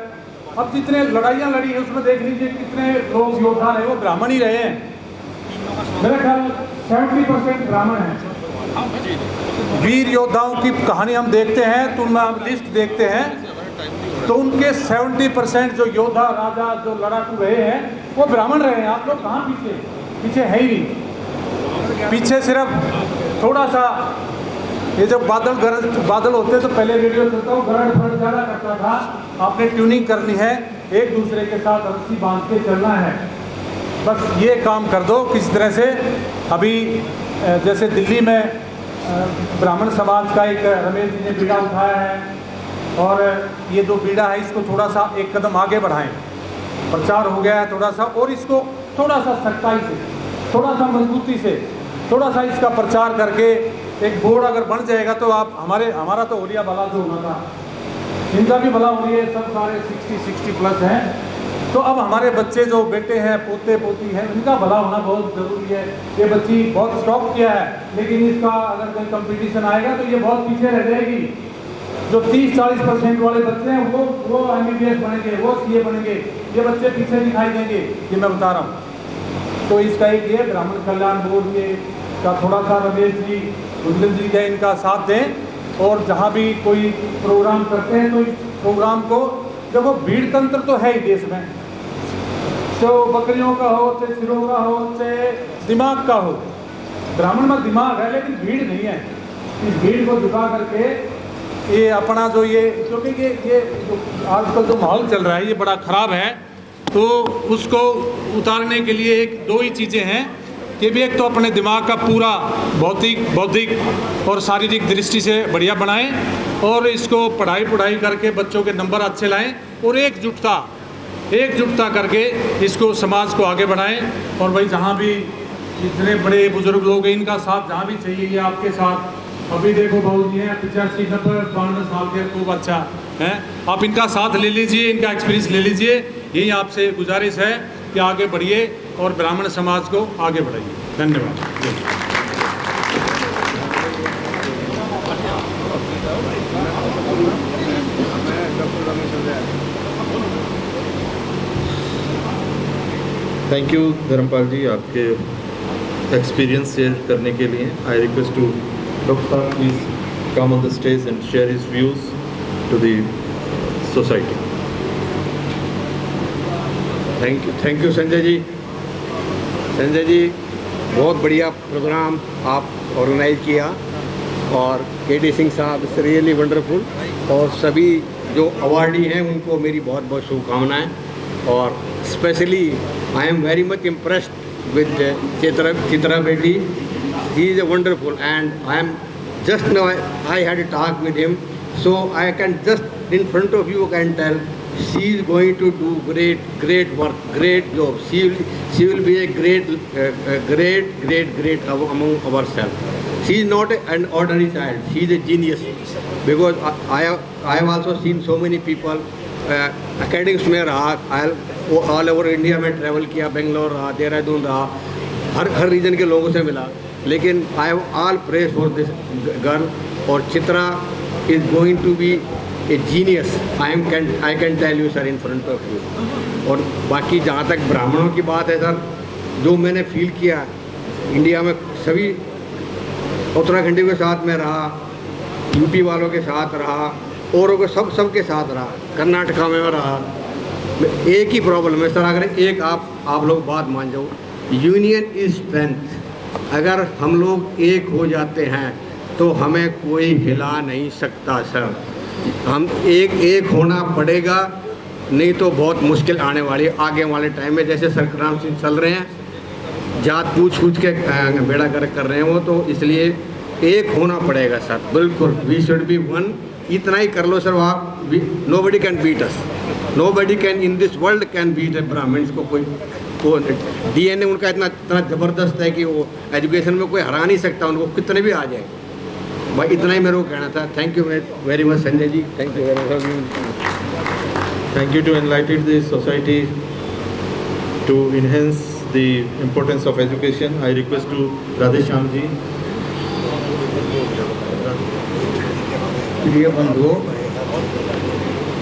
अब जितने लड़ाइयाँ लड़ी है उसमें देख लीजिए कितने लोग योद्धा रहे, वो ब्राह्मण ही रहे हैं। मेरे ख्याल 70% ब्राह्मण हैं। वीर योद्धाओं की कहानी हम देखते हैं तो उनमें हम लिस्ट देखते हैं तो उनके 70% जो योद्धा राजा जो लड़ाकू रहे हैं वो ब्राह्मण रहे हैं। आप लोग कहाँ पीछे है ही नहीं। पीछे सिर्फ थोड़ा सा ये जब बादल होते तो पहले रेडियो चलता हूँ, गरज फरज ज़्यादा करता था। आपने ट्यूनिंग करनी है, एक दूसरे के साथ रस्सी बांध के चलना है, बस ये काम कर दो। किस तरह से अभी जैसे दिल्ली में ब्राह्मण समाज का एक रमेश जी ने बीड़ा उठाया है, और ये जो बीड़ा है इसको थोड़ा सा एक कदम आगे बढ़ाएं। प्रचार हो गया है थोड़ा सा, और इसको थोड़ा सा सख्ताई से, थोड़ा सा मजबूती से, थोड़ा सा इसका प्रचार करके एक बोर्ड अगर बन जाएगा तो आप हमारा तो ओलिया भला जो होना था, इनका भी भला हो रही है, सब सारे 60 प्लस हैं। तो अब हमारे बच्चे जो बेटे हैं, पोते पोती हैं, इनका भला होना बहुत ज़रूरी है। ये बच्ची बहुत स्टॉप किया है, लेकिन इसका अगर कोई कंपटीशन आएगा तो ये बहुत पीछे रह जाएगी। जो 30-40% वाले बच्चे हैं वो MBBS बनेंगे, वो CA बनेंगे, ये बच्चे पीछे दिखाई देंगे, ये मैं बता रहा हूँ। तो इसका एक ये ब्राह्मण कल्याण बोर्ड ये का थोड़ा सा रमेश जी, गुंजन जी का इनका साथ दें, और जहाँ भी कोई प्रोग्राम करते हैं तो इस प्रोग्राम को, देखो भीड़ तंत्र तो है ही देश में, तो बकरियों का हो, चाहे सिरों का हो, चाहे दिमाग का हो। ब्राह्मण में दिमाग है लेकिन भीड़ नहीं है। इस भीड़ को झुका करके ये अपना जो ये, क्योंकि ये आजकल जो माहौल चल रहा है ये बड़ा ख़राब है, तो उसको उतारने के लिए एक दो ही चीज़ें हैं कि भी एक तो अपने दिमाग का पूरा बौद्धिक और शारीरिक दृष्टि से बढ़िया बनाएं, और इसको पढ़ाई करके बच्चों के नंबर अच्छे लाएं, और एकजुटता करके इसको समाज को आगे बढ़ाएं। और भाई जहाँ भी इतने बड़े बुजुर्ग लोग हैं, इनका साथ जहाँ भी चाहिए ये आपके साथ। अभी देखो बहू जी हैं 85-90-92 साल के, खूब अच्छा है, आप इनका साथ ले लीजिए, इनका एक्सपीरियंस ले लीजिए। यही आपसे गुजारिश है कि आगे बढ़िए और ब्राह्मण समाज को आगे बढ़ाइए। धन्यवाद। थैंक यू धर्मपाल जी, आपके एक्सपीरियंस शेयर करने के लिए। आई रिक्वेस्ट टू डॉक्टर साहब please come on the stage and share his views to the society. Thank you Sanjay ji. Sanjay ji, बहुत बढ़िया प्रोग्राम आप ऑर्गेनाइज किया, और KD सिंह साहब इट्स रियली वंडरफुल, और सभी जो अवार्डी हैं उनको मेरी बहुत बहुत शुभकामनाएं। और specially I am very much impressed with Chitra बेटी, he is a wonderful, and I am just now I had a talk with him, so I can just in front of you can tell she is going to do great work, great job. She will be a great among ourselves. She is not an ordinary child. She is a genius, because I have also seen so many people academics में रहा, all over India में travel किया, बेंगलोर रहा, देहरादून रहा, हर reason के लोगों से मिला, लेकिन I have all praise for this girl. और Chitra is going to be a genius, I can tell you sir in front of you. और बाकी जहाँ तक ब्राह्मणों की बात है सर, जो मैंने फील किया इंडिया में, सभी उत्तराखंडी के साथ में रहा, यूपी वालों के साथ रहा, औरों के सब के साथ रहा, कर्नाटका में रहा, एक ही प्रॉब्लम है सर, अगर एक आप लोग बात मान जाओ, यूनियन इज स्ट्रेंथ। अगर हम लोग एक हो जाते हैं तो हमें कोई हिला नहीं सकता सर, हम एक होना पड़ेगा, नहीं तो बहुत मुश्किल आने वाली है आगे वाले टाइम में। जैसे सरकार सिंह चल रहे हैं, जात पूछ के बेड़ा गर्क कर रहे हैं वो, तो इसलिए एक होना पड़ेगा सर, बिल्कुल। वी शुड बी वन, इतना ही कर लो सर। आप nobody can beat us, nobody can in this world can beat the Brahmins को। कोई DNA उनका इतना ज़बरदस्त है कि वो एजुकेशन में कोई हरा नहीं सकता उनको, कितने भी आ जाए। भाई इतना ही मेरे को कहना था। Thank you very much Sanjay ji, thank you very much. Thank you to enlighten the society to enhance the importance of education. I request to Radheshyam ji. प्रिय बंधुओं,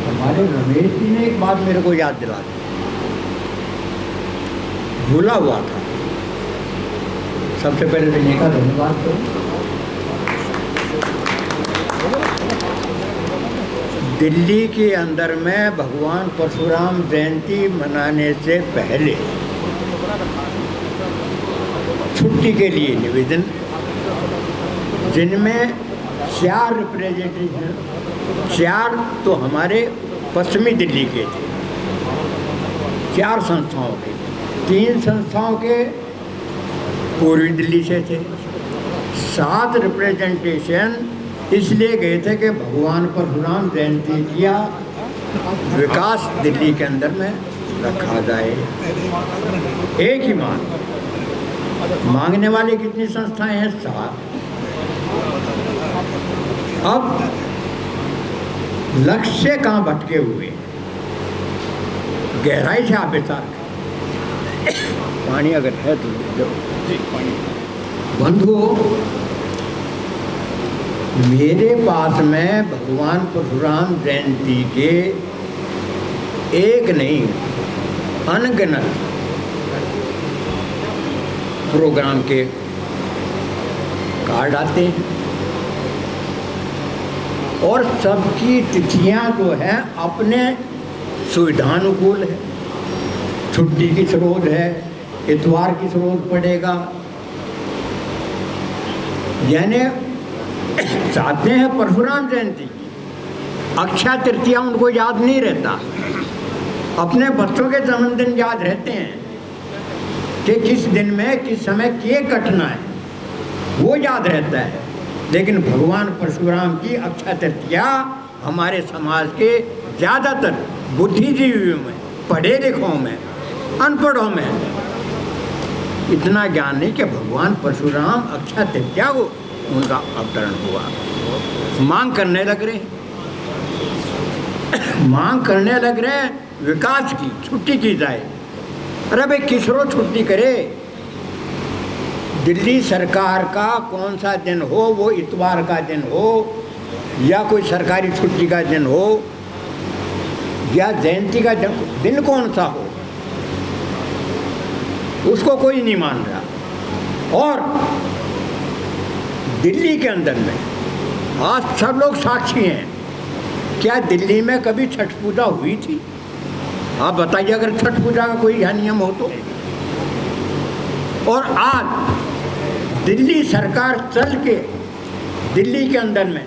हमारे रमेश जी ने एक बात मेरे को याद दिला दी, भूला हुआ था। सबसे पहले तो इनका धन्यवाद करूं। दिल्ली के अंदर में भगवान परशुराम जयंती मनाने से पहले छुट्टी के लिए निवेदन, जिनमें 4 रिप्रेजेंटेशन, 4 तो हमारे पश्चिमी दिल्ली के थे, 4 संस्थाओं के, 3 संस्थाओं के पूर्वी दिल्ली से थे, 7 रिप्रेजेंटेशन इसलिए गए थे कि भगवान परशुराम जयंती का विकास दिल्ली के अंदर में रखा जाए। एक ही मांगने वाली कितनी संस्थाएं हैं? 7। अब लक्ष्य कहाँ भटके हुए, गहराई से आप विचार करें। पानी अगर है तो दे दो। बंधुओं, मेरे पास में भगवान परशुराम जयंती के एक नहीं अनगिनत प्रोग्राम के कार्ड आते हैं और सबकी तिथियां जो हैं अपने सुविधानुकूल है। छुट्टी की स्रोत है, इतवार की स्रोत पड़ेगा, यानी चाहते हैं परशुराम जयंती की, अक्षय तृतीया उनको याद नहीं रहता। अपने बच्चों के जन्मदिन याद रहते हैं कि किस दिन में किस समय केक कटना है, वो याद रहता है। लेकिन भगवान परशुराम की अक्षय तृतीया हमारे समाज के ज़्यादातर बुद्धिजीवियों में, पढ़े लिखों में, अनपढ़ों में इतना ज्ञान नहीं कि भगवान परशुराम अक्षय तृतीया को उनका अवतरण हुआ। मांग करने लग रहे, मांग करने लग रहे विकास की, छुट्टी की जाए। अरे भाई किस रोज छुट्टी करे? दिल्ली सरकार का कौन सा दिन हो, वो इतवार का दिन हो या कोई सरकारी छुट्टी का दिन हो या जयंती का दिन कौन सा हो, उसको कोई नहीं मान रहा। और दिल्ली के अंदर में आज सब लोग साक्षी हैं, क्या दिल्ली में कभी छठ पूजा हुई थी? आप बताइए अगर छठ पूजा का कोई यह नियम हो तो। और आज दिल्ली सरकार चल के दिल्ली के अंदर में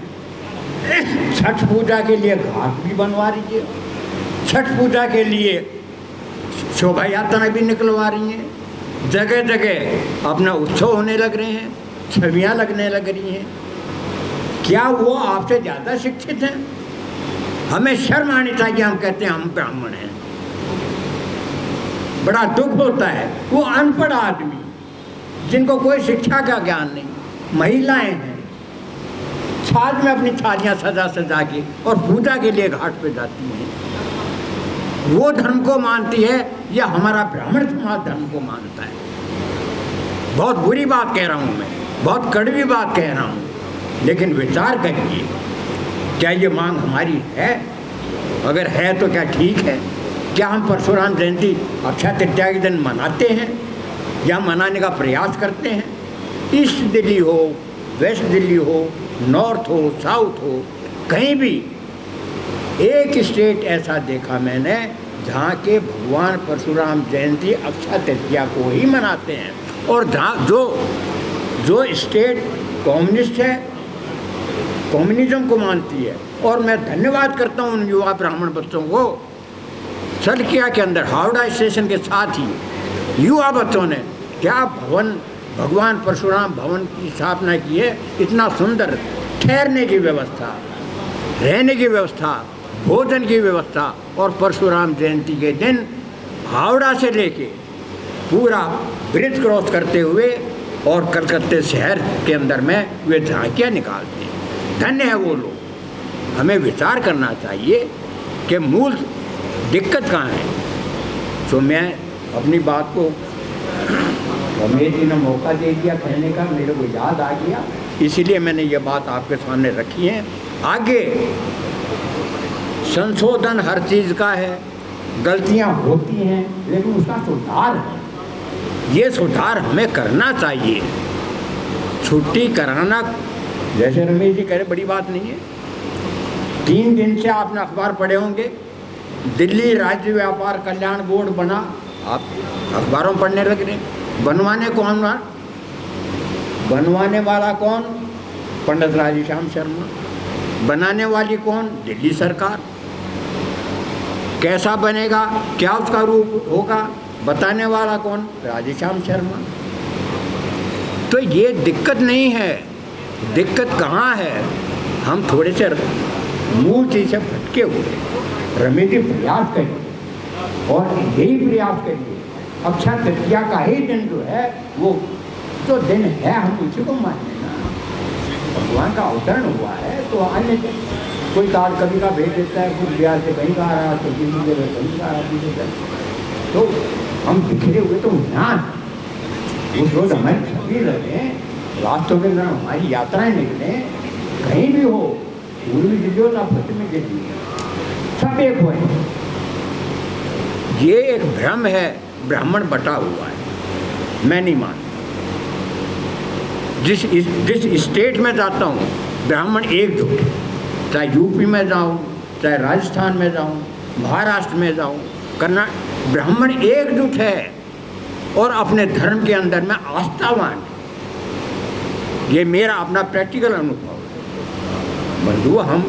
छठ पूजा के लिए घाट भी बनवा रही है, छठ पूजा के लिए शोभा यात्रा भी निकलवा रही हैं, जगह जगह अपना उत्सव होने लग रहे हैं, छवियाँ लगने लग रही हैं। क्या वो आपसे ज़्यादा शिक्षित हैं? हमें शर्म आनी चाहिए, हम कहते हैं हम ब्राह्मण हैं। बड़ा दुख होता है वो अनपढ़ आदमी जिनको कोई शिक्षा का ज्ञान नहीं, महिलाएं हैं, छाछ में अपनी थालियाँ सजा सजा के और पूजा के लिए घाट पे जाती हैं, वो धर्म को मानती है या हमारा ब्राह्मण समाज धर्म को मानता है? बहुत बुरी बात कह रहा हूँ मैं, बहुत कड़वी बात कह रहा हूँ, लेकिन विचार करिए, क्या ये मांग हमारी है? अगर है तो क्या ठीक है? क्या हम परशुराम जयंती अक्षय तृतीया के दिन मनाते हैं या मनाने का प्रयास करते हैं? ईस्ट दिल्ली हो, वेस्ट दिल्ली हो, नॉर्थ हो, साउथ हो, कहीं भी एक स्टेट ऐसा देखा मैंने जहाँ के भगवान परशुराम जयंती अक्षय तृतीया को ही मनाते हैं। और जहाँ जो स्टेट कम्युनिस्ट है, कम्युनिज्म को मानती है। और मैं धन्यवाद करता हूँ उन युवा ब्राह्मण बच्चों को, सलकिया के अंदर हावड़ा स्टेशन के साथ ही युवा बच्चों ने क्या भगवान परशुराम भवन की स्थापना की है। इतना सुंदर ठहरने की व्यवस्था, रहने की व्यवस्था, भोजन की व्यवस्था, और परशुराम जयंती के दिन हावड़ा से लेके पूरा ब्रिज क्रॉस करते हुए और कलकत्ते शहर के अंदर में वे झांकियाँ निकालते हैं। धन्य है वो लोग। हमें विचार करना चाहिए कि मूल दिक्कत कहाँ है। तो मैं अपनी बात को, रमेश जी ने मौका दे दिया कहने का, मेरे को याद आ गया, इसीलिए मैंने ये बात आपके सामने रखी है। आगे संशोधन हर चीज़ का है, गलतियाँ होती हैं, लेकिन उसका सुधार है। ये सुधार हमें करना चाहिए। छुट्टी कराना, जैसे रमेश जी कह रहे, बड़ी बात नहीं है। 3 दिन से आपने अखबार पढ़े होंगे, दिल्ली राज्य व्यापार कल्याण बोर्ड बना, आप अखबारों में पढ़ने लग रहे हैं। बनवाने कौन बनवाने वाला कौन? पंडित राधेश्याम शर्मा। बनाने वाली कौन? दिल्ली सरकार। कैसा बनेगा, क्या उसका रूप होगा, बताने वाला कौन? राधेश्याम शर्मा। तो ये दिक्कत नहीं है। दिक्कत कहाँ है? हम थोड़े से मूल चीज से भटके हुए। रेमेडी प्रयास करिए और यही प्रयास करिए। अक्षय तृतीया का ही दिन जो है वो जो दिन है हम उसी को माने ना। भगवान का अवतरण हुआ है तो आने के कोई कार्ड कभी का भेज देता है, कुछ बिहार से कहीं का आ रहा तो किसी जगह कहीं का आ रहा। तो हम बिखरे हुए तो ज्ञान उस रोज हमारी छवि रहे, रास्तों के अंदर हमारी यात्राएं निकले, कहीं भी हो, पूर्वी दिल्ली हो या पश्चिमी दिल्ली, सब एक हुए। ये एक भ्रम है, ब्राह्मण बटा हुआ है। मैं नहीं मानता। जिस स्टेट में जाता हूँ ब्राह्मण एकजुट है। चाहे यूपी में जाऊँ, चाहे राजस्थान में जाऊँ, महाराष्ट्र में जाऊँ, कर्नाटक, ब्राह्मण एकजुट है और अपने धर्म के अंदर में आस्थावान है। ये मेरा अपना प्रैक्टिकल अनुभव है। बंधु, हम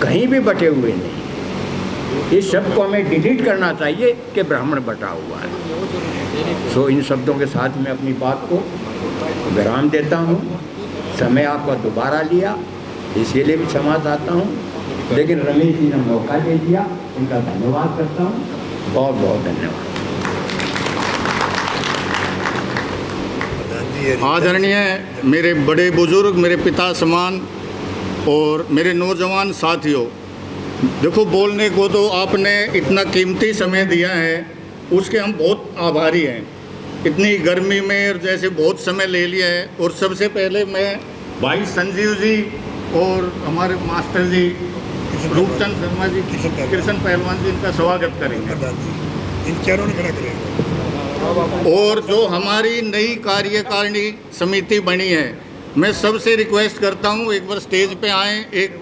कहीं भी बटे हुए नहीं। इस शब्द को हमें डिलीट करना चाहिए कि ब्राह्मण बटा हुआ है। सो इन शब्दों के साथ मैं अपनी बात को विराम देता हूँ। समय आपका दोबारा लिया, इसीलिए भी क्षमा चाहता हूँ, लेकिन रमेश जी ने मौका दे दिया, उनका धन्यवाद करता हूँ। बहुत बहुत धन्यवाद। आदरणीय मेरे बड़े बुजुर्ग, मेरे पिता समान और मेरे नौजवान साथियों, देखो बोलने को तो आपने इतना कीमती समय दिया है, उसके हम बहुत आभारी हैं। इतनी गर्मी में और जैसे बहुत समय ले लिया है। और सबसे पहले मैं भाई संजीव जी और हमारे मास्टर जी रूपचंद शर्मा जी, कृष्ण पहलवान जी, इनका स्वागत करेंगे। इन चारों ने खड़ा करेंगे। और जो हमारी नई कार्यकारिणी समिति बनी है, मैं सबसे रिक्वेस्ट करता हूँ एक बार स्टेज पे आएँ, एक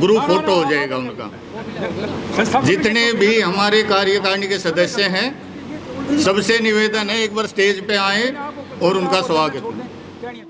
ग्रुप फोटो हो जाएगा उनका। जितने भी हमारे कार्यकारिणी के सदस्य हैं, सबसे निवेदन है एक बार स्टेज पे आएँ और उनका स्वागत करें।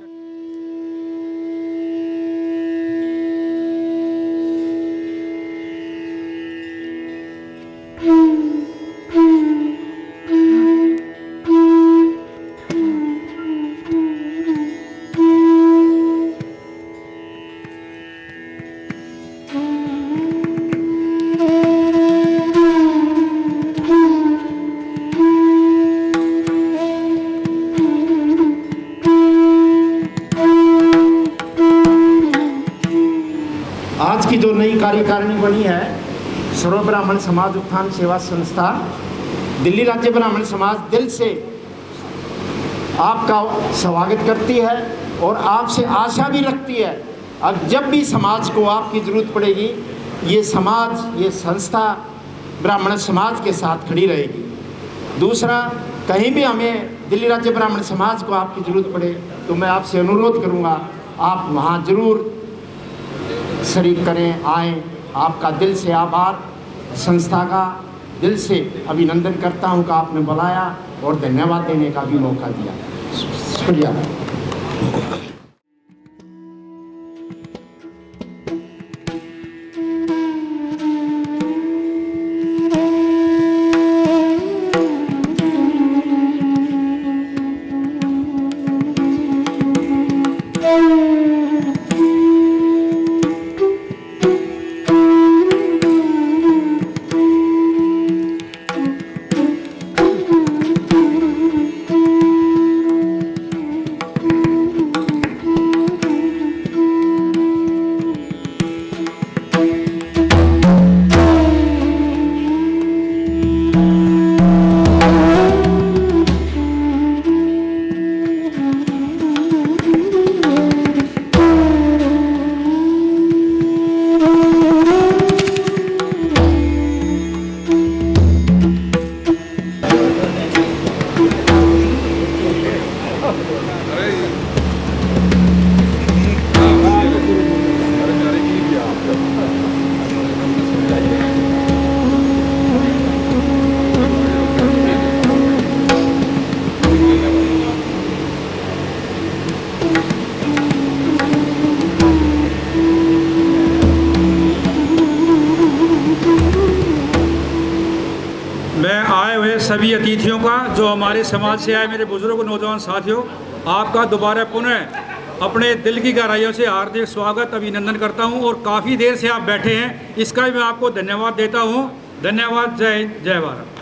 आज की जो नई कार्यकारिणी बनी है, सर्व ब्राह्मण समाज उत्थान सेवा संस्था दिल्ली राज्य ब्राह्मण समाज दिल से आपका स्वागत करती है और आपसे आशा भी रखती है। अब जब भी समाज को आपकी ज़रूरत पड़ेगी, ये समाज, ये संस्था ब्राह्मण समाज के साथ खड़ी रहेगी। दूसरा, कहीं भी हमें दिल्ली राज्य ब्राह्मण समाज को आपकी ज़रूरत पड़े तो मैं आपसे अनुरोध करूँगा, आप वहाँ ज़रूर शरीक करें, आएँ। आपका दिल से आभार, संस्था का दिल से अभिनंदन करता हूँ कि आपने बुलाया और धन्यवाद देने का भी मौका दिया। शुक्रिया। मैं आए हुए सभी अतिथियों का, जो हमारे समाज से आए मेरे बुजुर्ग नौजवान साथियों, आपका दोबारा पुनः अपने दिल की गहराइयों से हार्दिक स्वागत अभिनंदन करता हूं। और काफ़ी देर से आप बैठे हैं, इसका भी मैं आपको धन्यवाद देता हूं। धन्यवाद। जय हिंद, जय भारत।